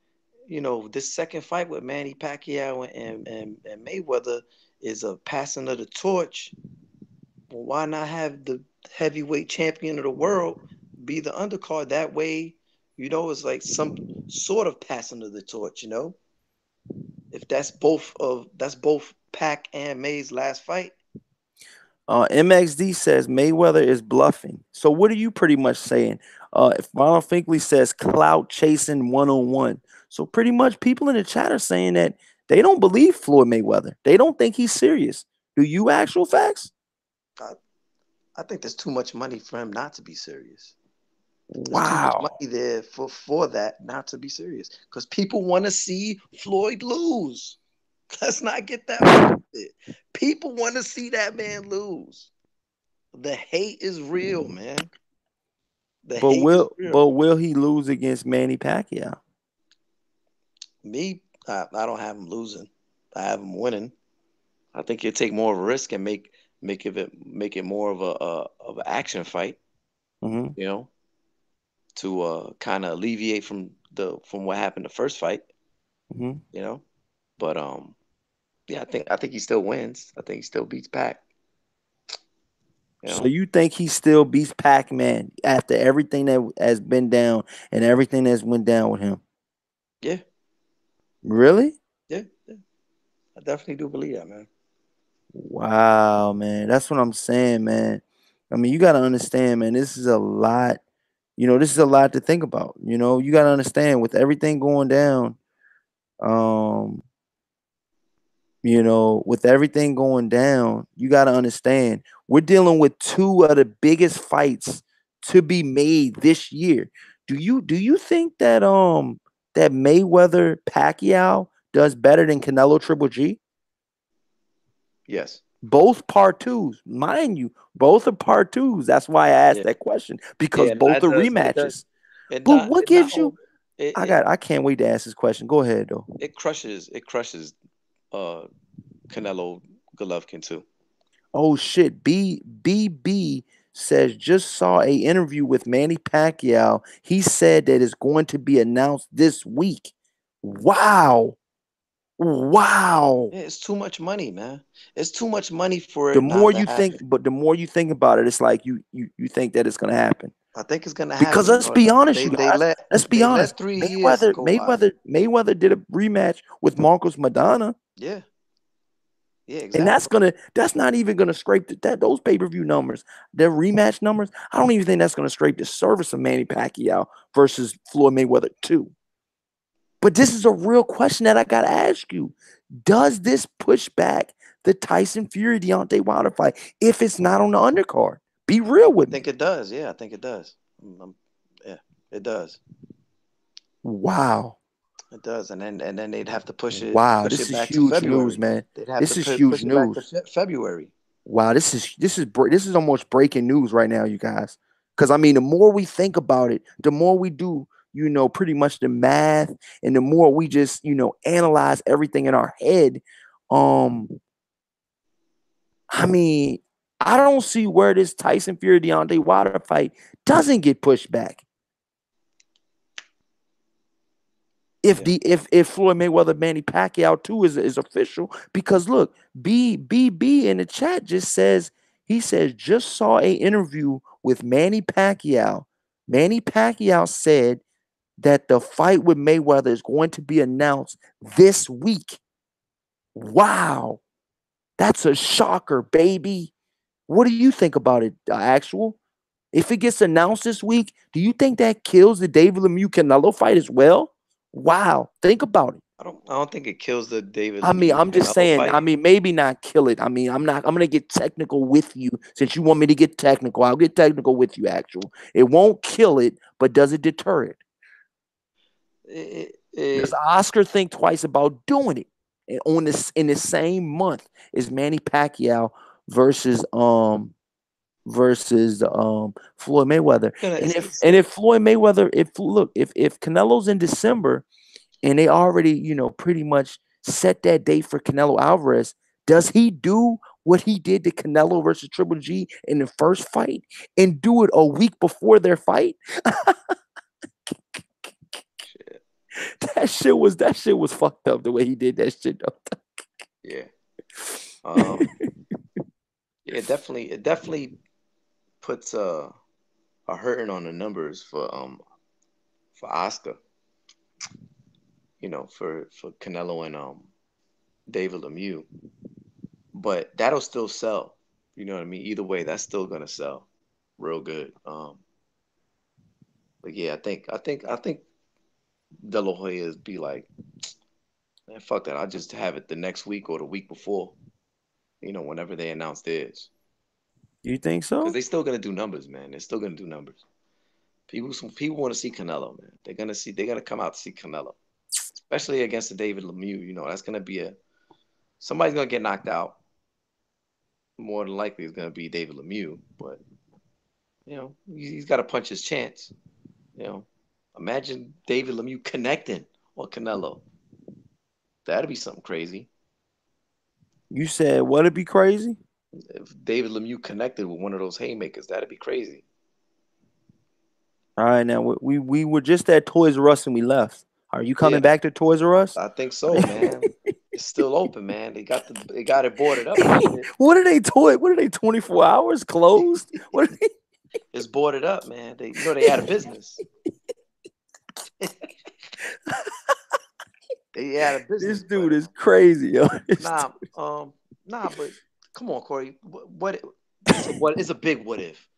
this second fight with Manny Pacquiao and Mayweather is a passing of the torch. Well, why not have the heavyweight champion of the world be the undercard? That way, it's like some sort of passing of the torch. If that's both Pac and May's last fight. MXD says Mayweather is bluffing. So what are you pretty much saying? If Ronald Finkley says clout chasing 101. So pretty much people in the chat are saying that they don't believe Floyd Mayweather. They don't think he's serious. Do you, actual facts? I, I think there's too much money for him not to be serious. There's too much Wow. money there for that not to be serious. Because people want to see Floyd lose. Let's not get that twisted. People want to see that man lose. The hate is real, man. The But hate is real. will he lose against Manny Pacquiao? Me, I don't have him losing. I have him winning. I think you take more of a risk and make it more of an action fight, Hmm. you know, to kind of alleviate from what happened the first fight, Hmm. you know. But yeah, I think he still wins. I think he still beats Pac, you So know. you think he still beats Pac-Man after everything that has been down and everything that's went down with him? Yeah, Really? yeah, yeah. I definitely do believe that, man. Wow, man. That's what I'm saying, man. I mean, you got to understand, man, this is a lot. This is a lot to think about. You got to understand with everything going down, um, with everything going down, you got to understand we're dealing with two of the biggest fights to be made this year. Do you think that Mayweather Pacquiao does better than Canelo Triple G? Yes. Both part twos, mind you, both are part twos. That's why I asked Yeah. that question because Yeah. No, both it are does. It does. rematches. It But not. what It not. gives you? Oh, it I it got. I can't wait to ask this question. Go ahead though. it crushes. It crushes. Uh, Canelo Golovkin too. Oh shit. BB says just saw a interview with Manny Pacquiao. He said that it's going to be announced this week. Wow. Wow. Yeah, it's too much money, man. It's too much money for The it not more to you think, happen. but the more you think about it, it's like you think that it's gonna happen. I think it's gonna Because happen. let's be honest, They you they guys. let Let's be they honest. let 3 years Mayweather, go by. Mayweather, Mayweather did a rematch with Marcos Madonna, Yeah. Yeah. and Exactly. that's not even gonna scrape those pay-per-view numbers, their rematch numbers. I don't even think that's gonna scrape the service of Manny Pacquiao versus Floyd Mayweather 2. But this is a real question that I gotta ask you. Does this push back the Tyson Fury Deontay Wilder fight if it's not on the undercard? Be real I with me. think it does. Yeah. I think it does. Yeah. It does. Wow. It does. And then they'd have to push it Wow, push this it is back to huge news, February. man. They'd have to This is huge push it back to news. February. Wow, this is almost breaking news right now, you guys. Because I mean, the more we think about it, the more we do, pretty much the math, and the more we just, analyze everything in our head. Um, I mean, I don't see where this Tyson Fury Deontay Wilder fight doesn't get pushed back. If Yeah. if Floyd Mayweather Manny Pacquiao too is official, because look, B in the chat just says he says just saw a interview with Manny Pacquiao. Manny Pacquiao said that the fight with Mayweather is going to be announced this week. Wow, that's a shocker, baby. What do you think about it, actual? If it gets announced this week, do you think that kills the David Lemieux Canelo fight as well? Wow, think about it. I don't think it kills the David I mean, Lemieux I'm just Canelo saying, fight. I mean, maybe not kill it. I mean, I'm gonna get technical with you since you want me to get technical. I'll get technical with you, actual. It won't kill it, but does it deter it? Does It Oscar think twice about doing it? And on this in the same month is Manny Pacquiao versus Floyd Mayweather. gonna And if it's and gonna if Floyd Mayweather, if Canelo's in December and they already, pretty much set that date for Canelo Alvarez, does he do what he did to Canelo versus Triple G in the first fight and do it a week before their fight? shit. That shit was fucked up the way he did that shit though. Yeah. Um yeah, it definitely puts a hurting on the numbers for Oscar, for Canelo and David Lemieux. But that'll still sell. You know what I mean? Either way, that's still gonna sell real good. But yeah, I think De La Hoya's be like, man, fuck that. I'll just have it the next week or the week before, whenever they announce theirs. You think Because so? they still gonna do numbers, man. They're still gonna do numbers. Some people want to see Canelo, man. They're gonna come out to see Canelo, especially against the David Lemieux. That's gonna be a somebody's gonna get knocked out. More than likely, it's gonna be David Lemieux, but he's got to punch his chance. You know, Imagine David Lemieux connecting on Canelo. That'd be something crazy. You said what would be crazy? If David Lemieux connected with one of those haymakers, that'd be crazy. All right, now we were just at Toys R Us and we left. Are you Yeah, coming back to Toys R Us? I think so, man. It's still open, man. They got it boarded up and shit. What are they toy? What are they? 24 hours closed? What are It's boarded up, man. They out of business. They out of This business, but dude is crazy, yo. nah, but come on, Corey. It's a big what if.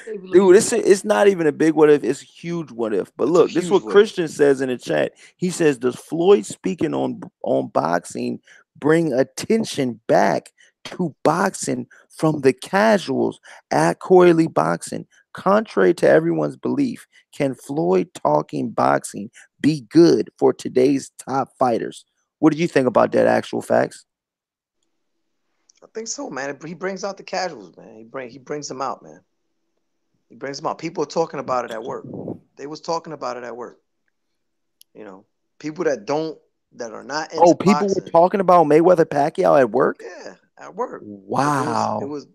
David Dude, Lemieux, it's not even a big what if, it's a huge what if. But it's a look, this is huge what what if. Christian says in the chat. He says, does Floyd speaking on boxing bring attention back to boxing from the casuals at Corey Lee Boxing? Contrary to everyone's belief, can Floyd talking boxing be good for today's top fighters? What did you think about that actual facts? I think so, man. He brings out the casuals, man. He brings them out, man. He brings them out. People are talking about it at work. They was talking about it at work. You know, people that are not Oh, into people were boxing. talking about Mayweather Pacquiao at work? Yeah, at work. It Wow. was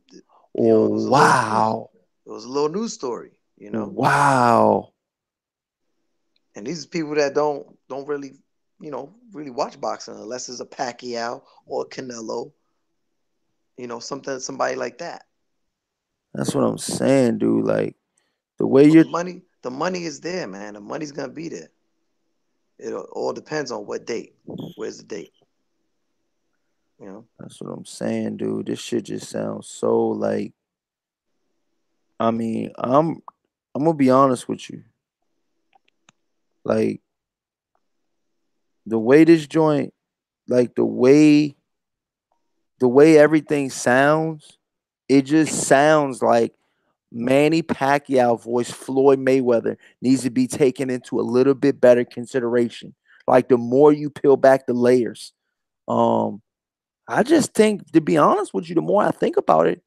it was a little news. Wow. It was a little news story, you know. Wow. And these people that don't really, really watch boxing unless it's a Pacquiao or a Canelo, somebody like that. That's You what know, I'm saying, dude. Like the way so you're the money is there, man. The money's gonna be there. It all depends on what date. Where's the date? You know. that's what I'm saying, dude. This shit just sounds so like I mean, I'm gonna be honest with you. Like the way this joint, like the way everything sounds, it just sounds like Manny Pacquiao voice Floyd Mayweather needs to be taken into a little bit better consideration. Like the more you peel back the layers. Um, I just think, to be honest with you, the more I think about it,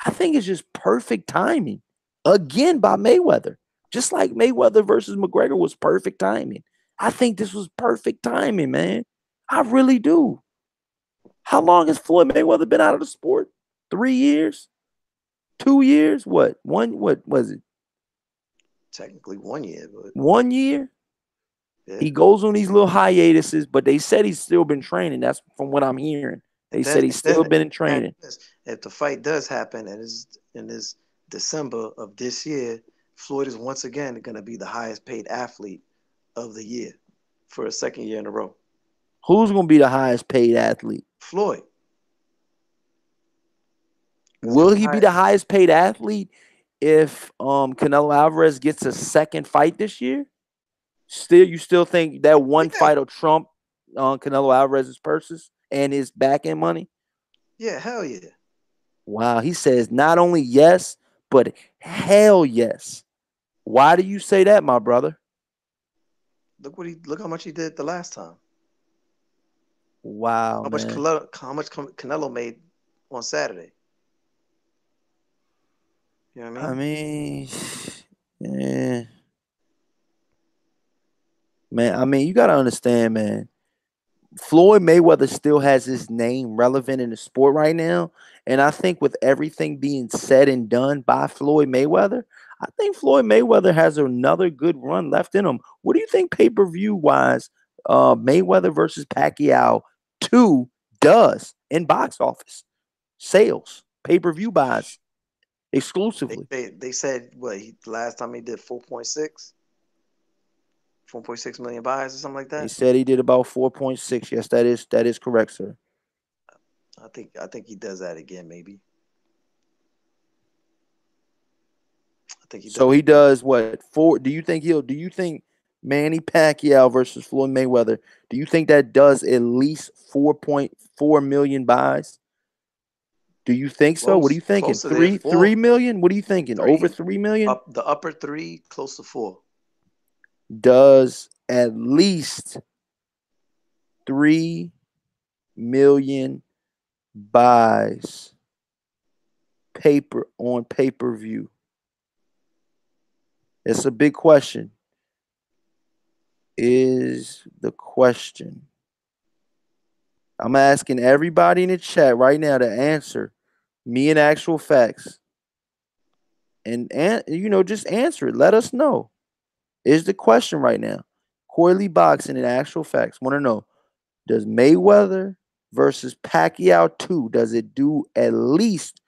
I think it's just perfect timing. Again by Mayweather. Just like Mayweather versus McGregor was perfect timing. I think this was perfect timing, man. I really do. How long has Floyd Mayweather been out of the sport? 3 years? 2 years? What? What was it? Technically 1 year, but 1 year? yeah. He goes on these little hiatuses, but they said he's still been training. That's from what I'm hearing. They said he's And still then been in imagine training. this: if the fight does happen and is in this December of this year, Floyd is once again going to be the highest paid athlete of the year for a second year in a row. Who's going to be the highest paid athlete? Floyd, because Will he be the highest paid athlete if Canelo Alvarez gets a second fight this year? You still think that one yeah, fight will trump Canelo Alvarez's purses and his back end money? yeah, hell yeah. Wow, he says not only yes, but hell yes. Why do you say that, my brother? Look how much he did the last time. Wow, man. How much Canelo made on Saturday. You know what I I mean? mean, yeah, man. I mean, you gotta understand, man. Floyd Mayweather still has his name relevant in the sport right now. And I think with everything being said and done by Floyd Mayweather, I think Floyd Mayweather has another good run left in him. What do you think pay-per-view wise Mayweather versus Pacquiao 2 does in box office sales, pay-per-view buys exclusively? They said the last time he did 4.6 million buys or something like They that. said he did about 4.6. Yes, that is correct, sir. I think he does that again, maybe. I think he does. So he does what? Four? Do you think Manny Pacquiao versus Floyd Mayweather? Do you think that does at least 4.4 million buys? Do you think so? What are you thinking? Close to there. Three Four, million? What are you thinking? Over three, 3 million? up the upper three, close to four. Does at least 3 million buys pay-per-view? It's a big question. Is the question. I'm asking everybody in the chat right now to answer me in actual facts. And just answer it. Let us know. Is the question right now. Corley Boxing in actual facts. Want to know, does Mayweather versus Pacquiao 2, does it do at least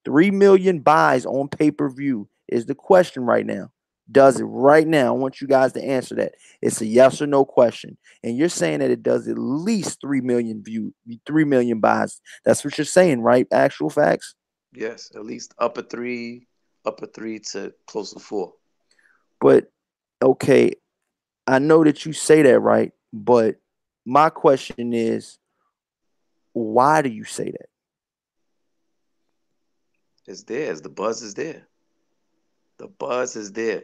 3 million buys on pay-per-view? Is the question right now. Does it right now? I want you guys to answer that. It's a yes or no question. And you're saying that it does at least 3 million 3 million buys. That's what you're saying, right? Actual facts. Yes, at least upper three to close to four. But okay, I know that you say that, right? But my question is, why do you say that? It's there. The buzz is there. The buzz is there.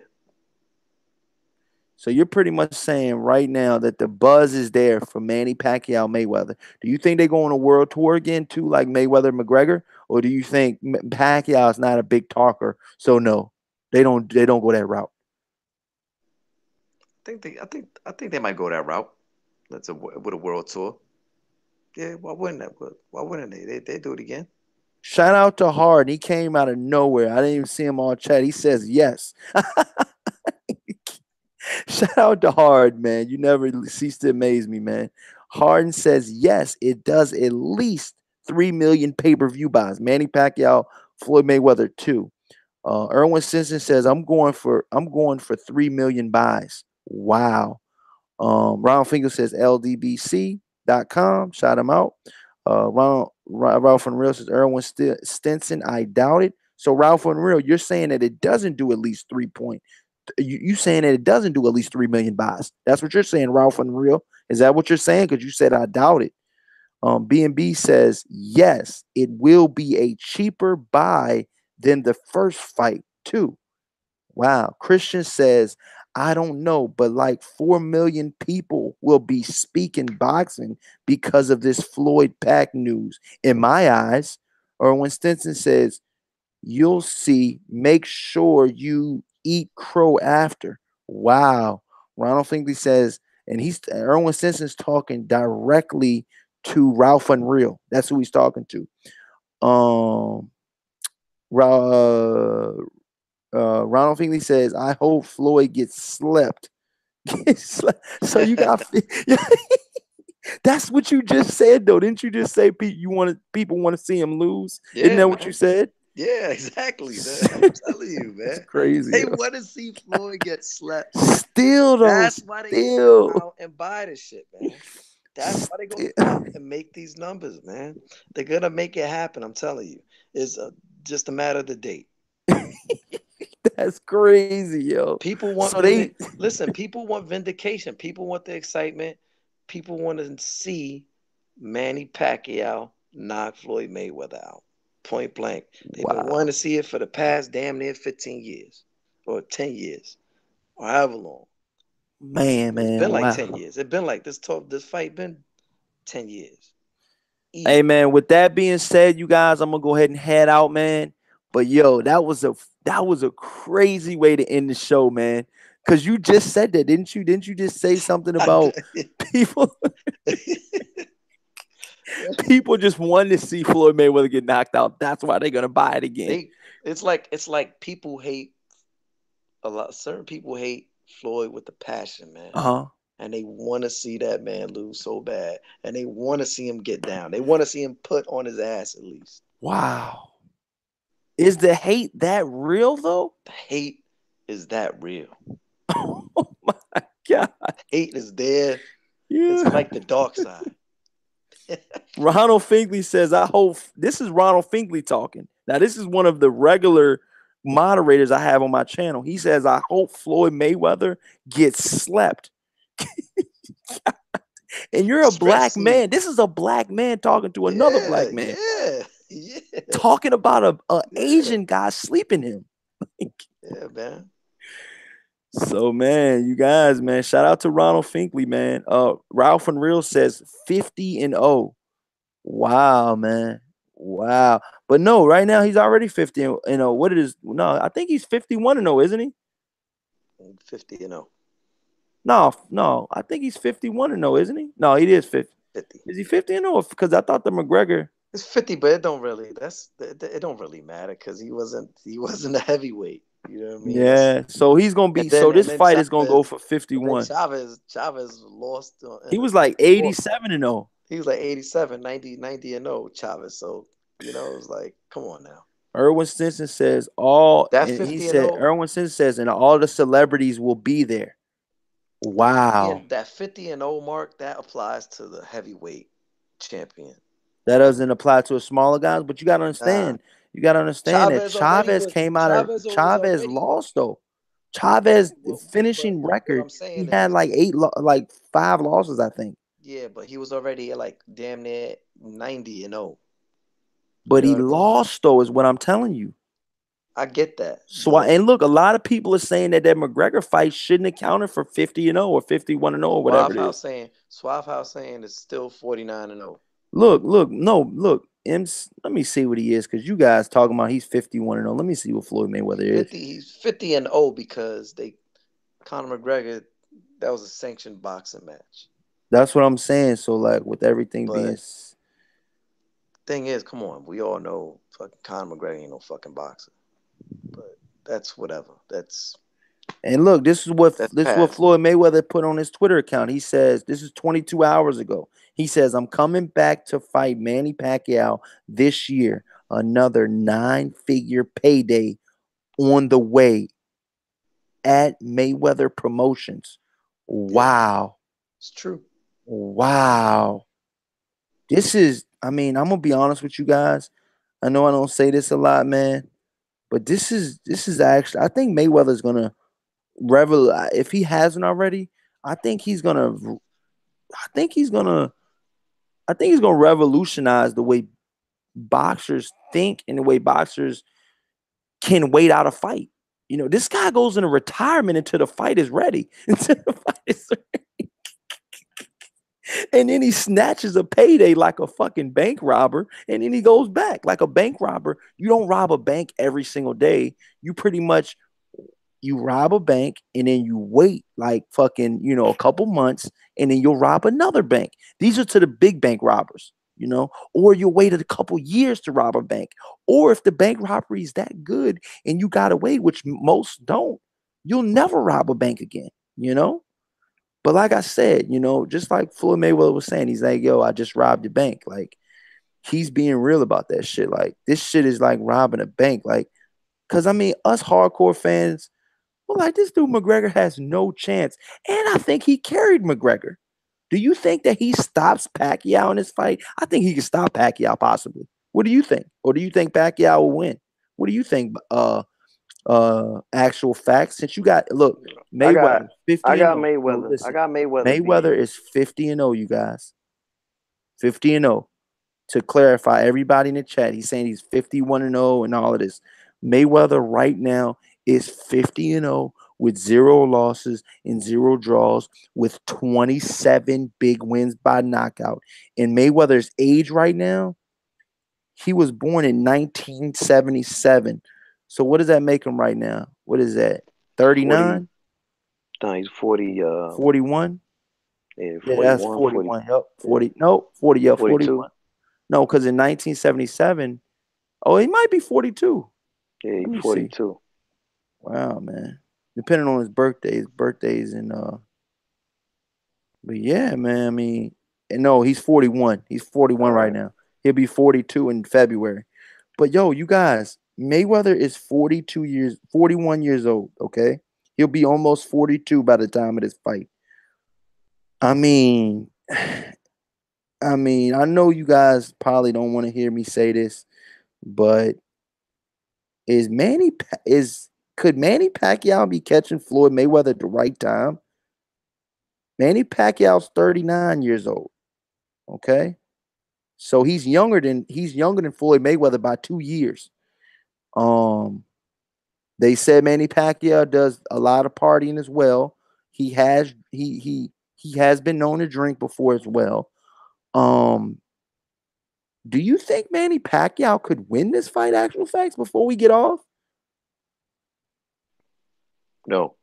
So you're pretty much saying right now that the buzz is there for Manny Pacquiao Mayweather. Do you think they go on a world tour again too, like Mayweather McGregor, or do you think Pacquiao is not a big talker? So no, they don't go that route. I think they might go that route. With a world tour. Yeah, why wouldn't that? Why wouldn't they? They do it again. Shout out to Hard. He came out of nowhere. I didn't even see him on chat. He says yes. Shout out to Hard, man. You never cease to amaze me, man. Harden says yes, it does at least 3 million pay-per-view buys. Manny Pacquiao, Floyd Mayweather, 2. Erwin Simpson says I'm going for 3 million buys. Wow. Ronald Finger says LDBC.com. Shout him out. Ralph and Real says Erwin Stinson. I doubt it. So Ralph and Real, you're saying that it doesn't do at least 3 point. You saying that it doesn't do at least 3 million buys. That's what you're saying, Ralph and Real. Is that what you're saying? Because you said I doubt it. B&B says yes, it will be a cheaper buy than the first fight too. Wow. Christian says, I don't know, but like 4 million people will be speaking boxing because of this Floyd Pack news. In my eyes, Erwin Stinson says, you'll see. Make sure you eat crow after. Wow. Ronald Finkley says, and Erwin Stinson's talking directly to Ralph Unreal. That's who he's talking to. Um, uh, Ronald Finkley says, I hope Floyd gets slept. So you got that's what you just said though. Didn't you just say people want to see him lose? Isn't Yeah, that what man. you said? Yeah, exactly, man. I'm telling you, It's man. crazy. They Yo. want to see Floyd get slept. Still though, That's why they gonna come out and buy this shit, man. That's why they gonna still. come out and make these numbers, man. They're gonna make it happen. I'm telling you. It's just a matter of the date. That's crazy, yo. People want So they listen. People want vindication. People want the excitement. People want to see Manny Pacquiao knock Floyd Mayweather out, point blank. They've been wanting wow. to see it for the past damn near 15 years, or 10 years, or however long. It's Man, been like 10 wow. years. It's been like this fight been 10 years. Hey Easy. man, with that being said, you guys, I'm gonna go ahead and head out, man. But yo, that was a crazy way to end the show, man. Cause you just said that, didn't you? Didn't you just say something about people people just wanting to see Floyd Mayweather get knocked out? That's why they're gonna buy it again. they it's like people hate a lot. Certain people hate Floyd with the passion, man. Uh-huh. And they want to see that man lose so bad, and they want to see him get down. They want to see him put on his ass at least. Wow. Is the hate that real though? The hate is that real. Oh my god. Hate is there. It's Yeah. like the dark side. Ronald Finkley says, I hope this is Ronald Finkley talking. Now, this is one of the regular moderators I have on my channel. He says, I hope Floyd Mayweather gets slept. And you're a Stretch black sleep. man. This is a black man talking to another Yeah, black man, yeah, yeah, talking about a yeah, Asian guy sleeping him. yeah, man. So, man, you guys, man, shout out to Ronald Finkley, man. Ralph and Real says 50-0. Wow, man. Wow. But no, right now he's already 50. What it is? No, I think he's 51-0, isn't he? 50. No, I think he's 51-0, isn't he? No, he is 50. 50. Is he 50-0? Because I thought the McGregor. It's 50, but it don't really. It don't really matter because he wasn't a heavyweight. You know what I mean? Yeah. So he's gonna be. And So then this and then fight is gonna go Chavez for and then 51. Chavez lost He in was like lost. 87-0. He was like 87, 90 and 0 Chavez. So it was like, come on now. Erwin Stinson says all, That and he 50 and said 0, Erwin Stinson says, and all the celebrities will be there. Wow. that 50 and 0 mark that applies to the heavyweight champion. That doesn't apply to a smaller guys, but you gotta Nah, understand. You gotta understand that Chavez already. lost though. Chavez But finishing what record, I'm saying he had is, like like 5 losses, I think. yeah, but he was already at like damn near 90 and 0. You But know he what I mean? lost though, is what I'm telling you. I get that, So but and look, a lot of people are saying that McGregor fight shouldn't have counted for 50-0 or 51-0 or whatever it is. Suave House saying it's still 49 and 0. Look. Let me see what he is, because you guys talking about he's 51-0. Let me see what Floyd Mayweather is. He's 50 and 0 because Conor McGregor, that was a sanctioned boxing match. That's what I'm saying. So like with everything being, But thing is, come on, we all know fucking Conor McGregor ain't no fucking boxer. But that's whatever. and look, this is what past. Floyd Mayweather put on his Twitter account. He says, this is 22 hours ago. He says, I'm coming back to fight Manny Pacquiao this year. Another 9-figure payday on the way at Mayweather Promotions. Wow. Yeah, it's true. Wow. This is, I mean, I'm gonna be honest with you guys. I know I don't say this a lot, man, but this is actually, I think Mayweather's gonna revel, if he hasn't already. I think he's gonna I think he's gonna revolutionize the way boxers think and the way boxers can wait out a fight. This guy goes into retirement until the fight is ready. Until the fight is ready. And then he snatches a payday like a fucking bank robber, and then he goes back like a bank robber. You don't rob a bank every single day. You pretty much, you rob a bank and then you wait like fucking, a couple months, and then you'll rob another bank. These are to the big bank robbers, or you'll wait a couple years to rob a bank. Or if the bank robbery is that good and you got away, which most don't, you'll never rob a bank again. But like I said, just like Floyd Mayweather was saying, he's like, yo, I just robbed the bank. Like, he's being real about that shit. Like, this shit is like robbing a bank. Like, because I mean, us hardcore fans, well, like, this dude McGregor has no chance. And I think he carried McGregor. Do you think that he stops Pacquiao in this fight? I think he can stop Pacquiao possibly. What do you think? Or do you think Pacquiao will win? What do you think? Actual facts. Since you got, look, Mayweather 50 I and got 0. No, Mayweather. I listen. got Mayweather Mayweather beating. is 50-0, you guys. 50-0. To clarify, everybody in the chat, he's saying he's 51-0 and all of this. Mayweather right now is 50-0 with 0 losses and 0 draws, with 27 big wins by knockout. And Mayweather's age right now, he was born in 1977. So what does that make him right now? What is that? 39? No, he's 40. 41? Yeah, Yeah, that's 41, 40. 41. Yep. 40. No, 40. Yeah, 42. 41. No, because in 1977, oh, he might be 42. Yeah, Let he's me see. 42. Wow, man. Depending on his birthdays and but yeah, man. I mean, no, he's 41. He's 41 right now. He'll be 42 in February. But yo, you guys, Mayweather is 41 years old, okay? He'll be almost 42 by the time of this fight. I mean, I know you guys probably don't want to hear me say this, but could Manny Pacquiao be catching Floyd Mayweather at the right time? Manny Pacquiao's 39 years old. Okay. So he's younger than Floyd Mayweather by 2 years. They said Manny Pacquiao does a lot of partying as well. He has been known to drink before as well. Do you think Manny Pacquiao could win this fight, actual facts, before we get off? No.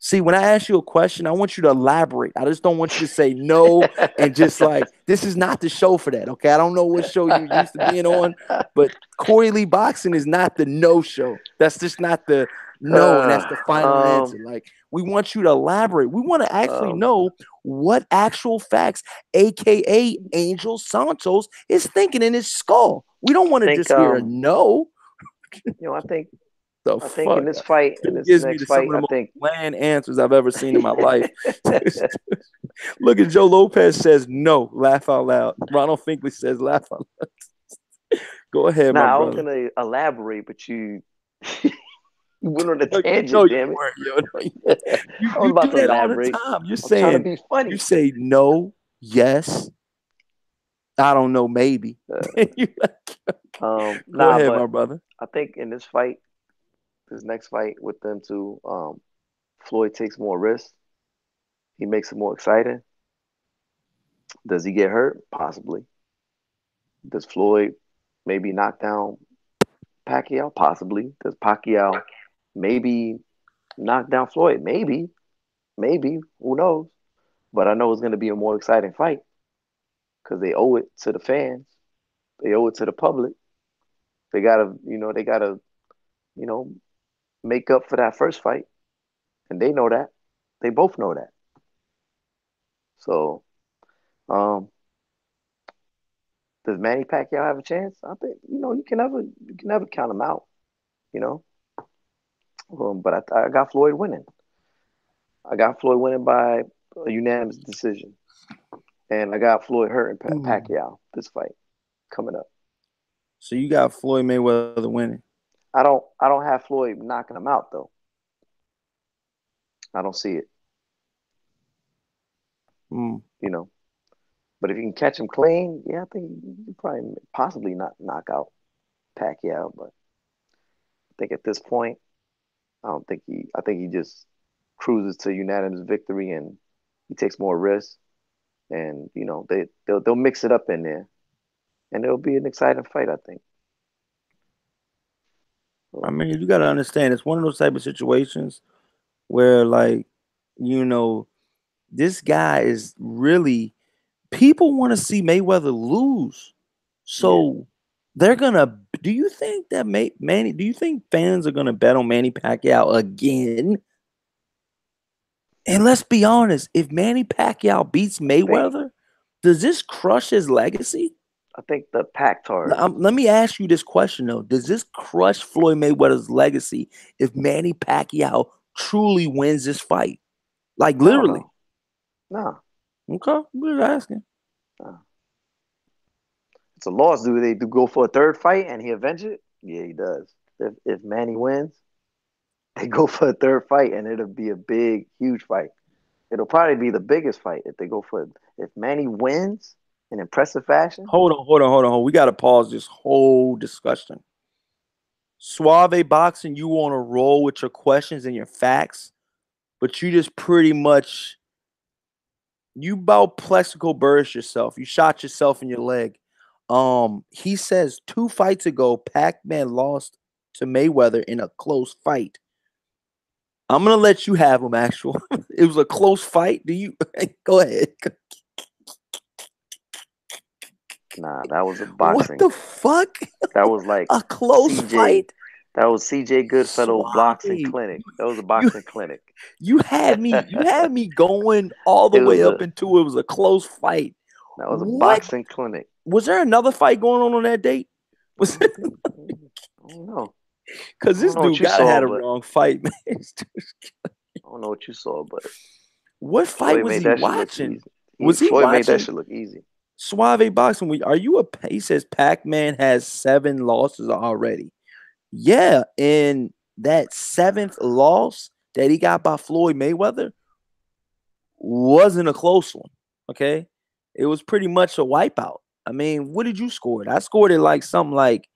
See, when I ask you a question, I want you to elaborate. I just don't want you to say no and just like, this is not the show for that. Okay. I don't know what show you used to being on, but Corey Lee Boxing is not the no show. That's just not the no, and that's the final answer. Like, we want you to elaborate. We want to actually know what actual facts, aka Angel Santos, is thinking in his skull. We don't want to think, just hear a no. I think The I think in fuck? this fight, in He this gives me next some fight, of the I most think bland answers I've ever seen in my life. Look at Joe Lopez says no, laugh out loud. Ronald Finkley says laugh out loud. Go ahead, my I was brother. gonna elaborate, but you you went on a No, tangent, you damn it. weren't. Yo, no, you, I was you about do to that all the elaborate. time. I'm trying to be You funny. say no, yes, I don't know, maybe. Go ahead, But my brother. I think in this fight, this next fight with them two, Floyd takes more risks. He makes it more exciting. Does he get hurt? Possibly. Does Floyd maybe knock down Pacquiao? Possibly. Does Pacquiao maybe knock down Floyd? Maybe. Maybe. Who knows? But I know it's going to be a more exciting fight because they owe it to the fans. They owe it to the public. They gotta, you know, make up for that first fight, and they know that. They both know that. So, um, does Manny Pacquiao have a chance? I think you can never count him out. You know, but I got Floyd winning. I got Floyd winning by a unanimous decision, and I got Floyd hurting Pacquiao this fight coming up. So you got Floyd Mayweather winning. I don't have Floyd knocking him out though. I don't see it. Mm. You know, but if you can catch him clean, yeah, I think you probably possibly not knock out Pacquiao. But I think at this point, I don't think he. I think he just cruises to unanimous victory and he takes more risks. And they'll mix it up in there, and it'll be an exciting fight. I think. I mean, you got to understand, it's one of those type of situations where, like, you know, this guy is really people want to see Mayweather lose. So they're gonna. Do you think that Manny? Do you think fans are gonna bet on Manny Pacquiao again? And let's be honest, if Manny Pacquiao beats Mayweather, does this crush his legacy? I think the Pactard. Let me ask you this question though: does this crush Floyd Mayweather's legacy if Manny Pacquiao truly wins this fight? Like literally? No. Okay, we're asking. No. It's a loss. Do they go for a third fight and he avenge it? Yeah, he does. If Manny wins, they go for a third fight and it'll be a big, huge fight. It'll probably be the biggest fight if they go for it. If Manny wins in impressive fashion. Hold on. We got to pause this whole discussion. Suave Boxing, you want to roll with your questions and your facts, but you just pretty much you about plexico burst yourself. You shot yourself in your leg. He says 2 fights ago, Pac-Man lost to Mayweather in a close fight. I'm gonna let you have him. Actual, it was a close fight. Do you go ahead? Nah, that was a boxing. What the fuck? That was like a close fight. That was CJ Goodfellow boxing clinic. That was a boxing clinic. You had me going all the way up into it was a close fight. That was a boxing clinic. Was there another fight going on that date? Was I don't know. Because this dude gotta had a wrong fight, man. I don't know what you saw, but what fight was he watching? Was he Floyd watching? Made that shit look easy. Suave Boxing. Are you he says Pac-Man has 7 losses already. Yeah, and that 7th loss that he got by Floyd Mayweather wasn't a close one. Okay, it was pretty much a wipeout. I mean, what did you score? I scored it like something like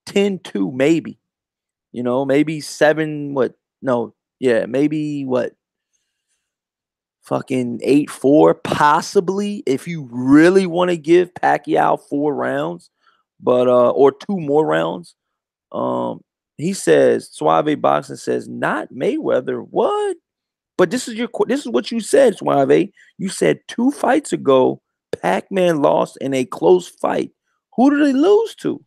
10-2, maybe. Maybe 7. What? No, yeah, maybe what? Fucking 8-4, possibly, if you really want to give Pacquiao 4 rounds, but or 2 more rounds. He says Suave Boxing says not Mayweather. What? But this is what you said, Suave. You said 2 fights ago, Pac-Man lost in a close fight. Who did he lose to?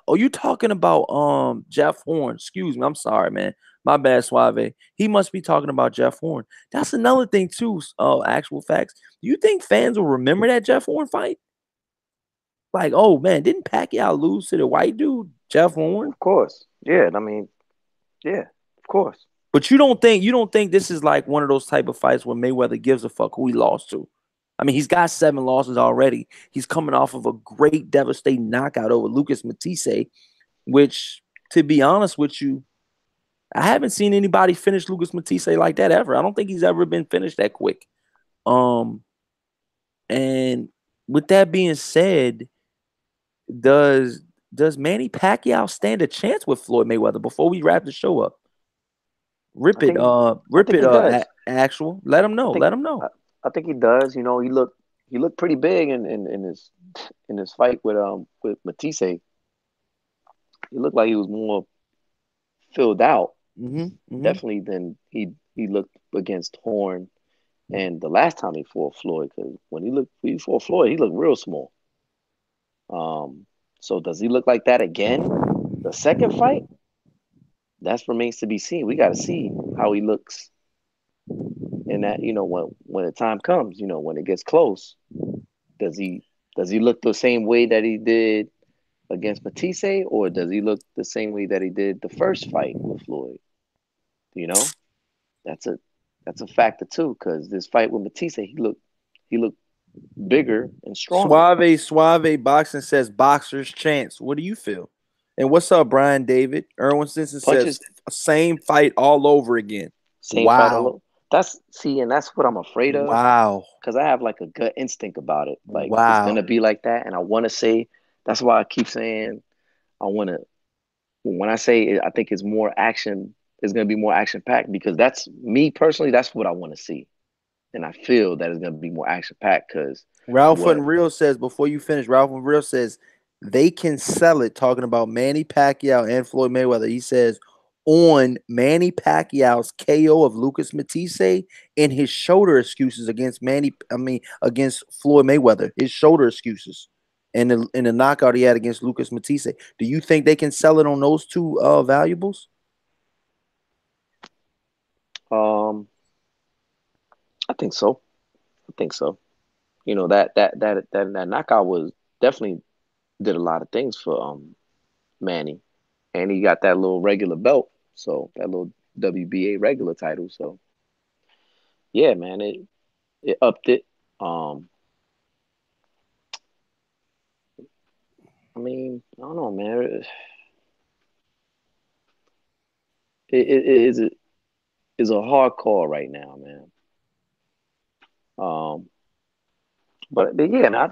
Oh, you talking about Jeff Horn? Excuse me, I'm sorry, man. My bad, Suave. He must be talking about Jeff Horn. That's another thing too. Actual facts. Do you think fans will remember that Jeff Horn fight? Like, oh man, didn't Pacquiao lose to the white dude, Jeff Horn? Of course. Yeah. I mean, yeah. Of course. But you don't think this is like one of those type of fights where Mayweather gives a fuck who he lost to? I mean, he's got 7 losses already. He's coming off of a great, devastating knockout over Lucas Matisse, which, to be honest with you, I haven't seen anybody finish Lucas Matisse like that ever. I don't think he's ever been finished that quick. Um, and with that being said, does does Manny Pacquiao stand a chance with Floyd Mayweather before we wrap the show up? I think I Rip think it, he does. actual. Let him I know. think Let him know. I, I think he does. He looked pretty big in his fight with Matisse. He looked like he was more filled out, Mm-hmm. definitely than he looked against Horn and the last time he fought Floyd. Because when he fought Floyd, he looked real small. Um, so does he look like that again? The second fight, that remains to be seen. We got to see how he looks in that. When the time comes, when it gets close, does he look the same way that he did against Matisse, or does he look the same way that he did the first fight with Floyd? You know, that's a that's a factor too, because this fight with Matisse, he looked bigger and stronger. Suave boxing says boxer's chance. What do you feel? And what's up, Brian David? Erwin Simpson says Punches, same fight all over again. same fight Wow. alone. And that's what I'm afraid of, Wow. because I have like a gut instinct about it. Like it's Wow. gonna be like that, and I want to say. That's why I keep saying I want to. When I say I think it's more action, it's gonna be more action packed, because that's me personally. That's what I want to see, and I feel that it's gonna be more action packed because Ralph what Unreal says, before you finish, Ralph Unreal says they can sell it, talking about Manny Pacquiao and Floyd Mayweather. He says on Manny Pacquiao's KO of Lucas Matisse and his shoulder excuses against Floyd Mayweather, his shoulder excuses and the knockout he had against Lucas Matisse. Do you think they can sell it on those two valuables? um I think so. I think so. That knockout was definitely did a lot of things for Manny, and he got that little regular belt, so that little WBA regular title. So yeah, man, it upped it. Um, I mean, I don't know, man. It is a hard call right now, man. Um, but yeah, man,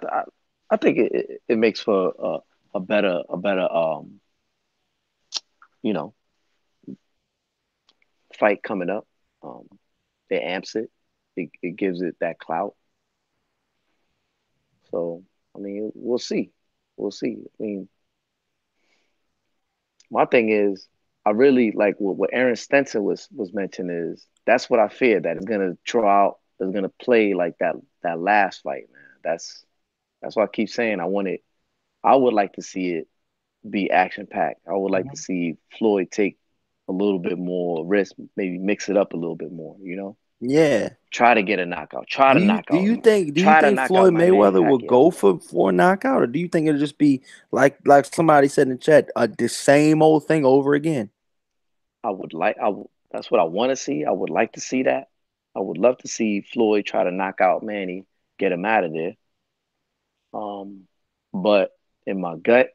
I think it makes for a better you know fight coming up. Um, it amps it. It gives it that clout. So I mean, we'll see. We'll see. I mean, my thing is, I really like what Aaron Stenson was mentioning is that's what I fear that it's gonna draw out, it's gonna play like that last fight, man. That's why I keep saying I want it. I would like to see it be action packed. I would like to see Floyd take a little bit more risk, maybe mix it up a little bit more. Yeah. Try to get a knockout. Do you Try to think knock out Floyd my man Mayweather will Pacquiao. go for a knockout, or do you think it'll just be like somebody said in the chat, the same old thing over again? That's what I want to see. I would like to see that. I would love to see Floyd try to knock out Manny, get him out of there. Um, but in my gut,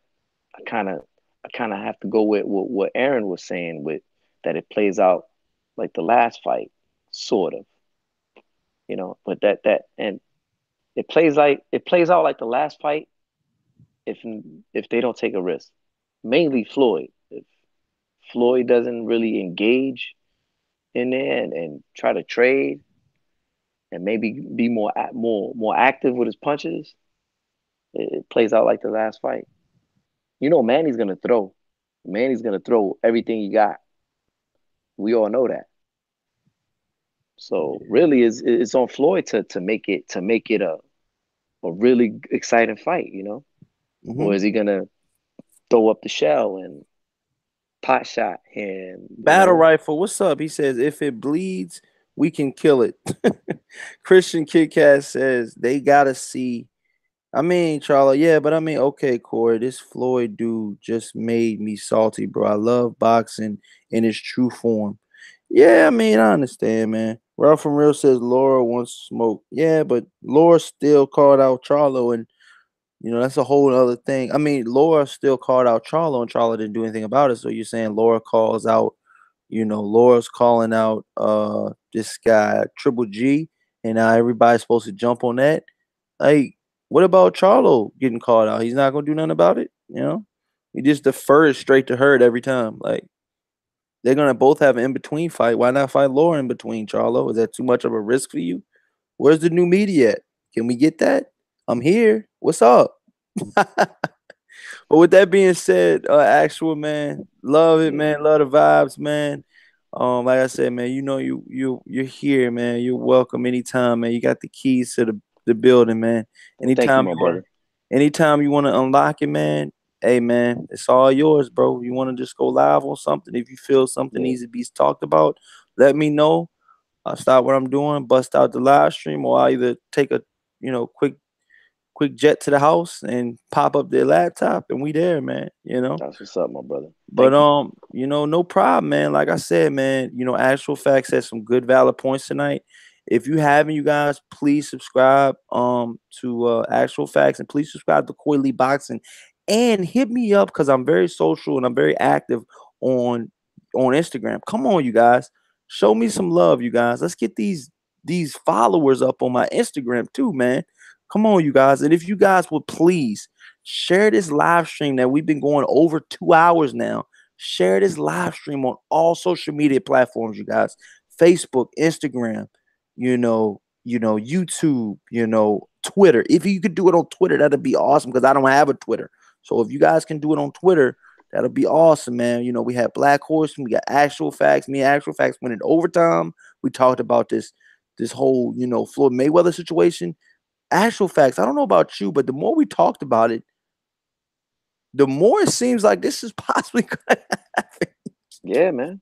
I kind of I kind of have to go with what Aaron was saying, with that it plays out like the last fight, sort of, But and it plays out like the last fight if if they don't take a risk. Mainly Floyd. If Floyd doesn't really engage in there and try to trade and maybe be more active with his punches, it plays out like the last fight. Manny's gonna throw. Manny's gonna throw everything he got. We all know that. So really, it's on Floyd to make it a really exciting fight, you know? Or Hmm. is he gonna throw up the shell and pot shot and Battle Rifle, what's up? He says, if it bleeds, we can kill it. Christian Kit Kat says they gotta see. I mean, Charlie, yeah, but I mean, okay, Corey, this Floyd dude just made me salty, bro. I love boxing in its true form. Yeah, I mean, I understand, man. Ralph from Real says Laura wants smoke. Yeah, but Laura still called out Charlo, and that's a whole other thing. I mean, Laura still called out Charlo, and Charlo didn't do anything about it. So you're saying Laura calls out, Laura's calling out this guy Triple G, and now everybody's supposed to jump on that. Like, what about Charlo getting called out? He's not gonna do nothing about it, He just defers straight to Hurt every time. Like, they're gonna both have an in between fight. Why not fight Laura in between, Charlo? Is that too much of a risk for you? Where's the new media at? Can we get that? I'm here. What's up? But with that being said, actual man, love it, yeah, man. Love the vibes, man. Like I said, man, you're here, man. You're welcome anytime, man. You got the keys to the building, man. thank you, Anytime my you want brother. anytime you want to unlock it, man. Hey, man, it's all yours, bro. You want to just go live on something? If you feel something Yeah, needs to be talked about, let me know. I'll stop what I'm doing, bust out the live stream, or I'll either take a quick jet to the house and pop up their laptop and we there, man. that's what's up, my brother. But Thank you. no problem, man. Like I said, man, Actual Facts had some good valid points tonight. If you haven't, you guys, please subscribe to Actual Facts, and please subscribe to Coily Boxing, and hit me up because I'm very social and I'm very active on Instagram. Come on, you guys. Show me some love, you guys. Let's get these followers up on my Instagram too, man. Come on, you guys. And if you guys would please share this live stream that we've been going over 2 hours now. Share this live stream on all social media platforms, you guys. Facebook, Instagram, YouTube, Twitter. If you could do it on Twitter, that'd be awesome because I don't have a Twitter. So if you guys can do it on Twitter, that'll be awesome, man. We had Black Horse, we got Actual Facts. Me and Actual Facts went in overtime. We talked about this whole, Floyd Mayweather situation. Actual Facts, I don't know about you, but the more we talked about it, the more it seems like this is possibly gonna happen. Yeah, man.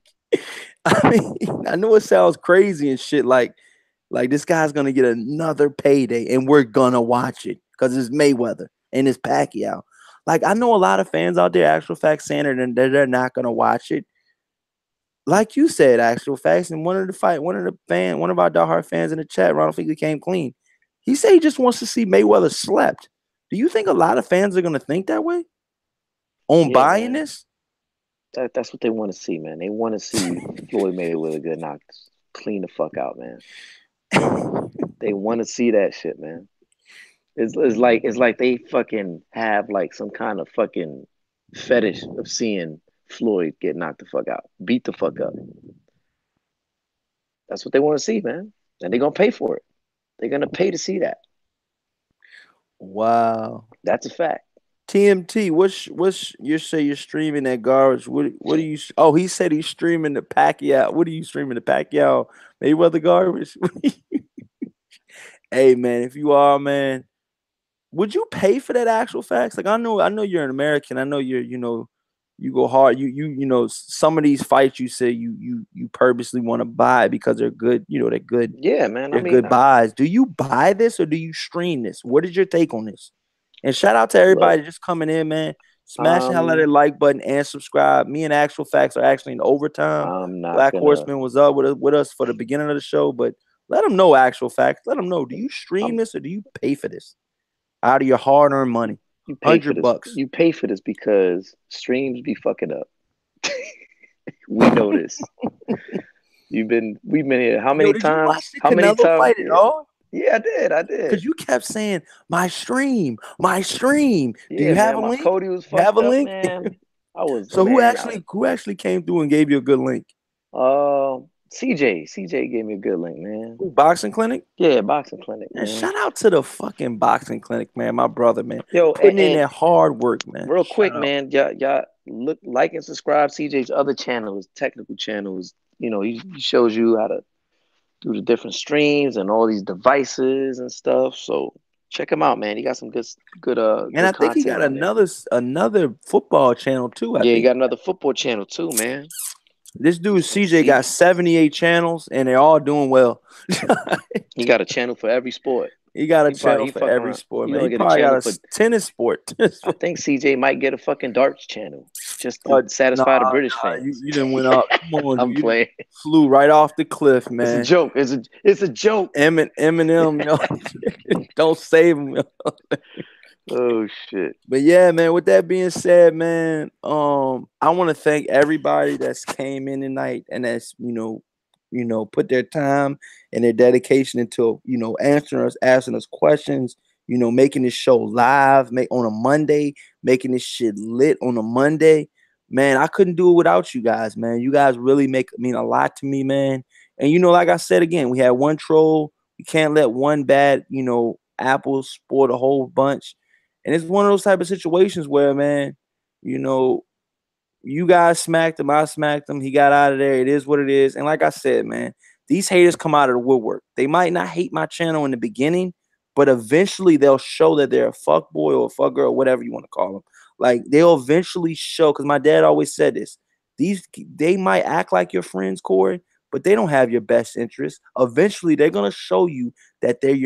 I mean, I know it sounds crazy and shit, like this guy's gonna get another payday, and we're gonna watch it because it's Mayweather and it's Pacquiao. Like, I know a lot of fans out there, Actual Facts, saying they're not gonna watch it. Like you said, Actual Facts, and one of our diehard fans in the chat, Ronald Finkley, came clean. He said he just wants to see Mayweather slept. Do you think a lot of fans are gonna think that way on Yeah, buying man. this? That's what they want to see, man. They want to see Floyd Mayweather get knocked clean the fuck out, man. They want to see that shit, man. It's like they fucking have like some kind of fucking fetish of seeing Floyd get knocked the fuck out, beat the fuck up. That's what they want to see, man. And they're gonna pay for it. They're gonna pay to see that. Wow. That's a fact. TMT, what's you say you're streaming that garbage? What do you? Oh, he said he's streaming the Pacquiao. What are you streaming the Pacquiao Mayweather garbage? Hey, man, if you are, man, would you pay for that? Actual Facts? Like, I know you're an American. I know you go hard. Some of these fights you say you purposely want to buy because they're good. They're good. Yeah, man. I They're mean, good buys. Do you buy this or do you stream this? What is your take on this? And shout out to look, everybody just coming in, man. Smash the hell out of that um, like button and subscribe. Me and Actual Facts are actually in overtime. I'm not Black gonna. Horseman was up with us for the beginning of the show, but let them know, Actual Facts. Let them know. Do you stream I'm. this or do you pay for this out of your hard-earned money? You pay for this. $100. You pay for this because streams be fucking up. We know this. We've been here. How Yo, many did you watch times? the How many Canelo times? fight at all? Yeah, I did. I did. Because you kept saying my stream, my stream. Do Yeah, you have man. a My link? Cody was You have fucked a up, link? man. I was, So who man. actually came through and gave you a good link? CJ gave me a good link, man. Ooh, Boxing Clinic? Yeah, boxing clinic, And man. shout out to the fucking Boxing Clinic, man. My brother, man. Yo, Putting in and that hard work, man. real Shout quick, out. man. Y'all look, like, and subscribe. CJ's other channel, his technical channel is, he shows you how to through the different streams and all these devices and stuff. So check him out, man. He got some And I good think he content got on there. another football channel too. I Yeah, he think got another football channel too, man. this dude This nigga CJ got CJ. 78 channels, and they're all doing well. He got a channel for every sport. He got a He probably channel he for fucking every around. sport, He man. gonna He get a probably got channel a for. tennis sport. I think CJ might get a fucking darts channel just to Nah, satisfy the British you, fans. you didn't went up. Come on, dude. I'm You done playing. flew right off the cliff, It's a man. joke. It's a joke. Eminem, don't save him. Oh shit. But yeah, man, with that being said, man, I want to thank everybody that's came in tonight and that's, put their time and their dedication into, asking us questions, making this show live, make on a Monday, making this shit lit on a Monday. Man, I couldn't do it without you guys, man. You guys really mean a lot to me, man. And like I said again, we had one troll. We can't let one bad, apple spoil the whole bunch. And it's one of those type of situations where, man, you know, you guys smacked him, I smacked him, he got out of there. It is what it is. And like I said, man, these haters come out of the woodwork. They might not hate my channel in the beginning, but eventually they'll show that they're a fuck boy or a fuck girl, whatever you want to call them. Like they'll eventually show, because my dad always said this. They might act like your friends, Corey, but they don't have your best interest. Eventually, they're gonna show you that they're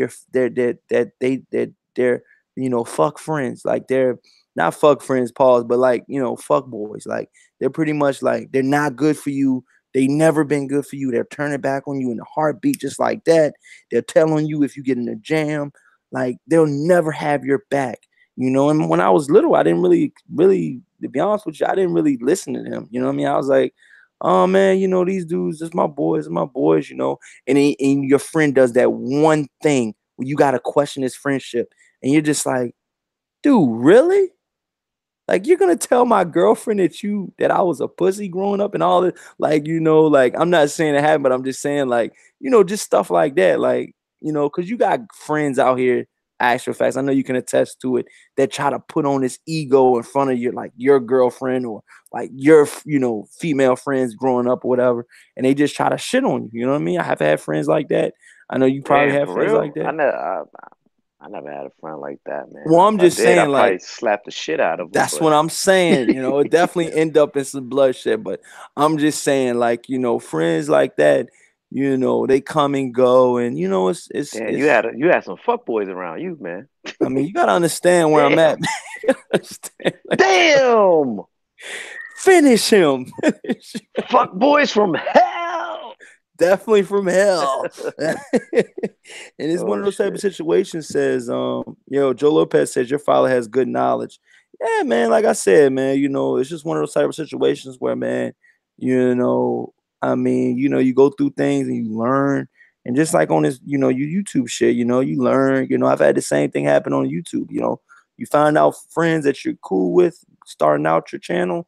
fuck friends. Like they're not fuck friends, pause, but like, fuck boys. Like they're pretty much like they're not good for you. They never been good for you. They're turning back on you in a heartbeat, just like that. They're telling you if you get in a jam, like they'll never have your back. And when I was little, I didn't really, to be honest with you, I didn't really listen to them. You know what I mean? I was like, oh man, these dudes, it's my boys, and your friend does that one thing where you gotta question his friendship, and you're just like, dude, really? Like you're gonna tell my girlfriend that I was a pussy growing up and all this, like like I'm not saying it happened, but I'm just saying like just stuff like that, like because you got friends out here, actual facts. I know you can attest to it that try to put on this ego in front of your girlfriend or like your female friends growing up or whatever, and they just try to shit on you. You know what I mean? I have had friends like that. I know you probably Damn, have for friends like real? that. I never had a friend like that, man. Well, I'm If I just did, I saying, like, probably slapped the shit out of him. that's But what I'm saying. It definitely end up in some bloodshed. But I'm just saying, like, friends like that, they come and go, and damn, it's. you had some fuck boys around you, man. I mean, you gotta understand where I'm at. Damn, Man. Like, damn, finish him. fuck boys from hell. Definitely from hell. And it's one Oh of those type of shit. situations. Says, Joe Lopez says your father has good knowledge. Yeah, man. Like I said, man, it's just one of those type of situations where, man, I mean, you go through things and you learn. And just like on this, your YouTube shit, you learn. I've had the same thing happen on YouTube. You find out friends that you're cool with starting out your channel,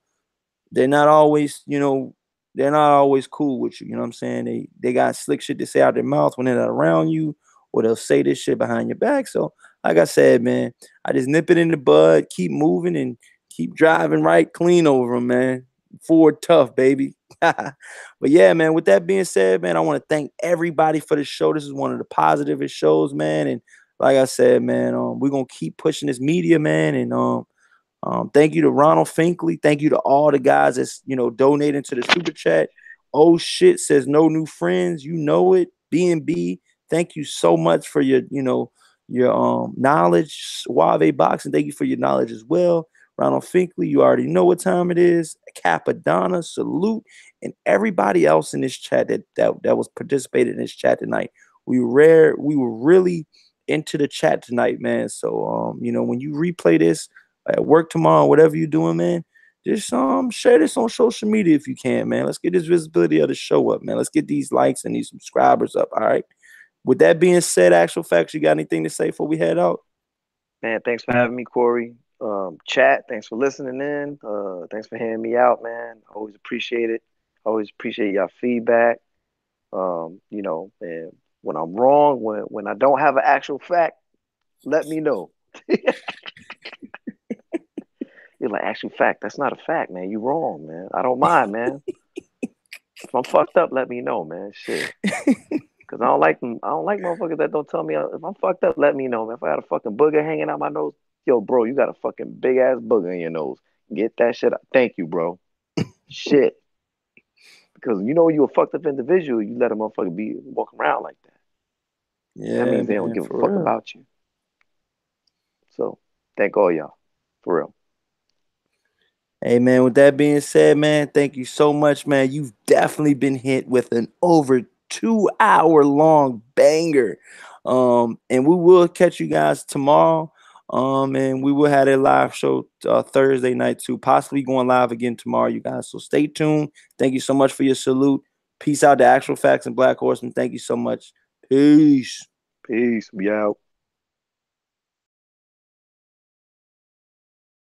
they're not always, they're not always cool with you. You know what I'm saying? They got slick shit to say out their mouth when they're not around you, or they'll say this shit behind your back. So, like I said, man, I just nip it in the bud, keep moving, and keep driving right clean over them, man. Forward tough, baby. But yeah, man, with that being said, man, I want to thank everybody for the show. This is one of the positivest shows, man. And like I said, man, we're gonna keep pushing this media, man, and thank you to Ronald Finkley. Thank you to all the guys that's donating to the super chat. Oh shit says no new friends. You know it. B&B. Thank you so much for your knowledge. Suave Boxing. Thank you for your knowledge as well. Ronald Finkley, you already know what time it is. Capadonna, salute, and everybody else in this chat that was participated in this chat tonight. We were really into the chat tonight, man. So when you replay this at work tomorrow, whatever you're doing, man, just share this on social media if you can, man. Let's get this visibility of the show up, man. Let's get these likes and these subscribers up. All right. With that being said, actual facts, you got anything to say before we head out? Man, thanks for having me, Corey. Chat, thanks for listening in. Thanks for hearing me out, man. Always appreciate it. Always appreciate y'all feedback. And when I'm wrong, when I don't have an actual fact, let me know. You're like, actual fact, that's not a fact, man. You wrong, man. I don't mind, man. If I'm fucked up, let me know, man. Shit. Because Cause I don't like them. I don't like motherfuckers that don't tell me if I'm fucked up. Let me know, man. If I got a fucking booger hanging out my nose, yo, bro, you got a fucking big ass booger in your nose. Get that shit out. Thank you, bro. Shit. Because you know you a fucked up individual, you let a motherfucker be walk around like that. That Yeah, means they don't man, give a for fuck real. about you. So thank all y'all. For real. Hey man, with that being said, man, thank you so much, man. You've definitely been hit with an over 2 hour long banger. And we will catch you guys tomorrow. And we will have a live show Thursday night too, possibly going live again tomorrow, you guys. So stay tuned. Thank you so much for your salute. Peace out to Actual Facts and Black Horseman. Thank you so much. Peace. Peace. We out.